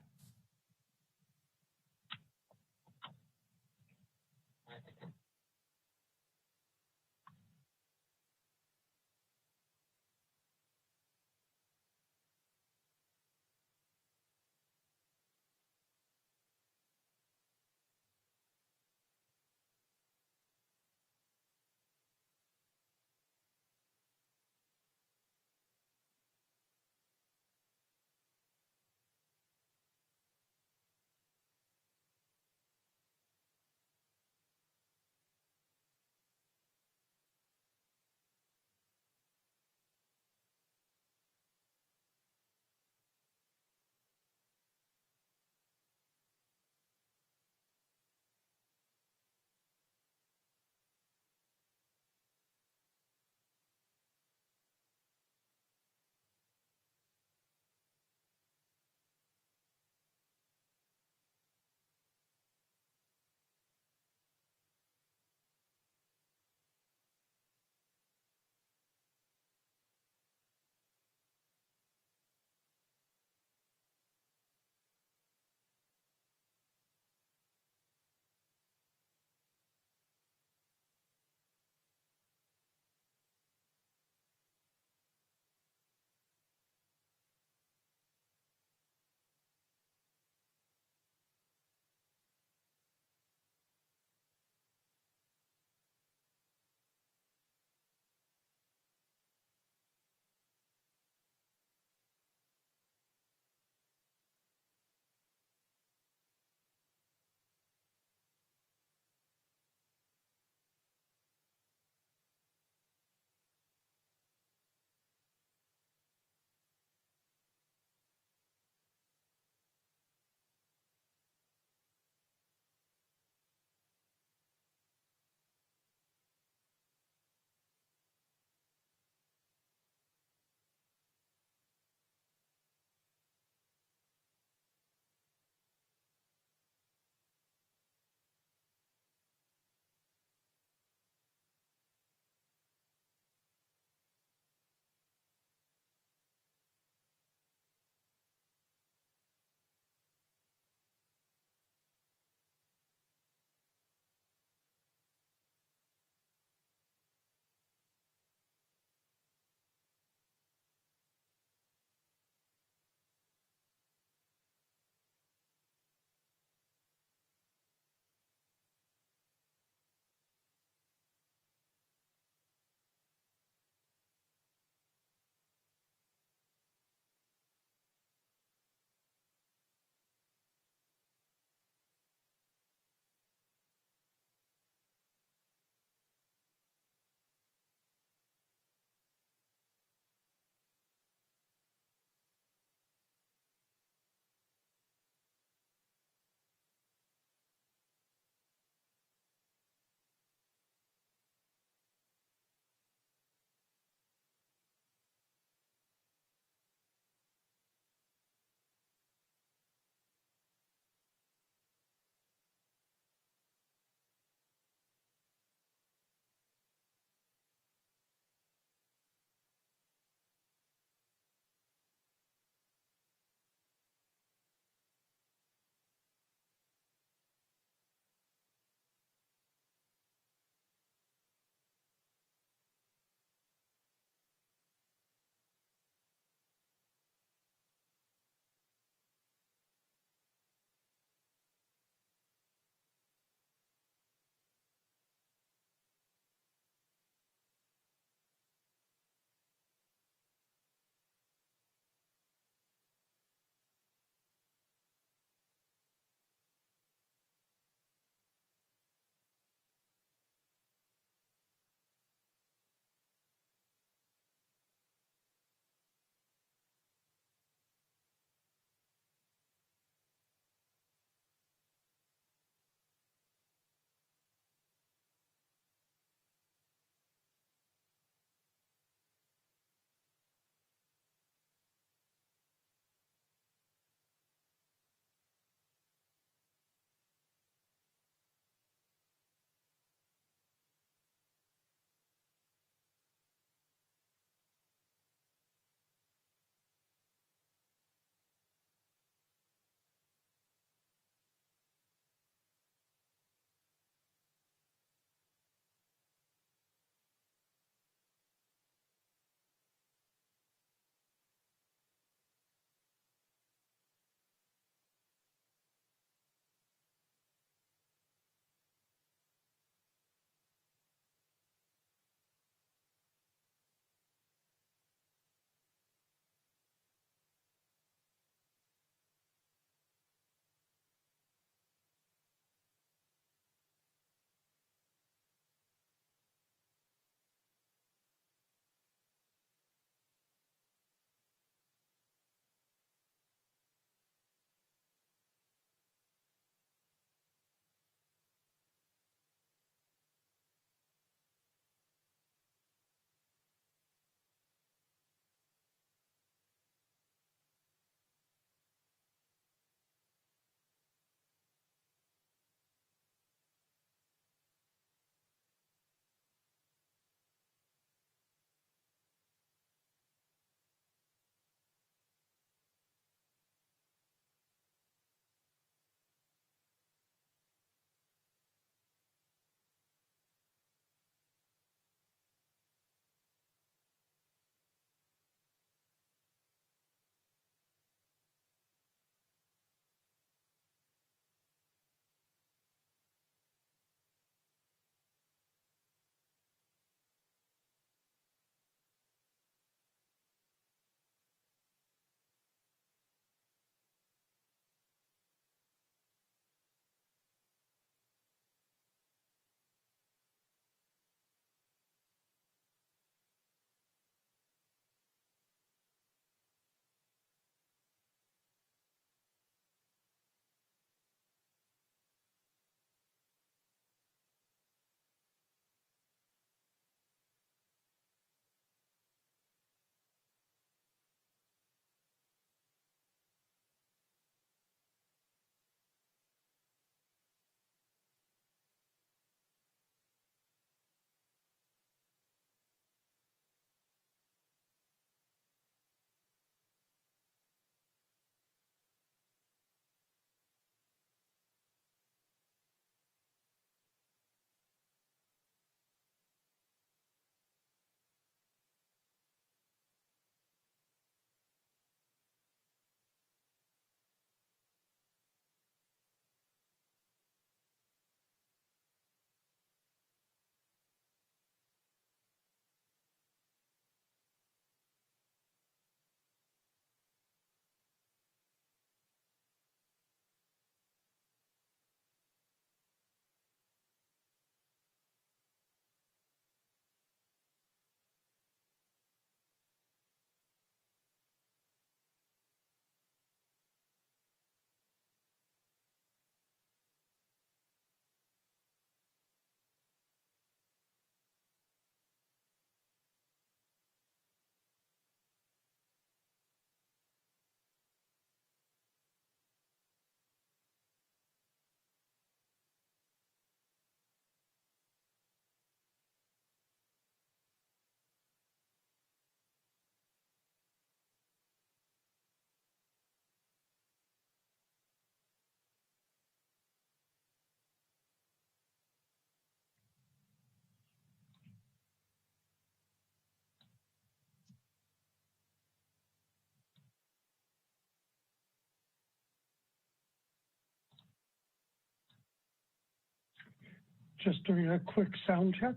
Just doing a quick sound check.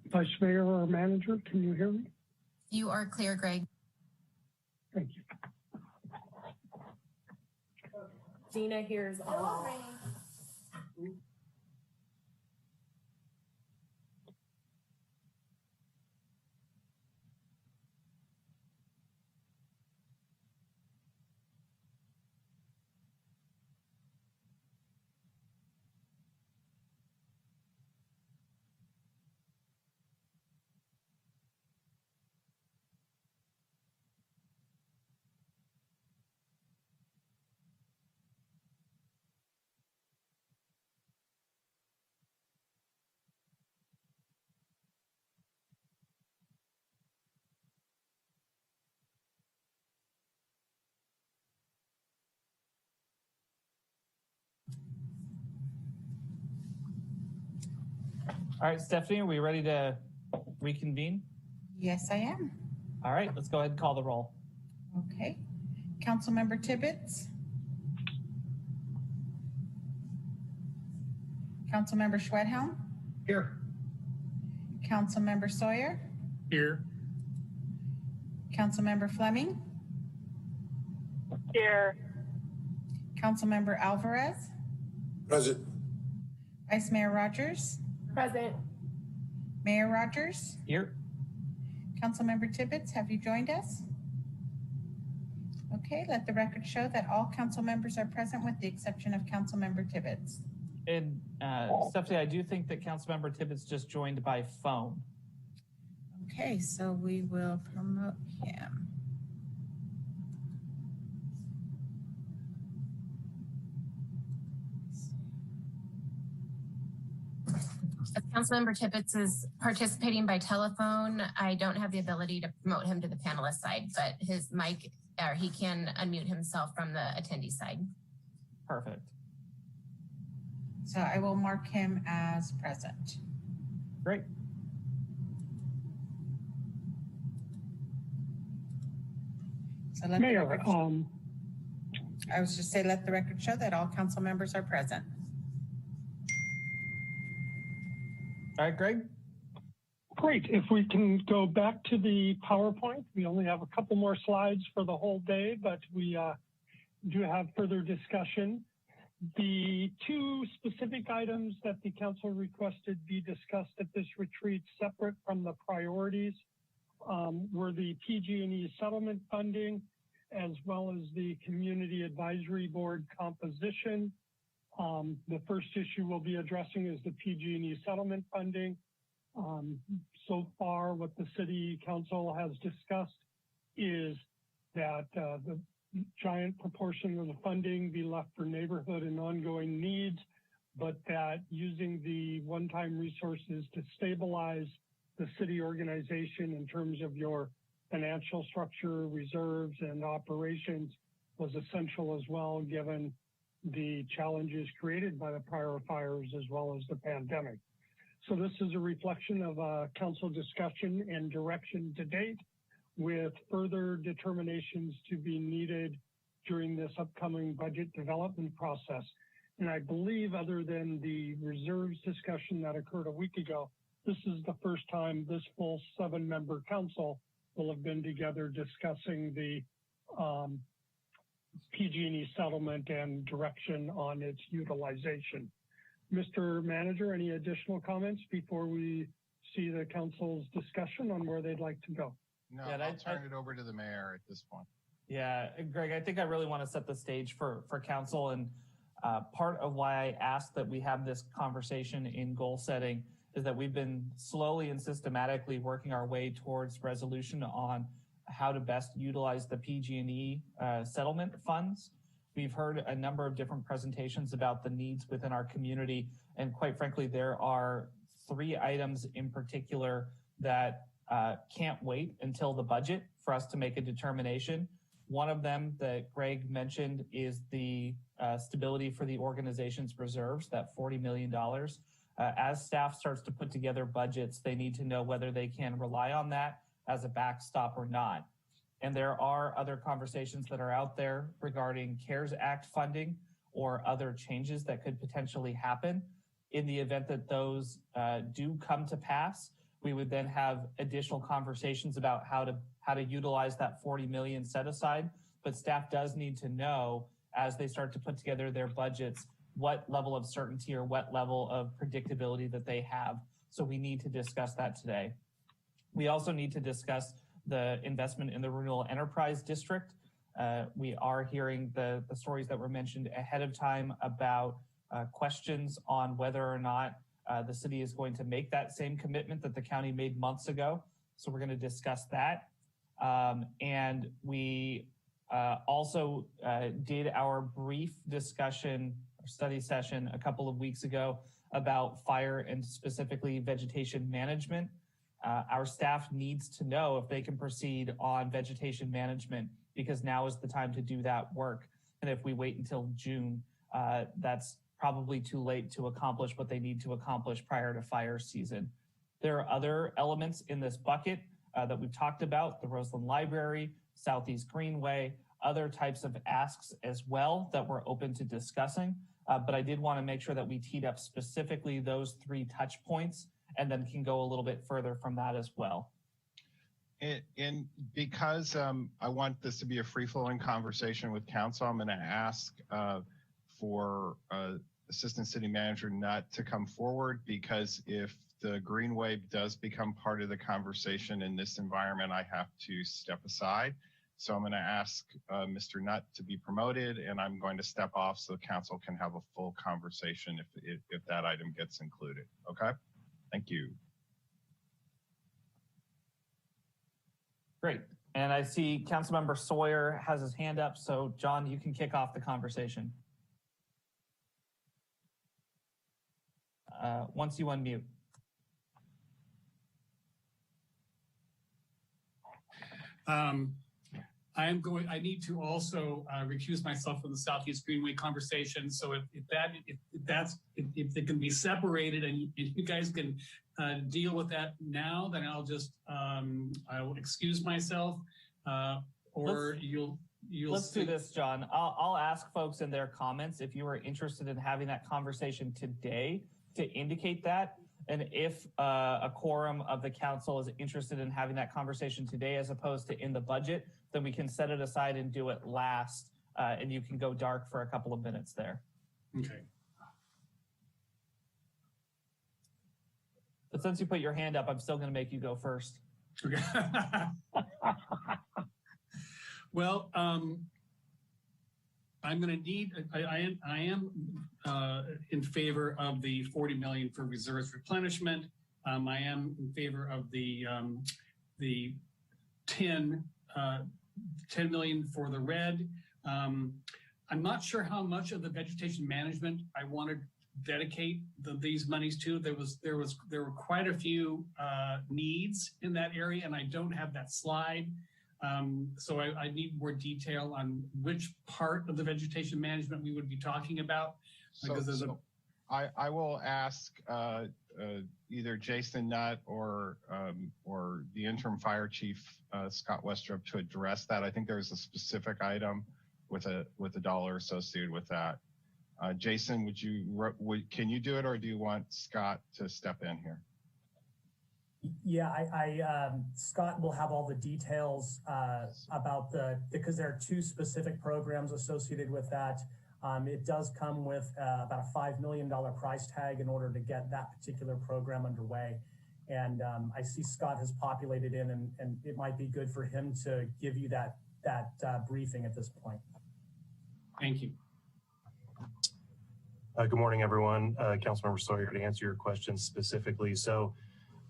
Vice Mayor or Manager, can you hear me? You are clear, Greg. Thank you. Gina hears all. All right, Stephanie, are we ready to reconvene? Yes, I am. All right, let's go ahead and call the roll. Okay. Councilmember Tibbetts. Councilmember Schwedhelm. Here. Councilmember Sawyer. Here. Councilmember Fleming. Here. Councilmember Alvarez. Present. Vice Mayor Rogers. Present. Mayor Rogers. Here. Councilmember Tibbetts, have you joined us? Okay, let the record show that all council members are present with the exception of Councilmember Tibbetts. And Stephanie, I do think that Councilmember Tibbetts just joined by phone. Okay, so we will promote him. If Councilmember Tibbetts is participating by telephone, I don't have the ability to promote him to the panelist side, but his mic, or he can unmute himself from the attendee side. Perfect. So I will mark him as present. Great. So let Mayor, I was just saying, let the record show that all council members are present. All right, Greg. Great. If we can go back to the PowerPoint, we only have a couple more slides for the whole day, but we do have further discussion. The two specific items that the council requested be discussed at this retreat separate from the priorities were the PG&E settlement funding, as well as the Community Advisory Board composition. The first issue we'll be addressing is the PG&E settlement funding. So far, what the City Council has discussed is that the giant proportion of the funding be left for neighborhood and ongoing needs, but that using the one-time resources to stabilize the city organization in terms of your financial structure, reserves, and operations was essential as well, given the challenges created by the prior fires as well as the pandemic. So this is a reflection of council discussion and direction to date, with further determinations to be needed during this upcoming budget development process. And I believe, other than the reserves discussion that occurred a week ago, this is the first time this full 7-member council will have been together discussing the PG&E settlement and direction on its utilization. Mr. Manager, any additional comments before we see the council's discussion on where they'd like to go? No, I'll turn it over to the mayor at this point. Yeah, Greg, I think I really want to set the stage for council. And part of why I asked that we have this conversation in goal setting is that we've been slowly and systematically working our way towards resolution on how to best utilize the PG&E settlement funds. We've heard a number of different presentations about the needs within our community. And quite frankly, there are 3 items in particular that can't wait until the budget for us to make a determination. One of them that Greg mentioned is the stability for the organization's reserves, that $40 million. As staff starts to put together budgets, they need to know whether they can rely on that as a backstop or not. And there are other conversations that are out there regarding CARES Act funding or other changes that could potentially happen. In the event that those do come to pass, we would then have additional conversations about how to utilize that 40 million set aside. But staff does need to know, as they start to put together their budgets, what level of certainty or what level of predictability that they have. So we need to discuss that today. We also need to discuss the investment in the Renewal Enterprise District. We are hearing the stories that were mentioned ahead of time about questions on whether or not the city is going to make that same commitment that the county made months ago. So we're going to discuss that. And we also did our brief discussion or study session a couple of weeks ago about fire and specifically vegetation management. Our staff needs to know if they can proceed on vegetation management, because now is the time to do that work. And if we wait until June, that's probably too late to accomplish what they need to accomplish prior to fire season. There are other elements in this bucket that we've talked about, the Roseland Library, Southeast Greenway, other types of asks as well that we're open to discussing. But I did want to make sure that we teed up specifically those 3 touch points and then can go a little bit further from that as well. And because I want this to be a free-flowing conversation with council, I'm going to ask for Assistant City Manager Nutt to come forward, because if the Greenway does become part of the conversation in this environment, I have to step aside. So I'm going to ask Mr. Nutt to be promoted, and I'm going to step off so council can have a full conversation if that item gets included. Okay? Thank you. Great. And I see Councilmember Sawyer has his hand up. So John, you can kick off the conversation. Once you unmute. I need to also recuse myself from the Southeast Greenway conversation. So if it can be separated and you guys can deal with that now, then I'll just I'll excuse myself, or you'll. Let's do this, John. I'll ask folks in their comments if you are interested in having that conversation today to indicate that. And if a quorum of the council is interested in having that conversation today as opposed to in the budget, then we can set it aside and do it last, and you can go dark for a couple of minutes there. Okay. But since you put your hand up, I'm still going to make you go first. Okay. Well, I'm going to need, I am in favor of the 40 million for reserves replenishment. I am in favor of the 10 million for the red. I'm not sure how much of the vegetation management I want to dedicate these monies to. There were quite a few needs in that area, and I don't have that slide. So I need more detail on which part of the vegetation management we would be talking about. I will ask either Jason Nutt or the interim fire chief, Scott Westrup, to address that. I think there's a specific item with a dollar associated with that. Jason, can you do it, or do you want Scott to step in here? Yeah, Scott will have all the details about because there are 2 specific programs associated with that. It does come with about a $5 million price tag in order to get that particular program underway. And I see Scott has populated in, and it might be good for him to give you that briefing at this point. Thank you. Good morning, everyone. Councilmember Sawyer, to answer your questions specifically. So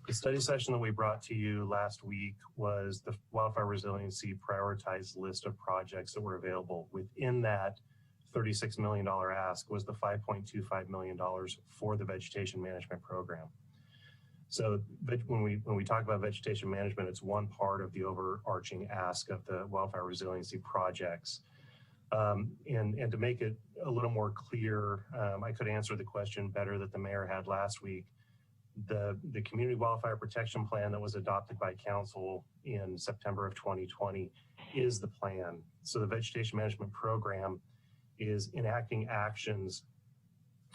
the study session that we brought to you last week was the Wildfire Resiliency prioritized list of projects that were available. Within that $36 million ask was the $5.25 million for the vegetation management program. So when we talk about vegetation management, it's one part of the overarching ask of the wildfire resiliency projects. And to make it a little more clear, I could answer the question better that the mayor had last week. The Community Wildfire Protection Plan that was adopted by council in September of 2020 is the plan. So the vegetation management program is enacting actions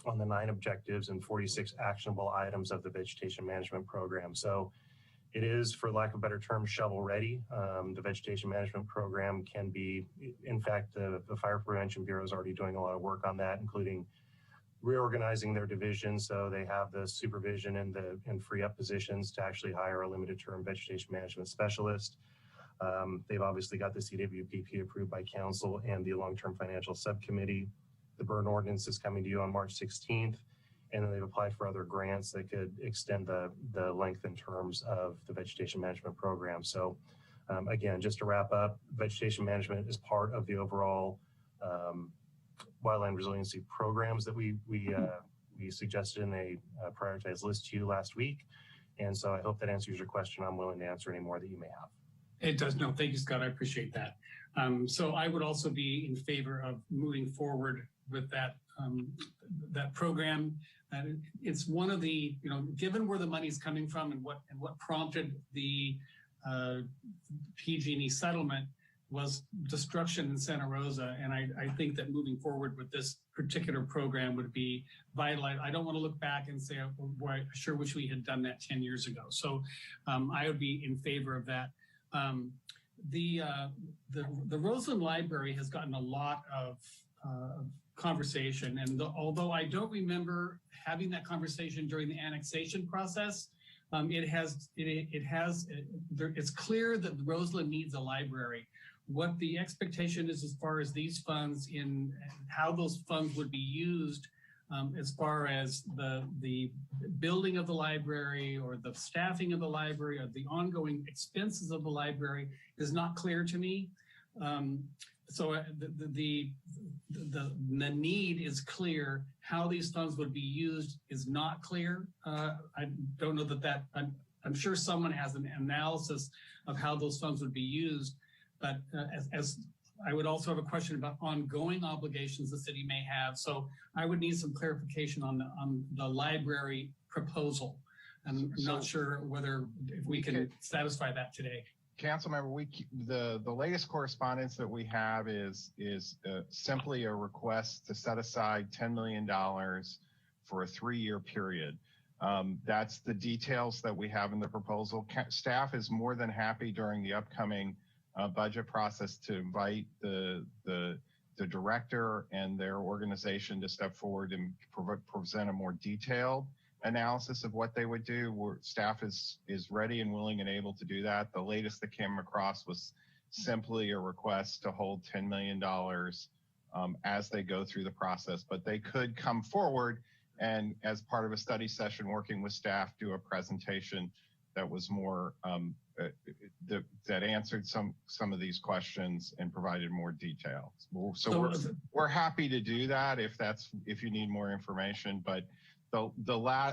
on the 9 objectives and 46 actionable items of the vegetation management program. So it is, for lack of a better term, shovel ready. The vegetation management program can be, in fact, the Fire Prevention Bureau is already doing a lot of work on that, including reorganizing their division so they have the supervision and free up positions to actually hire a limited term vegetation management specialist. They've obviously got the CWPP approved by council and the long-term financial subcommittee. The burn ordinance is coming to you on March 16th, and then they've applied for other grants that could extend the length and terms of the vegetation management program. So again, just to wrap up, vegetation management is part of the overall wildland resiliency programs that we suggested in a prioritized list to you last week. And so I hope that answers your question. I'm willing to answer any more that you may have. It does. No, thank you, Scott. I appreciate that. So I would also be in favor of moving forward with that that program. It's one of the, given where the money is coming from and what prompted the PG&E settlement was destruction in Santa Rosa. And I think that moving forward with this particular program would be vital. I don't want to look back and say, oh, boy, I sure wish we had done that 10 years ago. So I would be in favor of that. The Roseland Library has gotten a lot of conversation, and although I don't remember having that conversation during the annexation process, it's clear that Roseland needs a library. What the expectation is as far as these funds in how those funds would be used, as far as the building of the library or the staffing of the library or the ongoing expenses of the library is not clear to me. So the need is clear. How these funds would be used is not clear. I don't know that I'm sure someone has an analysis of how those funds would be used, but as I would also have a question about ongoing obligations the city may have. So I would need some clarification on the library proposal. I'm not sure if we can satisfy that today. Councilmember, the latest correspondence that we have is simply a request to set aside $10 million for a 3-year period. That's the details that we have in the proposal. Staff is more than happy during the upcoming budget process to invite the director and their organization to step forward and present a more detailed analysis of what they would do. Staff is ready and willing and able to do that. The latest that came across was simply a request to hold $10 million as they go through the process, but they could come forward and, as part of a study session working with staff, do a presentation that was more that answered some of these questions and provided more details. So we're happy to do that if you need more information. But the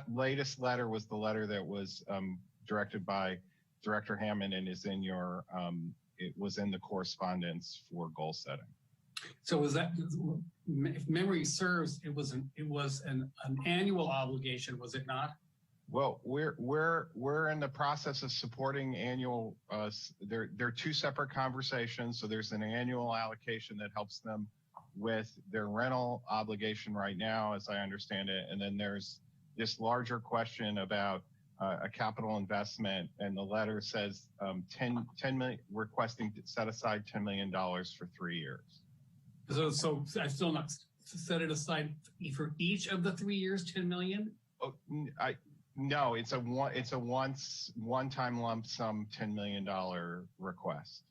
latest letter was the letter that was directed by Director Hammond and is in your it was in the correspondence for goal setting. So was that, if memory serves, it was an annual obligation, was it not? Well, we're in the process of supporting annual. They're two separate conversations. So there's an annual allocation that helps them with their rental obligation right now, as I understand it, and then there's this larger question about a capital investment, and the letter says 10 million, requesting to set aside $10 million for 3 years. So I still not set it aside for each of the 3 years, 10 million? Oh, no, it's a one-time lump sum $10 million request.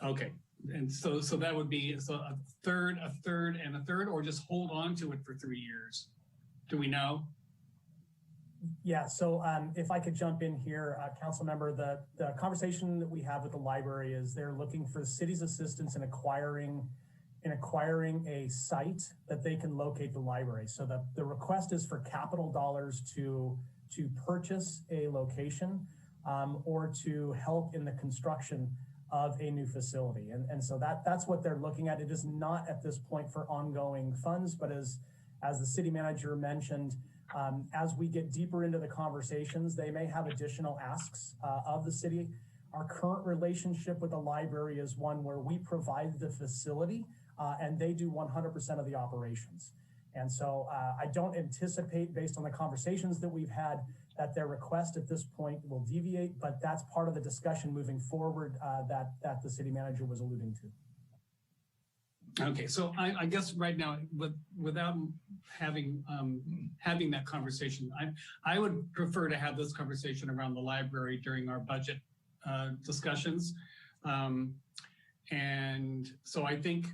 Okay, and so that would be a third, and a third, or just hold on to it for 3 years. Do we know? Yeah, so if I could jump in here, council member, the conversation that we have with the library is they're looking for the city's assistance in acquiring a site that they can locate the library. So the request is for capital dollars to purchase a location or to help in the construction of a new facility. And so that's what they're looking at. It is not at this point for ongoing funds, but as the city manager mentioned, as we get deeper into the conversations, they may have additional asks of the city. Our current relationship with the library is one where we provide the facility and they do 100% of the operations. And so I don't anticipate, based on the conversations that we've had, that their request at this point will deviate, but that's part of the discussion moving forward that the city manager was alluding to. Okay, so I guess right now, without having that conversation, I would prefer to have this conversation around the library during our budget discussions. And so I think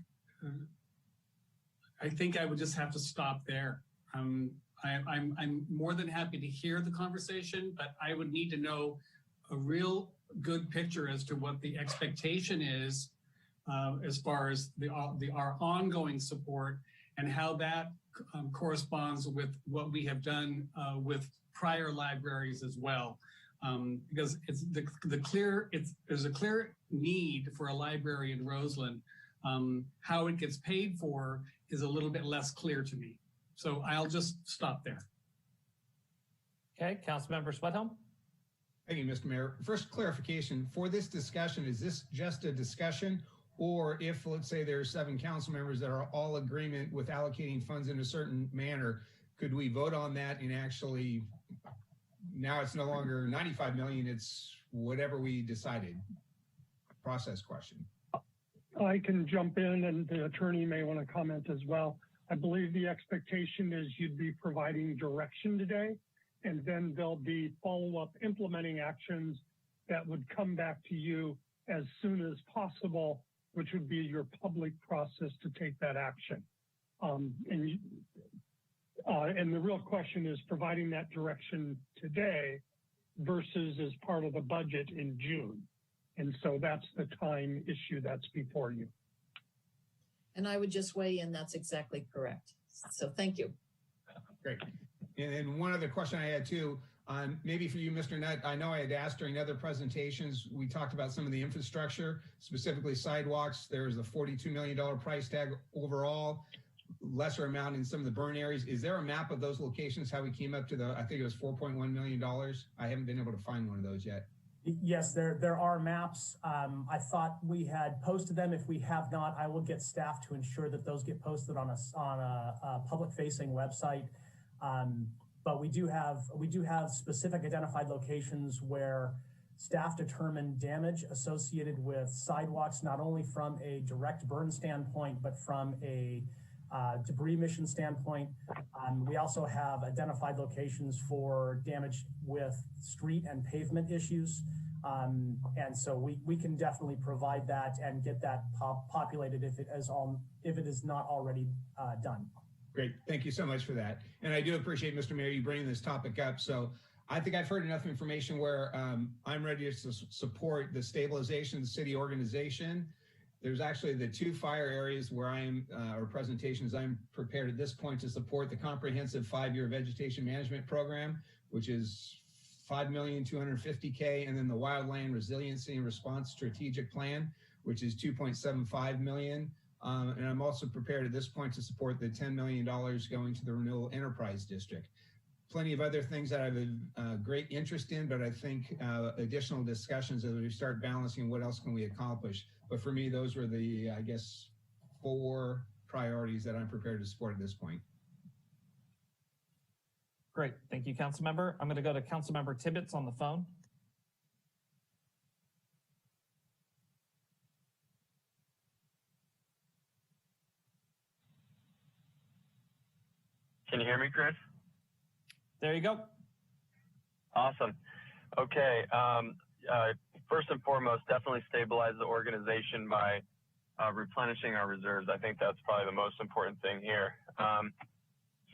I would just have to stop there. I'm more than happy to hear the conversation, but I would need to know a real good picture as to what the expectation is as far as our ongoing support and how that corresponds with what we have done with prior libraries as well. Because it's there's a clear need for a library in Roseland. How it gets paid for is a little bit less clear to me. So I'll just stop there. Okay, Councilmember Sweathelm. Thank you, Mr. Mayor. First clarification, for this discussion, is this just a discussion? Or if, let's say, there are 7 council members that are all agreement with allocating funds in a certain manner, could we vote on that and actually, now it's no longer 95 million, it's whatever we decided? Process question. I can jump in, and the attorney may want to comment as well. I believe the expectation is you'd be providing direction today, and then there'll be follow-up implementing actions that would come back to you as soon as possible, which would be your public process to take that action. And the real question is providing that direction today versus as part of the budget in June. And so that's the time issue that's before you. And I would just weigh in, that's exactly correct. So thank you. Great. And then one other question I had too, maybe for you, Mr. Nutt, I know I had asked during other presentations, we talked about some of the infrastructure, specifically sidewalks. There's a $42 million price tag overall, lesser amount in some of the burn areas. Is there a map of those locations, how we came up to I think it was $4.1 million? I haven't been able to find one of those yet. Yes, there are maps. I thought we had posted them. If we have not, I will get staff to ensure that those get posted on a public-facing website. But we do have specific identified locations where staff determined damage associated with sidewalks, not only from a direct burn standpoint, but from a debris emission standpoint. We also have identified locations for damage with street and pavement issues. And so we can definitely provide that and get that populated if it is not already done. Great. Thank you so much for that. And I do appreciate, Mr. Mayor, you bringing this topic up. So I think I've heard enough information where I'm ready to support the stabilization of the city organization. There's actually the 2 fire areas where or presentations I'm prepared at this point to support the comprehensive 5-year vegetation management program, which is $5,250,000, and then the wildland resiliency and response strategic plan, which is $2.75 million. And I'm also prepared at this point to support the $10 million going to the Renewal Enterprise District. Plenty of other things that I have a great interest in, but I think additional discussions as we start balancing what else can we accomplish. But for me, those were the, I guess, 4 priorities that I'm prepared to support at this point. Great. Thank you, Councilmember. I'm going to go to Councilmember Tibbetts on the phone. Can you hear me, Chris? There you go. Awesome. Okay. First and foremost, definitely stabilize the organization by replenishing our reserves. I think that's probably the most important thing here.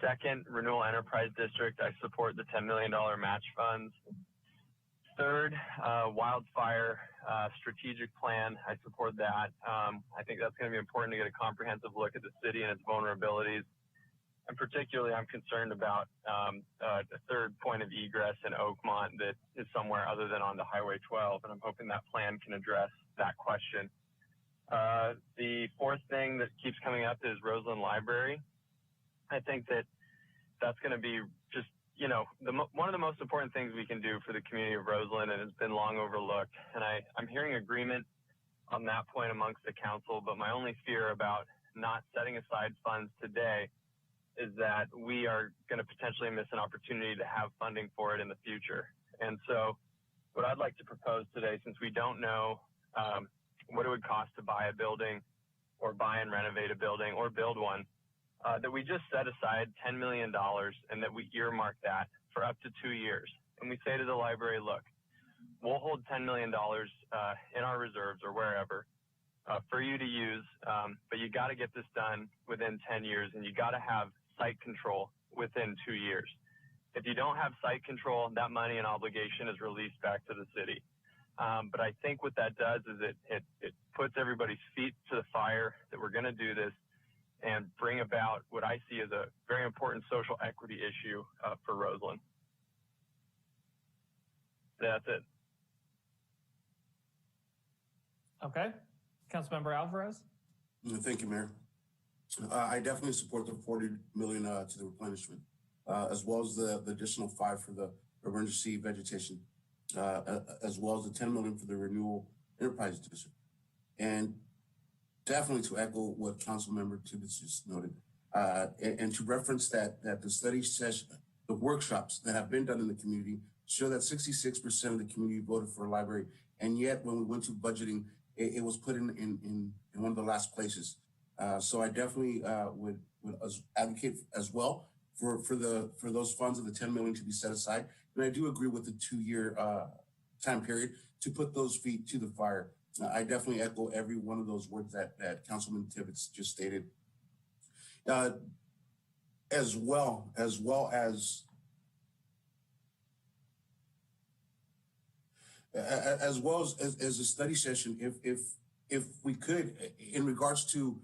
Second, Renewal Enterprise District, I support the $10 million match funds. Third, wildfire strategic plan, I support that. I think that's going to be important to get a comprehensive look at the city and its vulnerabilities. And particularly, I'm concerned about the third point of egress in Oakmont that is somewhere other than on the Highway 12, and I'm hoping that plan can address that question. The fourth thing that keeps coming up is Roseland Library. I think that's going to be just, one of the most important things we can do for the community of Roseland, and it's been long overlooked. And I'm hearing agreement on that point amongst the council, but my only fear about not setting aside funds today is that we are going to potentially miss an opportunity to have funding for it in the future. And so what I'd like to propose today, since we don't know what it would cost to buy a building or buy and renovate a building or build one, that we just set aside $10 million and that we earmark that for up to 2 years. And we say to the library, look, we'll hold $10 million in our reserves or wherever for you to use, but you got to get this done within 10 years and you got to have site control within 2 years. If you don't have site control, that money and obligation is released back to the city. But I think what that does is it puts everybody's feet to the fire that we're going to do this and bring about what I see as a very important social equity issue for Roseland. That's it. Okay. Councilmember Alvarez? Thank you, Mayor. I definitely support the $40 million to the replenishment, as well as the additional $5 million for the emergency vegetation, as well as the $10 million for the Renewal Enterprise District. And definitely to echo what Councilmember Tibbetts just noted, and to reference that the study session, the workshops that have been done in the community show that 66% of the community voted for a library, and yet when we went to budgeting, it was put in one of the last places. So I definitely would advocate as well for those funds of the $10 million to be set aside. And I do agree with the 2 year time period to put those feet to the fire. I definitely echo every one of those words that Councilman Tibbetts just stated. As well as a study session, if we could, in regards to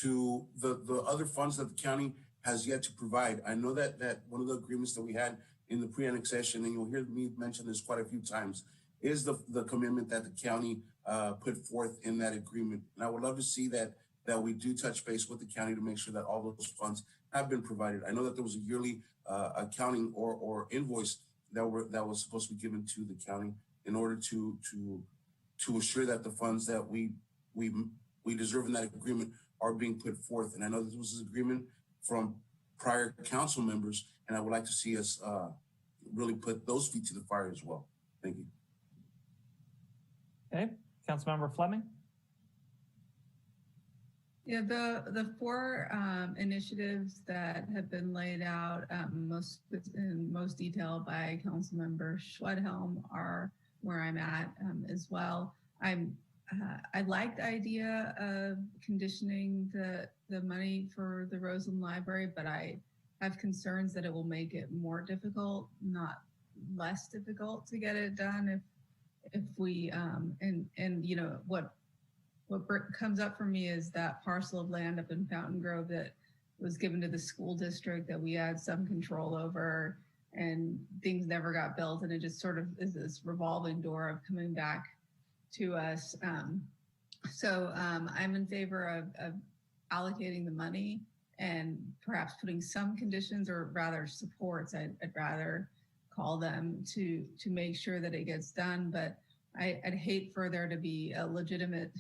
the other funds that the county has yet to provide. I know that one of the agreements that we had in the pre-annexation, and you'll hear me mention this quite a few times, is the commitment that the county put forth in that agreement. And I would love to see that we do touch base with the county to make sure that all those funds have been provided. I know that there was a yearly accounting or invoice that was supposed to be given to the county in order to assure that the funds that we deserve in that agreement are being put forth. And I know this was an agreement from prior council members, and I would like to see us really put those feet to the fire as well. Thank you. Okay, Councilmember Fleming. Yeah, the four initiatives that have been laid out in most detail by Councilmember Schwedhelm are where I'm at as well. I like the idea of conditioning the money for the Roseland Library, but I have concerns that it will make it more difficult, not less difficult to get it done if we and you know what comes up for me is that parcel of land up in Fountain Grove that was given to the school district that we had some control over, and things never got built, and it just sort of is this revolving door of coming back to us. So I'm in favor of allocating the money and perhaps putting some conditions, or rather supports, I'd rather call them, to make sure that it gets done. But I'd hate for there to be a legitimate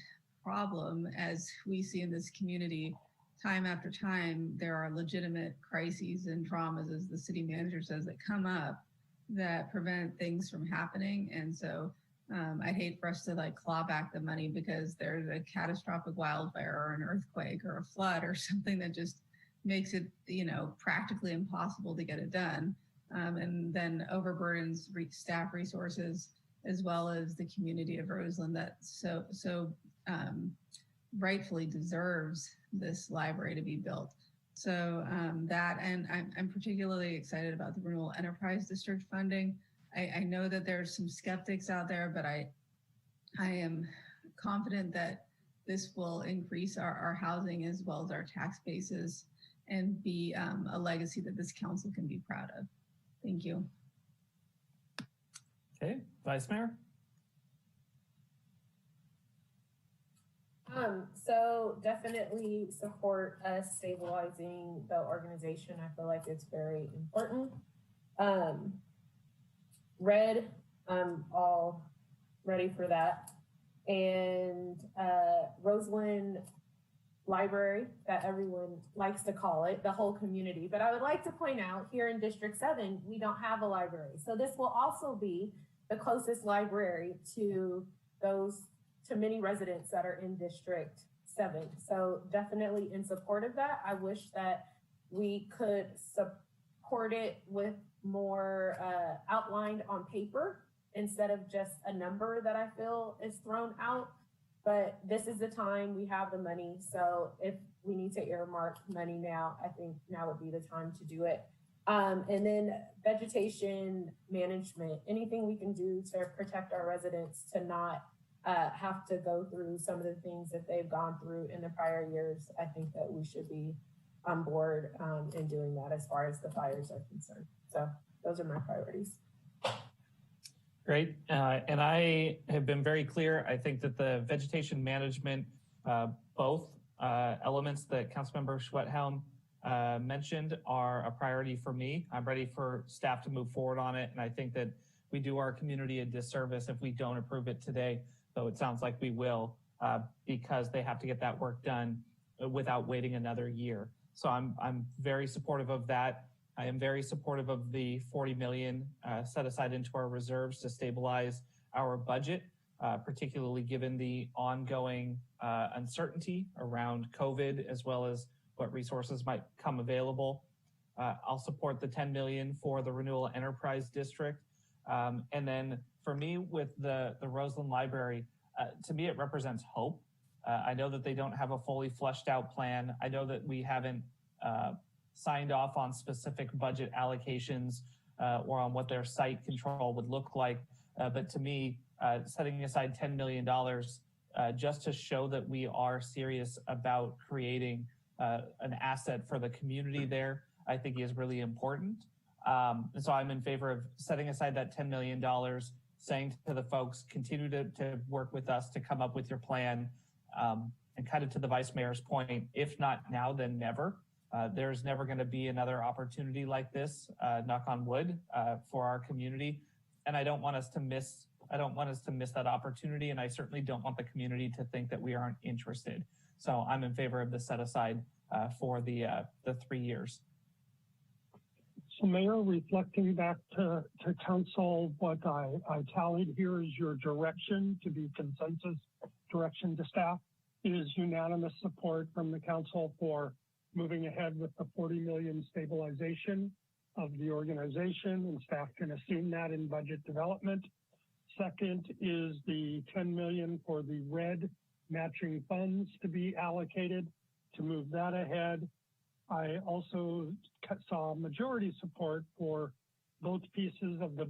problem, as we see in this community time after time. There are legitimate crises and traumas, as the city manager says, that come up that prevent things from happening. And so I'd hate for us to claw back the money because there's a catastrophic wildfire or an earthquake or a flood or something that just makes it, practically impossible to get it done, and then overburdens staff resources as well as the community of Roseland that so rightfully deserves this library to be built. So that, and I'm particularly excited about the Renewal Enterprise District funding. I know that there's some skeptics out there, but I am confident that this will increase our housing as well as our tax bases and be a legacy that this council can be proud of. Thank you. Okay, Vice Mayor. So definitely support us stabilizing the organization. I feel like it's very important. I'm all ready for that. And Roseland library that everyone likes to call it, the whole community. But I would like to point out here in District 7, we don't have a library. So this will also be the closest library to many residents that are in District 7. So definitely in support of that. I wish that we could support it with more outlined on paper instead of just a number that I feel is thrown out. But this is the time, we have the money. So if we need to earmark money now, I think now would be the time to do it. And then vegetation management, anything we can do to protect our residents to not have to go through some of the things that they've gone through in the prior years. I think that we should be on board in doing that as far as the fires are concerned. So those are my priorities. Great. And I have been very clear. I think that the vegetation management, both elements that Councilmember Schwethelm mentioned are a priority for me. I'm ready for staff to move forward on it. And I think that we do our community a disservice if we don't approve it today, though it sounds like we will, because they have to get that work done without waiting another year. So I'm very supportive of that. I am very supportive of the 40 million set aside into our reserves to stabilize our budget, particularly given the ongoing uncertainty around COVID, as well as what resources might come available. I'll support the 10 million for the Renewal Enterprise District. And then for me, with the Roseland Library, to me, it represents hope. I know that they don't have a fully fleshed out plan. I know that we haven't signed off on specific budget allocations or on what their site control would look like. But to me, setting aside $10 million just to show that we are serious about creating an asset for the community there, I think is really important. And so I'm in favor of setting aside that $10 million, saying to the folks, continue to work with us to come up with your plan. And kind of to the Vice Mayor's point, if not now, then never. There's never going to be another opportunity like this, knock on wood, for our community. And I don't want us to miss that opportunity. And I certainly don't want the community to think that we aren't interested. So I'm in favor of the set aside for the 3 years. So Mayor, reflecting back to council, what I tallied here is your direction to be consensus direction to staff. It is unanimous support from the council for moving ahead with the 40 million stabilization of the organization, and staff can assume that in budget development. Second is the 10 million for the red matching funds to be allocated to move that ahead. I also saw majority support for both pieces of the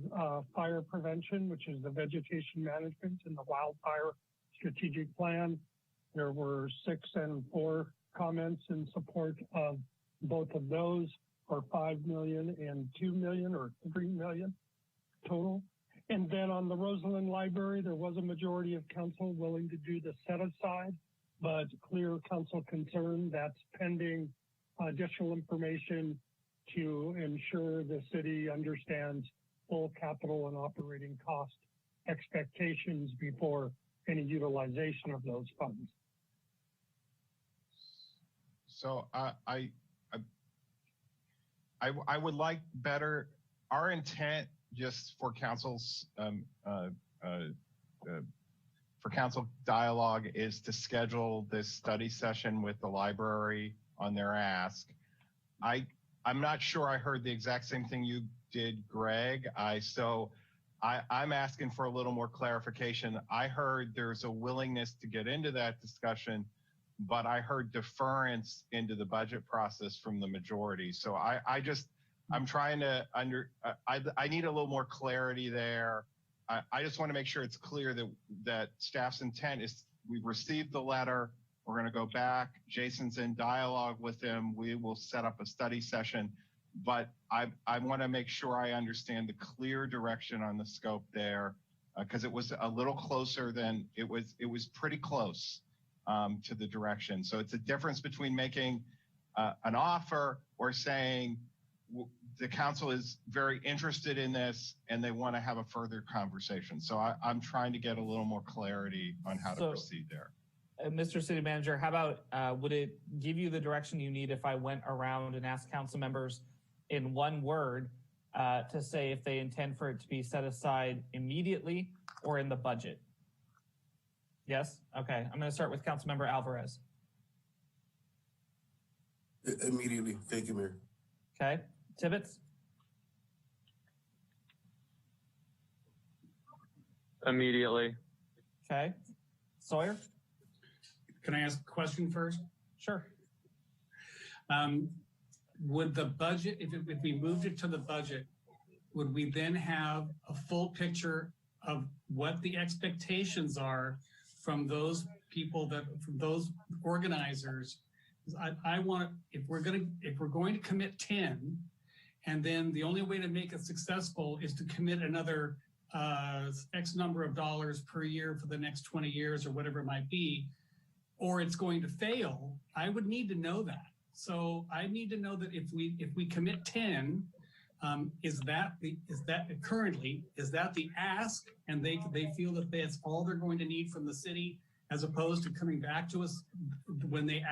fire prevention, which is the vegetation management and the wildfire strategic plan. There were 6 and 4 comments in support of both of those for 5 million and 2 million or 3 million total. And then on the Roseland Library, there was a majority of council willing to do the set aside, but clear council concern that's pending additional information to ensure the city understands full capital and operating cost expectations before any utilization of those funds. So I would like better, our intent just for council's for council dialogue is to schedule this study session with the library on their ask. I'm not sure I heard the exact same thing you did, Greg. I'm asking for a little more clarification. I heard there's a willingness to get into that discussion, but I heard deference into the budget process from the majority. So I'm trying to I need a little more clarity there. I just want to make sure it's clear that staff's intent is we've received the letter. We're going to go back. Jason's in dialogue with him. We will set up a study session, but I want to make sure I understand the clear direction on the scope there, because it was a little closer than it was pretty close to the direction. So it's a difference between making an offer or saying the council is very interested in this and they want to have a further conversation. So I'm trying to get a little more clarity on how to proceed there. Mr. City Manager, how about would it give you the direction you need if I went around and asked council members in one word to say if they intend for it to be set aside immediately or in the budget? Yes? Okay. I'm going to start with Councilmember Alvarez. Immediately. Thank you, Mayor. Okay. Tibbetts? Immediately. Okay. Sawyer? Can I ask a question first? Sure. Would the budget, if we moved it to the budget, would we then have a full picture of what the expectations are from those people from those organizers? I want, if we're going to commit 10, and then the only way to make it successful is to commit another X number of dollars per year for the next 20 years or whatever it might be, or it's going to fail, I would need to know that. So I need to know that if we commit 10, is that currently the ask, and they feel that that's all they're going to need from the city, as opposed to coming back to us when the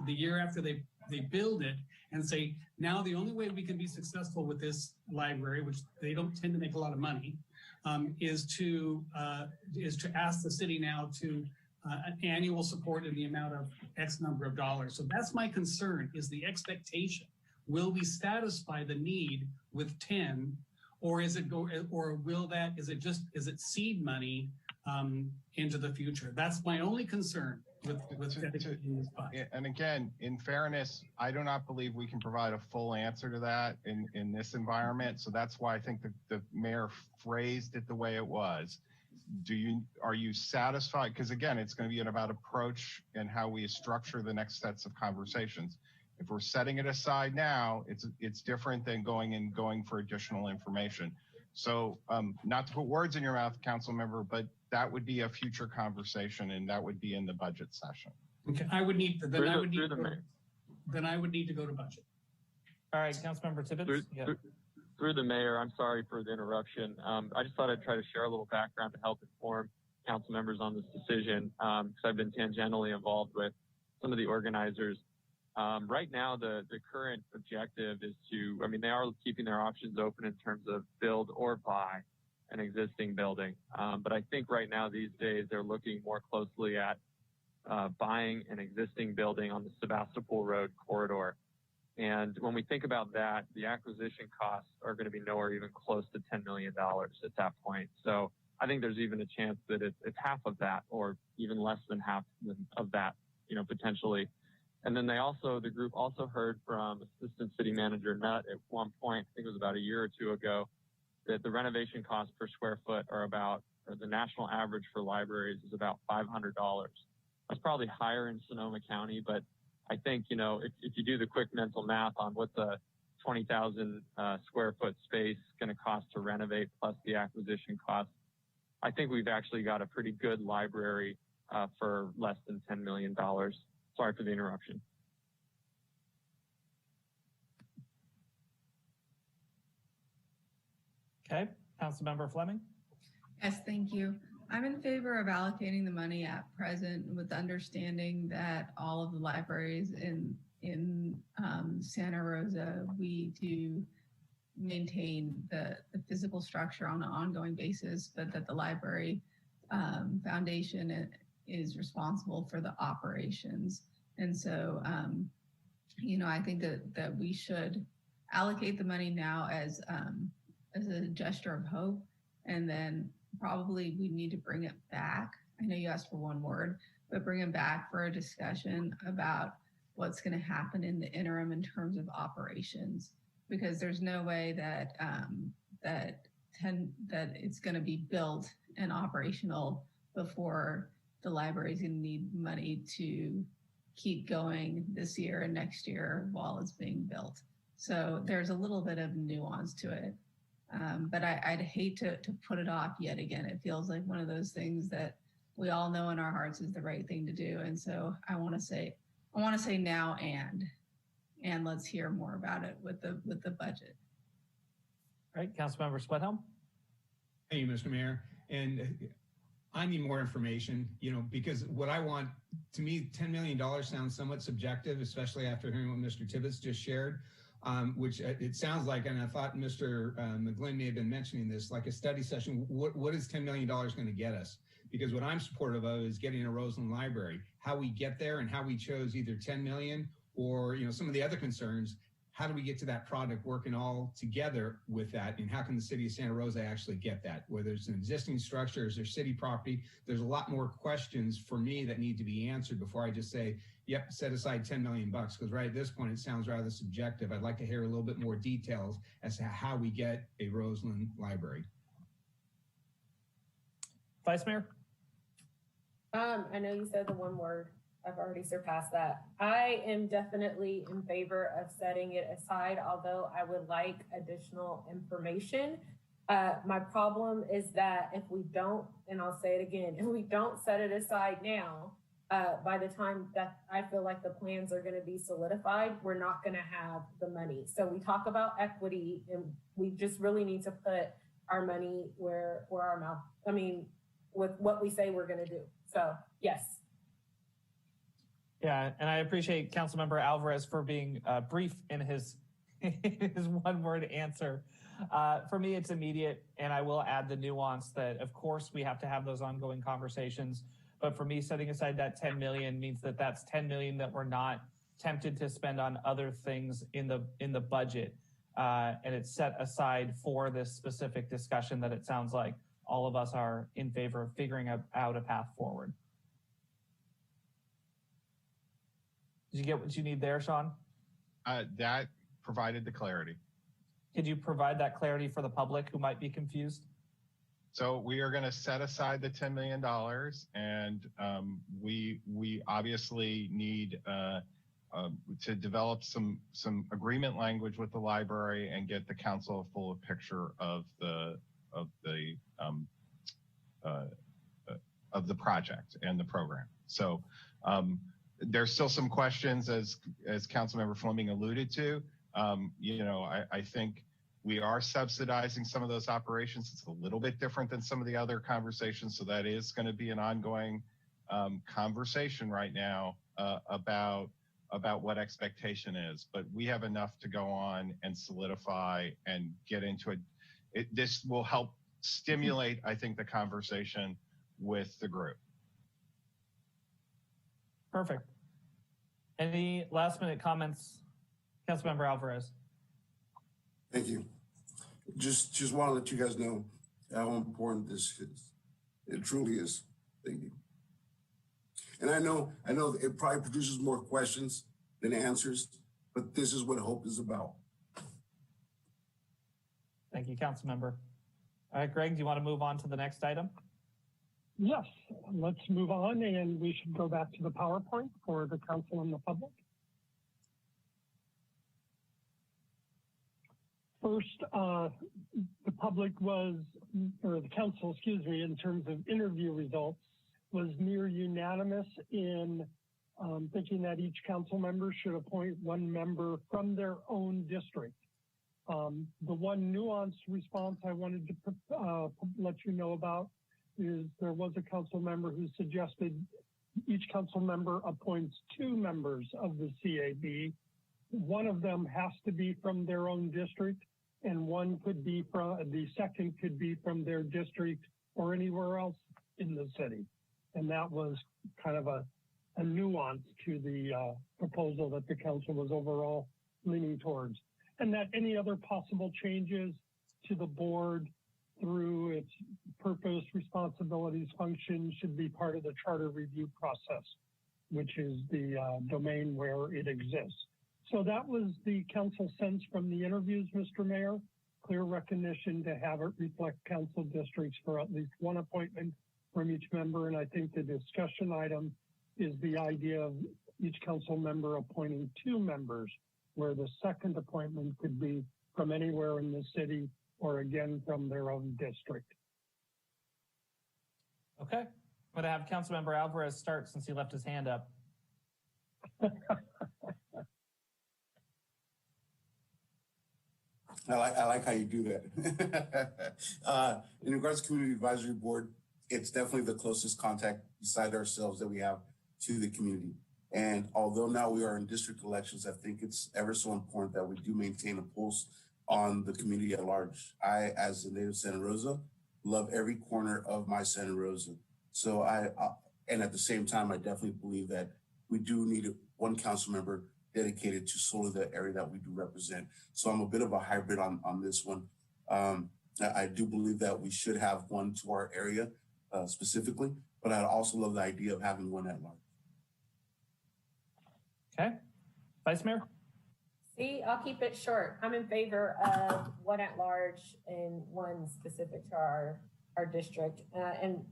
year after they build it and say, now the only way we can be successful with this library, which they don't tend to make a lot of money, is to ask the city now to an annual support in the amount of X number of dollars. So that's my concern, is the expectation. Will we satisfy the need with 10, or is it seed money into the future? That's my only concern with dedicating this budget. And again, in fairness, I do not believe we can provide a full answer to that in this environment. So that's why I think the mayor phrased it the way it was. Are you satisfied? Because again, it's going to be about approach and how we structure the next sets of conversations. If we're setting it aside now, it's different than going for additional information. So not to put words in your mouth, council member, but that would be a future conversation, and that would be in the budget session. Okay, I would need to go to budget. All right, Councilmember Tibbetts. Through the mayor, I'm sorry for the interruption. I just thought I'd try to share a little background to help inform council members on this decision, because I've been tangentially involved with some of the organizers. Right now, the current objective is they are keeping their options open in terms of build or buy an existing building. But I think right now, these days, they're looking more closely at buying an existing building on the Sebastopol Road corridor. And when we think about that, the acquisition costs are going to be nowhere even close to $10 million at that point. So I think there's even a chance that it's half of that, or even less than half of that, potentially. And then the group also heard from Assistant City Manager Nutt at one point, I think it was about a year or two ago, that the renovation costs per square foot are the national average for libraries is about $500. That's probably higher in Sonoma County, but I think, if you do the quick mental math on what the 20,000 square foot space going to cost to renovate plus the acquisition cost, I think we've actually got a pretty good library for less than $10 million. Sorry for the interruption. Okay, Councilmember Fleming. Yes, thank you. I'm in favor of allocating the money at present with the understanding that all of the libraries in Santa Rosa, we do maintain the physical structure on an ongoing basis, but that the library foundation is responsible for the operations. And so, I think that we should allocate the money now as a gesture of hope, and then probably we need to bring it back. I know you asked for one word, but bring it back for a discussion about what's going to happen in the interim in terms of operations, because there's no way that that it's going to be built and operational before the library is going to need money to keep going this year and next year while it's being built. So there's a little bit of nuance to it. But I'd hate to put it off yet again. It feels like one of those things that we all know in our hearts is the right thing to do. And so I want to say now and let's hear more about it with the budget. All right, Councilmember Sweathelm. Thank you, Mr. Mayor. And I need more information, because what I want, to me, $10 million sounds somewhat subjective, especially after hearing what Mr. Tibbetts just shared, which it sounds like, and I thought Mr. McGlynn may have been mentioning this, like a study session. What is $10 million going to get us? Because what I'm supportive of is getting a Roseland library. How we get there and how we chose either 10 million or some of the other concerns. How do we get to that product working all together with that? And how can the city of Santa Rosa actually get that? Whether it's an existing structure, is there city property? There's a lot more questions for me that need to be answered before I just say, yep, set aside 10 million bucks. Because right at this point, it sounds rather subjective. I'd like to hear a little bit more details as to how we get a Roseland library. Vice Mayor? I know you said the one word. I've already surpassed that. I am definitely in favor of setting it aside, although I would like additional information. My problem is that if we don't, and I'll say it again, if we don't set it aside now, by the time that I feel like the plans are going to be solidified, we're not going to have the money. So we talk about equity, and we just really need to put our money where our mouth, with what we say we're going to do. So yes. Yeah, and I appreciate Councilmember Alvarez for being brief in his his one-word answer. For me, it's immediate, and I will add the nuance that, of course, we have to have those ongoing conversations. But for me, setting aside that 10 million means that that's 10 million that we're not tempted to spend on other things in the budget, and it's set aside for this specific discussion that it sounds like all of us are in favor of figuring out a path forward. Did you get what you need there, Sean? That provided the clarity. Could you provide that clarity for the public who might be confused? So we are going to set aside the $10 million, and we obviously need to develop some agreement language with the library and get the council a full picture of the project and the program. So there's still some questions, as Councilmember Fleming alluded to. I think we are subsidizing some of those operations. It's a little bit different than some of the other conversations. So that is going to be an ongoing conversation right now about what expectation is. But we have enough to go on and solidify and get into it. This will help stimulate, I think, the conversation with the group. Perfect. Any last minute comments, Councilmember Alvarez? Thank you. Just want to let you guys know how important this is. It truly is. Thank you. And I know it probably produces more questions than answers, but this is what hope is about. Thank you, Councilmember. All right, Greg, do you want to move on to the next item? Yes, let's move on, and we should go back to the PowerPoint for the council and the public. First, the public was, or the council, excuse me, in terms of interview results, was near unanimous in thinking that each council member should appoint one member from their own district. The one nuanced response I wanted to let you know about is there was a council member who suggested each council member appoints two members of the CAB. One of them has to be from their own district, and one could be from, the second could be from their district or anywhere else in the city. And that was kind of a nuance to the proposal that the council was overall leaning towards. And that any other possible changes to the board through its purpose, responsibilities, functions should be part of the charter review process, which is the domain where it exists. So that was the council sense from the interviews, Mr. Mayor. Clear recognition to have it reflect council districts for at least one appointment from each member. And I think the discussion item is the idea of each council member appointing two members, where the second appointment could be from anywhere in the city or again from their own district. Okay, I'm going to have Councilmember Alvarez start since he left his hand up. I like how you do that. In regards to Community Advisory Board, it's definitely the closest contact beside ourselves that we have to the community. And although now we are in district elections, I think it's ever so important that we do maintain a pulse on the community at large. I, as a native of Santa Rosa, love every corner of my Santa Rosa. So and at the same time, I definitely believe that we do need one council member dedicated to solely the area that we do represent. So I'm a bit of a hybrid on this one. I do believe that we should have one to our area specifically, but I'd also love the idea of having one at large. Okay. Vice Mayor? See, I'll keep it short. I'm in favor of one at large and one specific to our district. And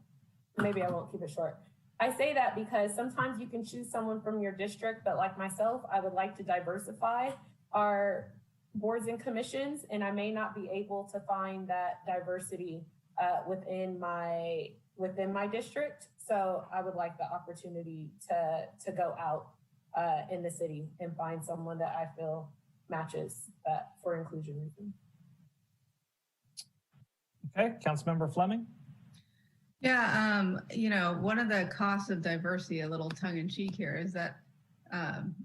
maybe I won't keep it short. I say that because sometimes you can choose someone from your district, but like myself, I would like to diversify our boards and commissions, and I may not be able to find that diversity within my district. So I would like the opportunity to go out in the city and find someone that I feel matches that for inclusion reasons. Okay, Councilmember Fleming. Yeah, one of the costs of diversity, a little tongue in cheek here, is that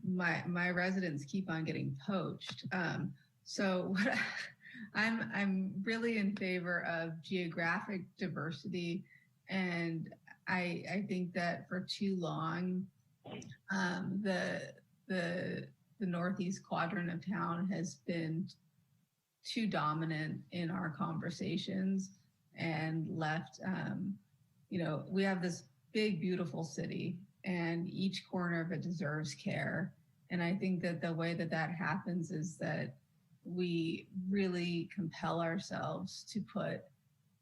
my residents keep on getting poached. So what I'm really in favor of geographic diversity, and I think that for too long, the northeast quadrant of town has been too dominant in our conversations and left, we have this big, beautiful city, and each corner of it deserves care. And I think that the way that happens is that we really compel ourselves to put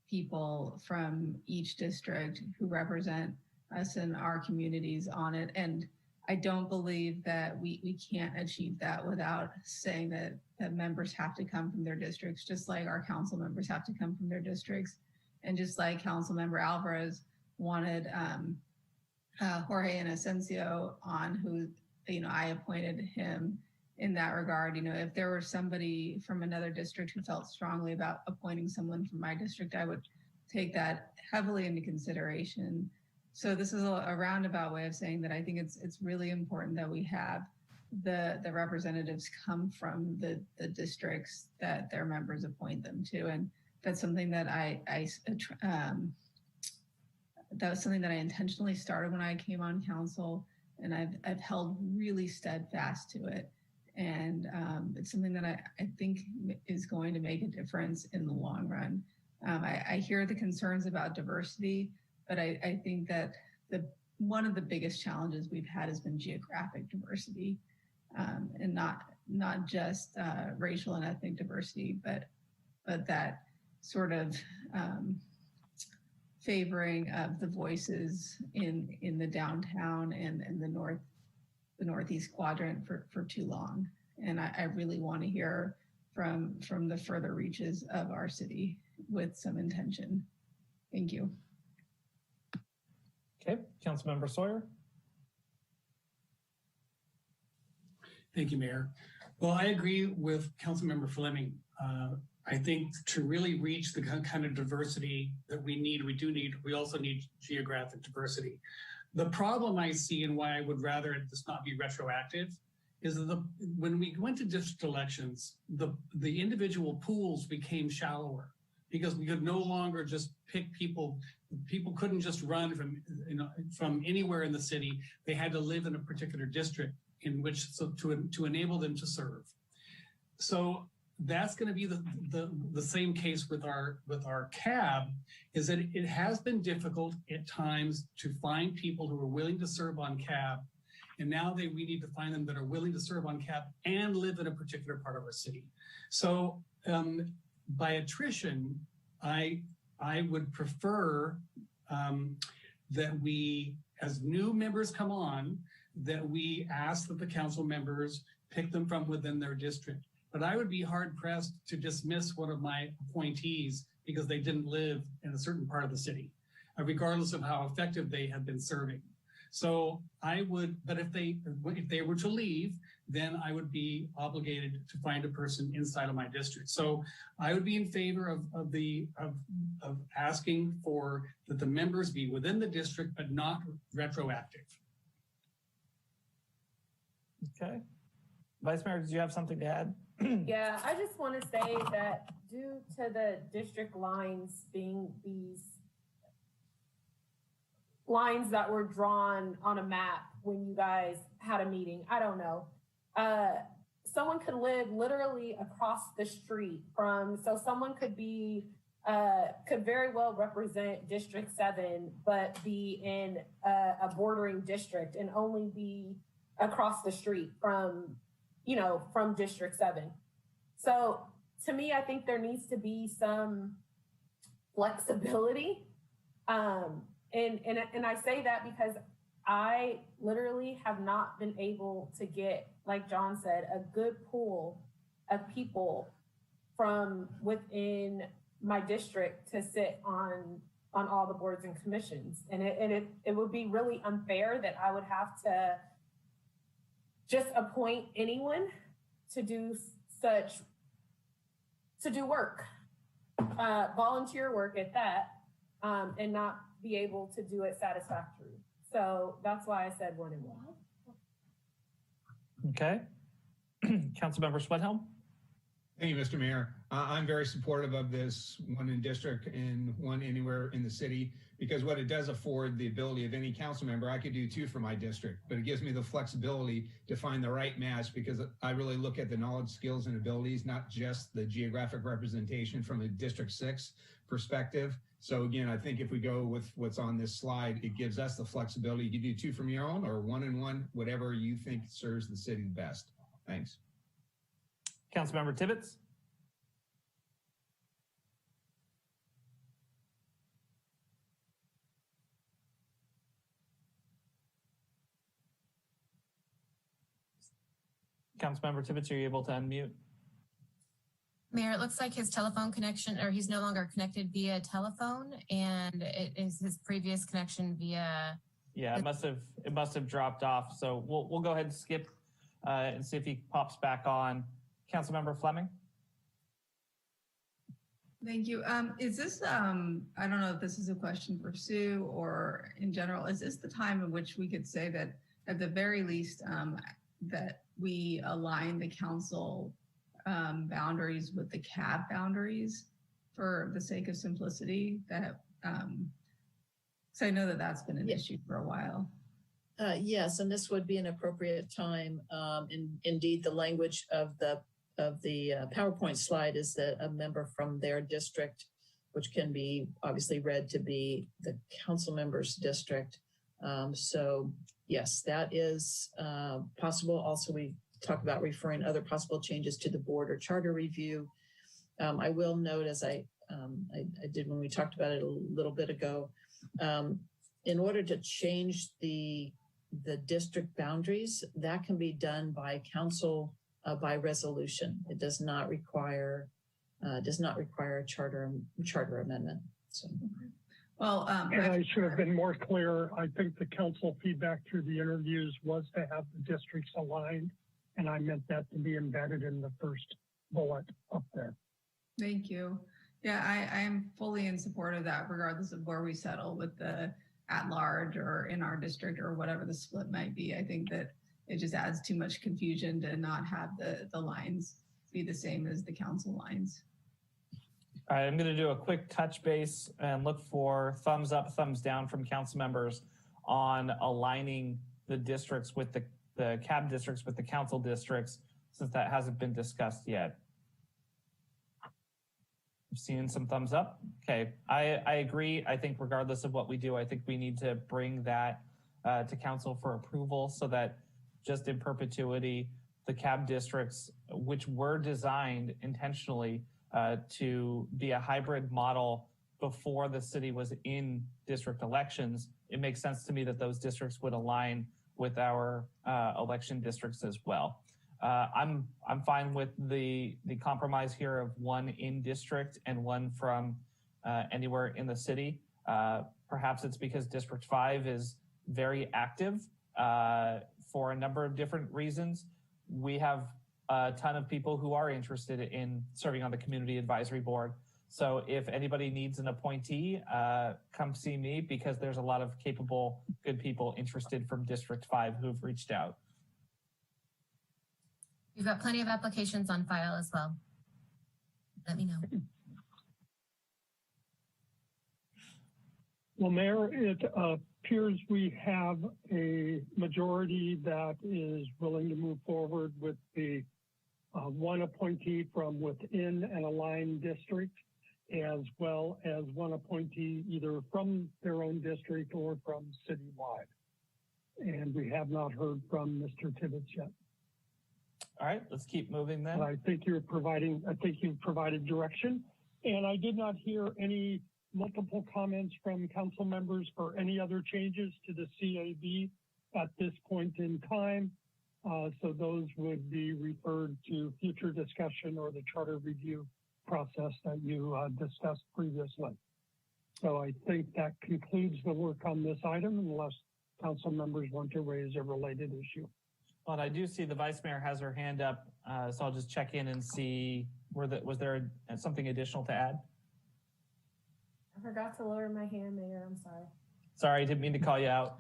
people from each district who represent us and our communities on it. And I don't believe that we can't achieve that without saying that members have to come from their districts, just like our council members have to come from their districts. And just like Councilmember Alvarez wanted Jorge Inocencio on, who, I appointed him in that regard. If there were somebody from another district who felt strongly about appointing someone from my district, I would take that heavily into consideration. So this is a roundabout way of saying that I think it's really important that we have the representatives come from the districts that their members appoint them to. And that's something that that was something that I intentionally started when I came on council, and I've held really steadfast to it. And it's something that I think is going to make a difference in the long run. I hear the concerns about diversity, but I think that one of the biggest challenges we've had has been geographic diversity, and not just racial and ethnic diversity, but that sort of favoring of the voices in the downtown and the northeast quadrant for too long. And I really want to hear from the further reaches of our city with some intention. Thank you. Okay, Councilmember Sawyer. Thank you, Mayor. Well, I agree with Councilmember Fleming. I think to really reach the kind of diversity that we need, we also need geographic diversity. The problem I see, and why I would rather this not be retroactive, is that when we went to district elections, the individual pools became shallower because we could no longer just pick people. People couldn't just run from anywhere in the city. They had to live in a particular district in which to enable them to serve. So that's going to be the same case with our CAB, is that it has been difficult at times to find people who are willing to serve on CAB. And now we need to find them that are willing to serve on CAB and live in a particular part of our city. So by attrition, I would prefer that we, as new members come on, that we ask that the council members pick them from within their district. But I would be hard pressed to dismiss one of my appointees because they didn't live in a certain part of the city, regardless of how effective they have been serving. So I would, but if they were to leave, then I would be obligated to find a person inside of my district. So I would be in favor of asking for that the members be within the district, but not retroactive. Okay. Vice Mayor, did you have something to add? Yeah, I just want to say that due to the district lines being these lines that were drawn on a map when you guys had a meeting, I don't know. Someone could live literally across the street from, so someone could be, could very well represent District 7, but be in a bordering district and only be across the street from, you know, from District 7. So to me, I think there needs to be some flexibility. And I say that because I literally have not been able to get, like John said, a good pool of people from within my district to sit on all the boards and commissions. And it would be really unfair that I would have to just appoint anyone to do work, volunteer work at that, and not be able to do it satisfactorily. So that's why I said 1 and 1. Okay. Councilmember Sweathelm. Thank you, Mr. Mayor. I'm very supportive of this 1 in district and 1 anywhere in the city, because what it does afford the ability of any council member, I could do 2 for my district, but it gives me the flexibility to find the right match, because I really look at the knowledge, skills, and abilities, not just the geographic representation from a District 6 perspective. So again, I think if we go with what's on this slide, it gives us the flexibility. You can do 2 from your own or 1 and 1, whatever you think serves the city best. Thanks. Councilmember Tibbetts. Councilmember Tibbetts, are you able to unmute? Mayor, it looks like his telephone connection, or he's no longer connected via telephone, and it is his previous connection via. Yeah, it must have dropped off. So we'll go ahead and skip and see if he pops back on. Councilmember Fleming. Thank you. Is this, I don't know if this is a question for Sue or in general, is this the time in which we could say that at the very least that we align the council boundaries with the CAB boundaries for the sake of simplicity? That, so I know that that's been an issue for a while. Yes, and this would be an appropriate time. Indeed, the language of the PowerPoint slide is that a member from their district, which can be obviously read to be the council member's district. So yes, that is possible. Also, we talk about referring other possible changes to the board or charter review. I will note, as I did when we talked about it a little bit ago, in order to change the district boundaries, that can be done by council by resolution. It does not require a charter amendment. So, well, and I should have been more clear. I think the council feedback through the interviews was to have the districts aligned, and I meant that to be embedded in the first bullet up there. Thank you. Yeah, I am fully in support of that, regardless of where we settle with the at-large or in our district or whatever the split might be. I think that it just adds too much confusion to not have the lines be the same as the council lines. All right, I'm going to do a quick touch base and look for thumbs up, thumbs down from council members on aligning the districts with the CAB districts with the council districts, since that hasn't been discussed yet. I'm seeing some thumbs up. Okay, I agree. I think regardless of what we do, I think we need to bring that to council for approval, so that just in perpetuity, the CAB districts, which were designed intentionally to be a hybrid model before the city was in district elections, it makes sense to me that those districts would align with our election districts as well. I'm fine with the compromise here of 1 in district and 1 from anywhere in the city. Perhaps it's because District 5 is very active for a number of different reasons. We have a ton of people who are interested in serving on the Community Advisory Board. So if anybody needs an appointee, come see me, because there's a lot of capable, good people interested from District 5 who've reached out. We've got plenty of applications on file as well. Let me know. Well, Mayor, it appears we have a majority that is willing to move forward with the one appointee from within an aligned district, as well as one appointee either from their own district or from citywide. And we have not heard from Mr. Tibbetts yet. All right, let's keep moving then. I think you've provided direction, and I did not hear any multiple comments from council members for any other changes to the CAB at this point in time. So those would be referred to future discussion or the charter review process that you discussed previously. So I think that concludes the work on this item, unless council members want to raise a related issue. Well, I do see the Vice Mayor has her hand up, so I'll just check in and see, was there something additional to add? I forgot to lower my hand, Mayor. I'm sorry. Sorry, I didn't mean to call you out.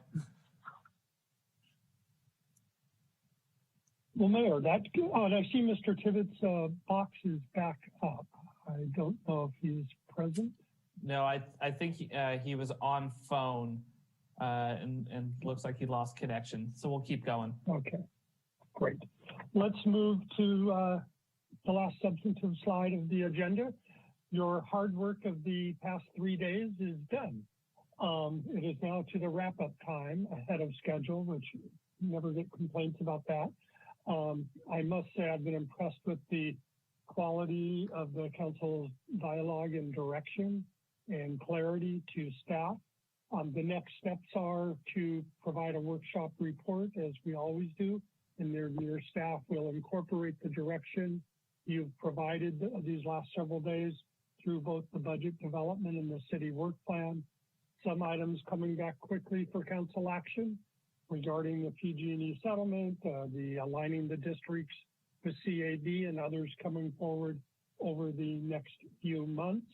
Well, Mayor, that's good. Oh, and I see Mr. Tibbetts' box is back up. I don't know if he's present. No, I think he was on phone and looks like he lost connection. So we'll keep going. Okay, great. Let's move to the last substantive slide of the agenda. Your hard work of the past 3 days is done. It is now to the wrap-up time ahead of schedule, which never get complaints about that. I must say I've been impressed with the quality of the council's dialogue and direction and clarity to staff. The next steps are to provide a workshop report, as we always do, and your staff will incorporate the direction you've provided these last several days through both the budget development and the city work plan. Some items coming back quickly for council action regarding the PG&E settlement, the aligning the districts with CAB, and others coming forward over the next few months.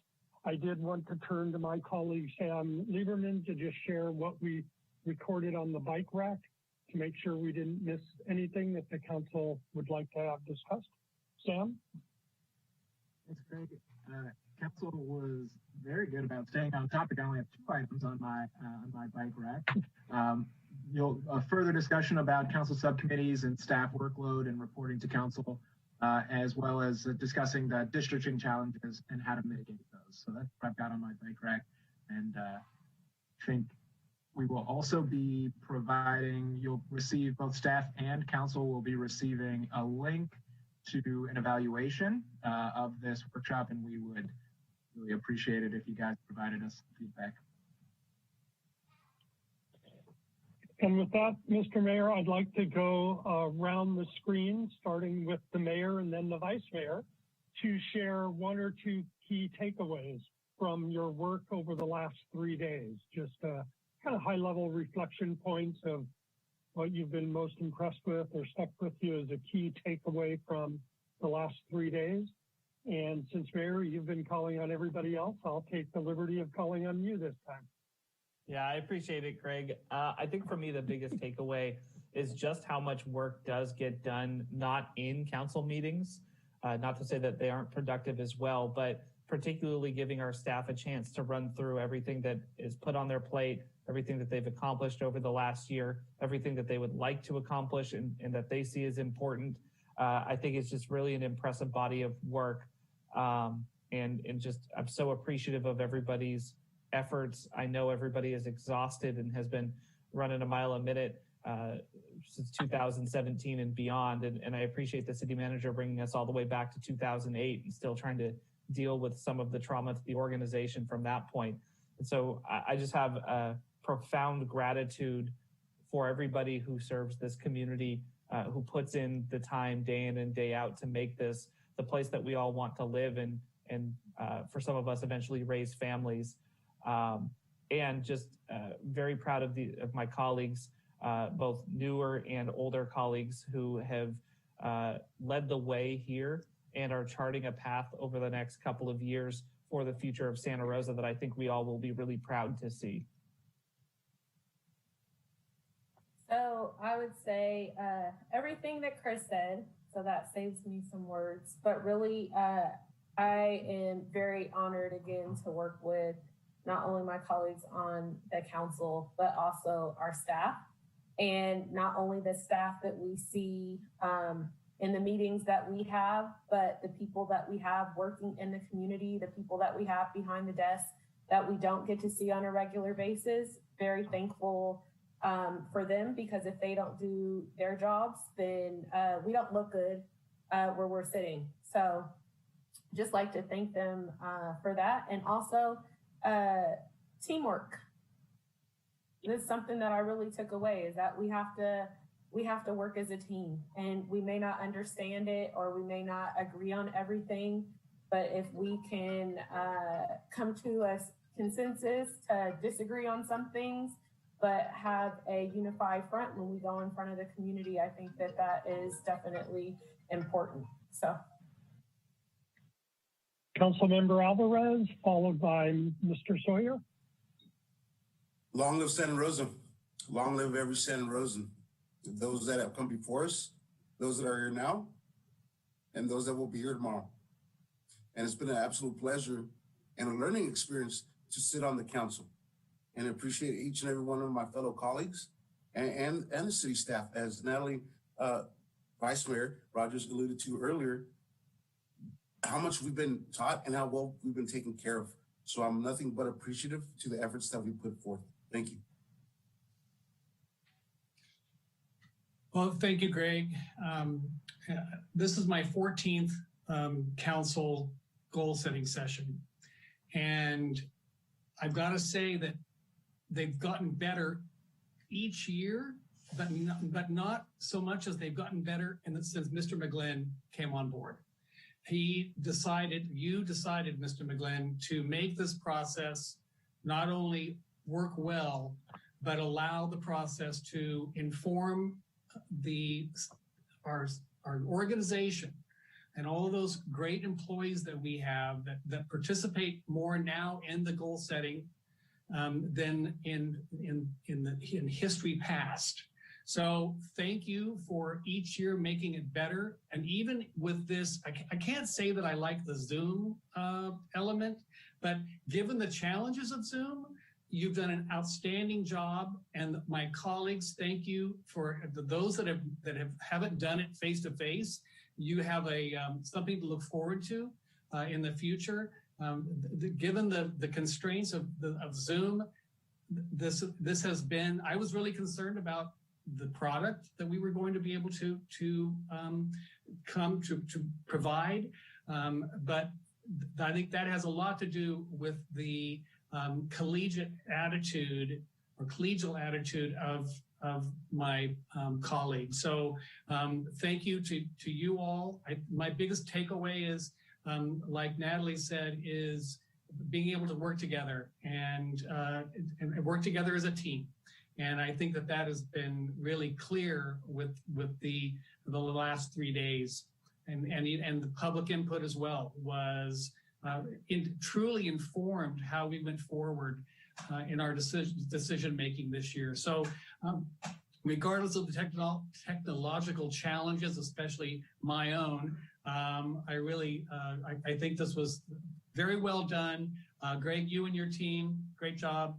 I did want to turn to my colleague, Sam Lieberman, to just share what we recorded on the bike rack to make sure we didn't miss anything that the council would like to have discussed. Sam? Thanks, Greg. Council was very good about staying on topic. I only have 2 items on my bike rack. Further discussion about council subcommittees and staff workload and reporting to council, as well as discussing the districting challenges and how to mitigate those. So that's what I've got on my bike rack. And I think we will also be providing, you'll receive, both staff and council will be receiving a link to an evaluation of this workshop, and we would really appreciate it if you guys provided us feedback. And with that, Mr. Mayor, I'd like to go around the screen, starting with the mayor and then the vice mayor, to share 1 or 2 key takeaways from your work over the last 3 days. Just kind of high-level reflection points of what you've been most impressed with or stuck with you as a key takeaway from the last 3 days. And since, Mayor, you've been calling on everybody else, I'll take the liberty of calling on you this time. Yeah, I appreciate it, Craig. I think for me, the biggest takeaway is just how much work does get done, not in council meetings, not to say that they aren't productive as well, but particularly giving our staff a chance to run through everything that is put on their plate, everything that they've accomplished over the last year, everything that they would like to accomplish and that they see as important. I think it's just really an impressive body of work. And just, I'm so appreciative of everybody's efforts. I know everybody is exhausted and has been running a mile a minute since 2017 and beyond. And I appreciate the city manager bringing us all the way back to 2008 and still trying to deal with some of the trauma to the organization from that point. And so I just have a profound gratitude for everybody who serves this community, who puts in the time day in and day out to make this the place that we all want to live and for some of us eventually raise families. and just very proud of my colleagues, both newer and older colleagues who have led the way here and are charting a path over the next couple of years for the future of Santa Rosa that I think we all will be really proud to see. So I would say everything that Chris said, so that saves me some words, but really I am very honored again to work with not only my colleagues on the council, but also our staff. And not only the staff that we see in the meetings that we have, but the people that we have working in the community, the people that we have behind the desk that we don't get to see on a regular basis. Very thankful for them, because if they don't do their jobs, then we don't look good where we're sitting. So just like to thank them for that. And also teamwork. This is something that I really took away, is that we have to work as a team, and we may not understand it or we may not agree on everything, but if we can come to a consensus to disagree on some things, but have a unified front when we go in front of the community, I think that that is definitely important. So. Councilmember Alvarez, followed by Mr. Sawyer. Long live Santa Rosa. Long live every Santa Rosan. Those that have come before us, those that are here now, and those that will be here tomorrow. And it's been an absolute pleasure and a learning experience to sit on the council, and appreciate each and every one of my fellow colleagues and the city staff. As Natalie, Vice Mayor Rogers alluded to earlier, how much we've been taught and how well we've been taken care of. So I'm nothing but appreciative to the efforts that we put forth. Thank you. Well, thank you, Greg. This is my 14th council goal setting session. And I've got to say that they've gotten better each year, but not so much as they've gotten better since Mr. McGlynn came on board. You decided, Mr. McGlynn, to make this process not only work well, but allow the process to inform our organization and all of those great employees that we have that participate more now in the goal setting than in history past. So thank you for each year making it better. And even with this, I can't say that I like the Zoom element, but given the challenges of Zoom, you've done an outstanding job. And my colleagues, thank you for those that haven't done it face to face. You have something to look forward to in the future. Given the constraints of Zoom, this has been, I was really concerned about the product that we were going to be able to come to provide. But I think that has a lot to do with the collegiate attitude or collegial attitude of my colleagues. So thank you to you all. My biggest takeaway is, like Natalie said, is being able to work together and work together as a team. And I think that has been really clear with the last 3 days, and the public input as well was truly informed how we went forward in our decision making this year. So regardless of the technological challenges, especially my own, I think this was very well done. Greg, you and your team, great job.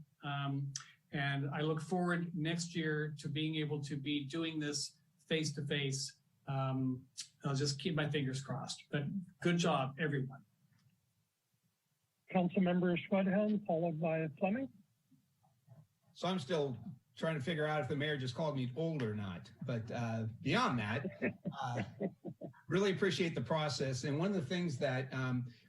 And I look forward next year to being able to be doing this face to face. I'll just keep my fingers crossed, but good job, everyone. Councilmember Schwedhelm, followed by Fleming. So I'm still trying to figure out if the mayor just called me old or not, but beyond that, really appreciate the process. And one of the things that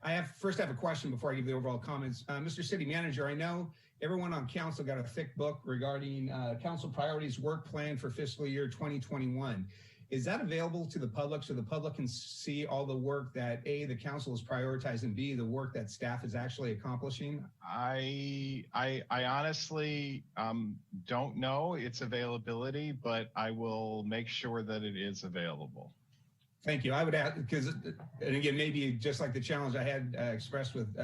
I have a question before I give the overall comments. Mr. City Manager, I know everyone on council got a thick book regarding council priorities work plan for fiscal year 2021. Is that available to the public so the public can see all the work that A, the council is prioritizing, and B, the work that staff is actually accomplishing? I honestly don't know its availability, but I will make sure that it is available. Thank you. I would add, because, and again, maybe just like the challenge I had expressed with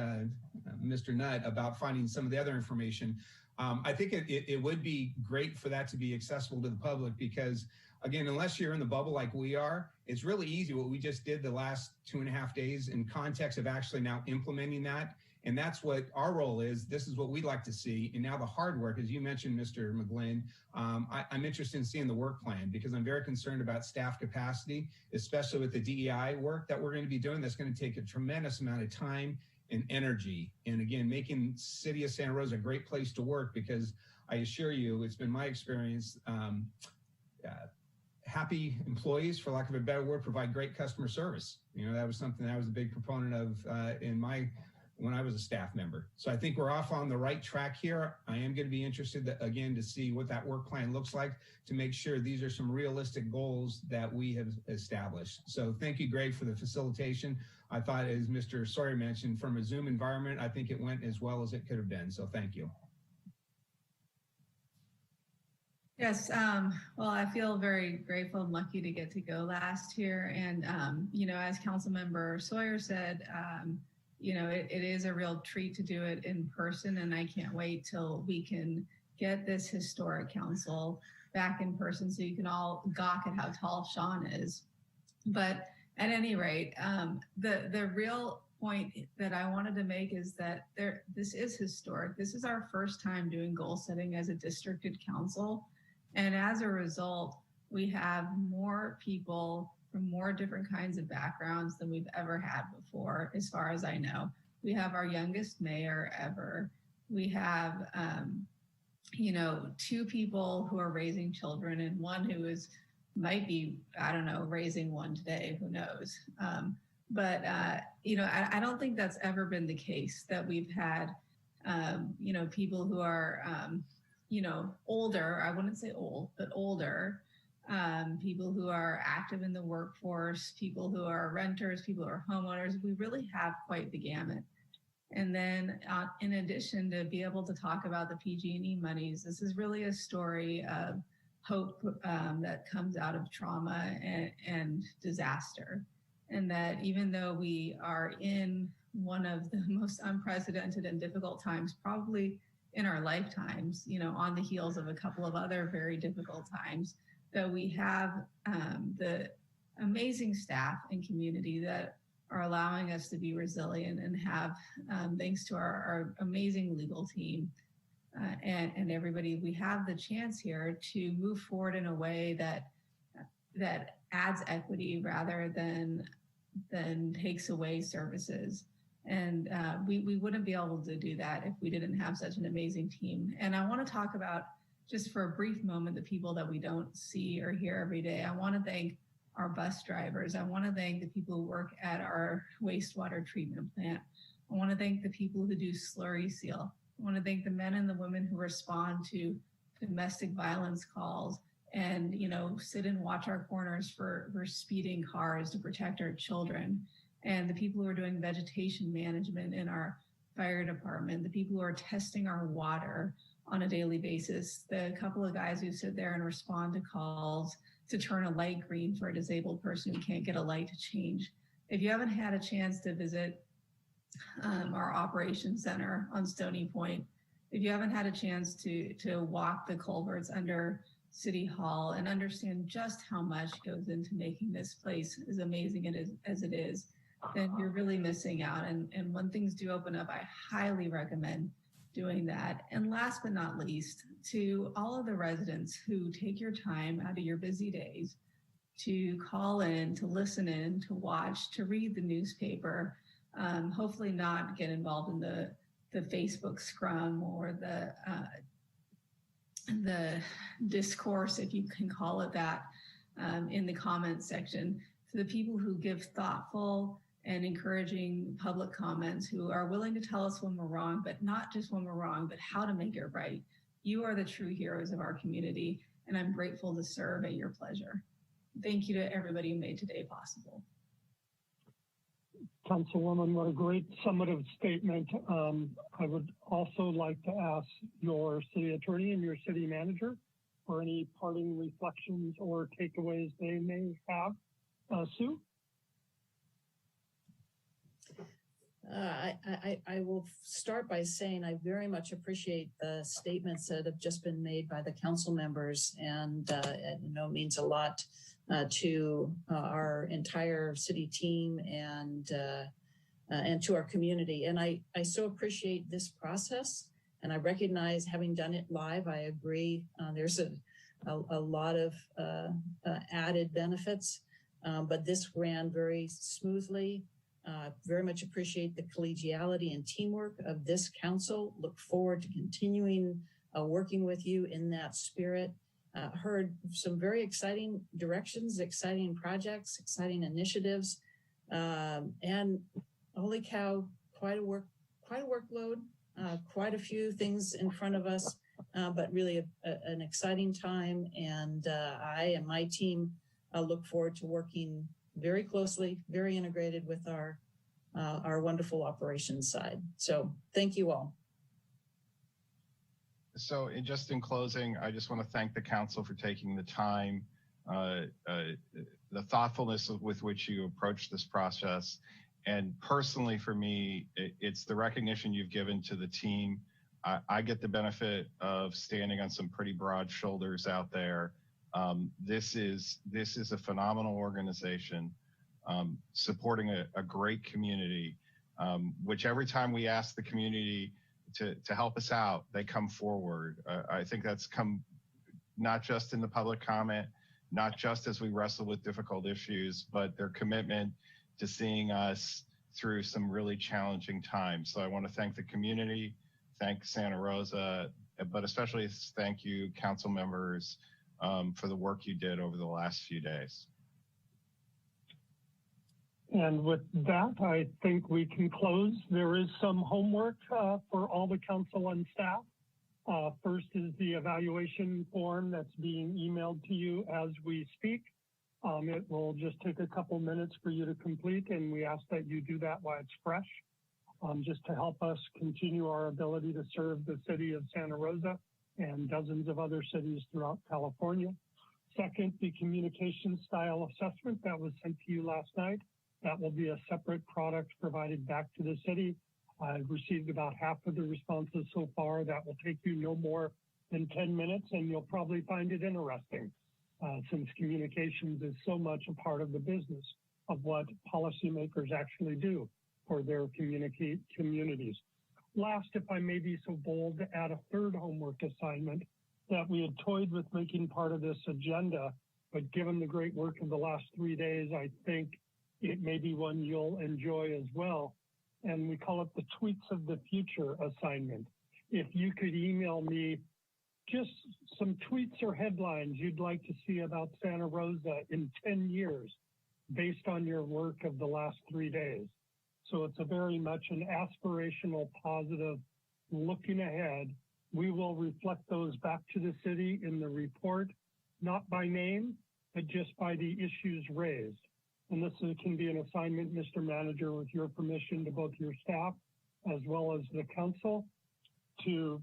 Mr. Nutt about finding some of the other information, I think it would be great for that to be accessible to the public because, again, unless you're in the bubble like we are, it's really easy what we just did the last 2.5 days in context of actually now implementing that. And that's what our role is. This is what we'd like to see. And now the hard work, as you mentioned, Mr. McGlynn, I'm interested in seeing the work plan because I'm very concerned about staff capacity, especially with the DEI work that we're going to be doing. That's going to take a tremendous amount of time and energy. And again, making City of Santa Rosa a great place to work because I assure you, it's been my experience, happy employees, for lack of a better word, provide great customer service. You know, that was something that I was a big proponent of when I was a staff member. So I think we're off on the right track here. I am going to be interested again to see what that work plan looks like to make sure these are some realistic goals that we have established. So thank you, Greg, for the facilitation. I thought, as Mr. Sawyer mentioned, from a Zoom environment, I think it went as well as it could have been. So thank you. Yes, well, I feel very grateful and lucky to get to go last year. And, you know, as Councilmember Sawyer said, you know, it is a real treat to do it in person. And I can't wait till we can get this historic council back in person so you can all gawk at how tall Sean is. But at any rate, the real point that I wanted to make is that this is historic. This is our first time doing goal setting as a districted council. And as a result, we have more people from more different kinds of backgrounds than we've ever had before, as far as I know. We have our youngest mayor ever. We have, you know, 2 people who are raising children and one who might be, I don't know, raising one today, who knows. But, you know, I don't think that's ever been the case, that we've had, you know, people who are, you know, older, I wouldn't say old, but older, people who are active in the workforce, people who are renters, people who are homeowners. We really have quite the gamut. And then in addition, to be able to talk about the PG&E monies, this is really a story of hope that comes out of trauma and disaster. And that even though we are in one of the most unprecedented and difficult times, probably in our lifetimes, you know, on the heels of a couple of other very difficult times, that we have the amazing staff and community that are allowing us to be resilient and have, thanks to our amazing legal team and everybody, we have the chance here to move forward in a way that adds equity rather than takes away services. And we wouldn't be able to do that if we didn't have such an amazing team. And I want to talk about, just for a brief moment, the people that we don't see or hear every day. I want to thank our bus drivers. I want to thank the people who work at our wastewater treatment plant. I want to thank the people who do slurry seal. I want to thank the men and the women who respond to domestic violence calls and, you know, sit and watch our corners for speeding cars to protect our children. And the people who are doing vegetation management in our fire department, the people who are testing our water on a daily basis, the couple of guys who sit there and respond to calls to turn a light green for a disabled person who can't get a light to change. If you haven't had a chance to visit our operations center on Stony Point, if you haven't had a chance to walk the culverts under City Hall and understand just how much goes into making this place as amazing as it is, then you're really missing out. And when things do open up, I highly recommend doing that. And last but not least, to all of the residents who take your time out of your busy days to call in, to listen in, to watch, to read the newspaper, hopefully not get involved in the Facebook scrum or the discourse, if you can call it that, in the comments section, to the people who give thoughtful and encouraging public comments, who are willing to tell us when we're wrong, but not just when we're wrong, but how to make it right. You are the true heroes of our community, and I'm grateful to serve at your pleasure. thank you to everybody who made today possible. Councilwoman, what a great summative statement. I would also like to ask your city attorney and your city manager for any parting reflections or takeaways they may have. Sue? I will start by saying I very much appreciate the statements that have just been made by the council members, and it means a lot to our entire city team and to our community. And I so appreciate this process, and I recognize, having done it live, I agree there's a lot of added benefits, but this ran very smoothly. Very much appreciate the collegiality and teamwork of this council. Look forward to continuing working with you in that spirit. Heard some very exciting directions, exciting projects, exciting initiatives, and holy cow, quite a workload, quite a few things in front of us, but really an exciting time. And I and my team look forward to working very closely, very integrated with our wonderful operations side. So thank you all. So just in closing, I just want to thank the council for taking the time, the thoughtfulness with which you approach this process. And personally for me, it's the recognition you've given to the team. I get the benefit of standing on some pretty broad shoulders out there. This is a phenomenal organization, supporting a great community, which every time we ask the community to help us out, they come forward. I think that's come not just in the public comment, not just as we wrestle with difficult issues, but their commitment to seeing us through some really challenging times. So I want to thank the community, thank Santa Rosa, but especially thank you, council members, for the work you did over the last few days. And with that, I think we can close. There is some homework for all the council and staff. First is the evaluation form that's being emailed to you as we speak. It will just take a couple minutes for you to complete, and we ask that you do that while it's fresh, just to help us continue our ability to serve the city of Santa Rosa and dozens of other cities throughout California. Second, the communication style assessment that was sent to you last night. That will be a separate product provided back to the city. I've received about half of the responses so far. That will take you no more than 10 minutes, and you'll probably find it interesting, since communications is so much a part of the business of what policymakers actually do for their communities. Last, if I may be so bold to add a third homework assignment that we had toyed with making part of this agenda, but given the great work of the last 3 days, I think it may be one you'll enjoy as well. And we call it the Tweets of the Future assignment. If you could email me just some tweets or headlines you'd like to see about Santa Rosa in 10 years based on your work of the last 3 days. So it's a very much an aspirational, positive, looking ahead. We will reflect those back to the city in the report, not by name, but just by the issues raised. And this can be an assignment, Mr. Manager, with your permission, to both your staff as well as the council, to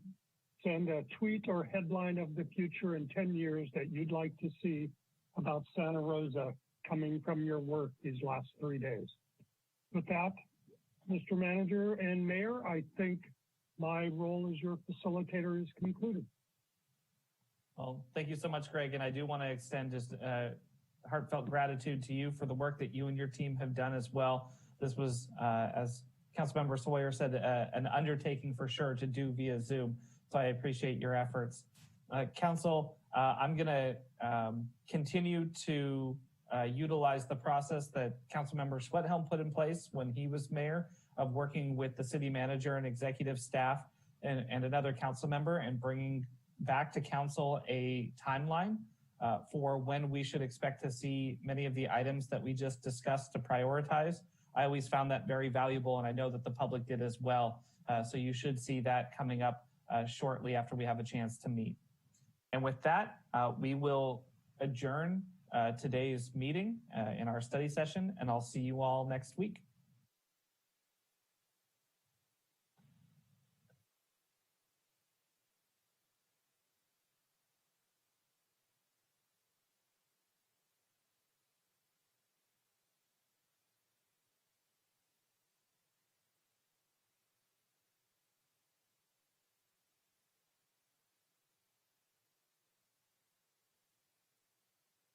send a tweet or headline of the future in 10 years that you'd like to see about Santa Rosa coming from your work these last 3 days. With that, Mr. Manager and Mayor, I think my role as your facilitator is concluded. Well, thank you so much, Greg. And I do want to extend just heartfelt gratitude to you for the work that you and your team have done as well. This was, as Councilmember Sawyer said, an undertaking for sure to do via Zoom. So I appreciate your efforts. Council, I'm going to continue to utilize the process that Councilmember Schwedhelm put in place when he was mayor, of working with the city manager and executive staff and another council member, and bringing back to council a timeline for when we should expect to see many of the items that we just discussed to prioritize. I always found that very valuable, and I know that the public did as well. So you should see that coming up shortly after we have a chance to meet. And with that, we will adjourn today's meeting in our study session, and I'll see you all next week.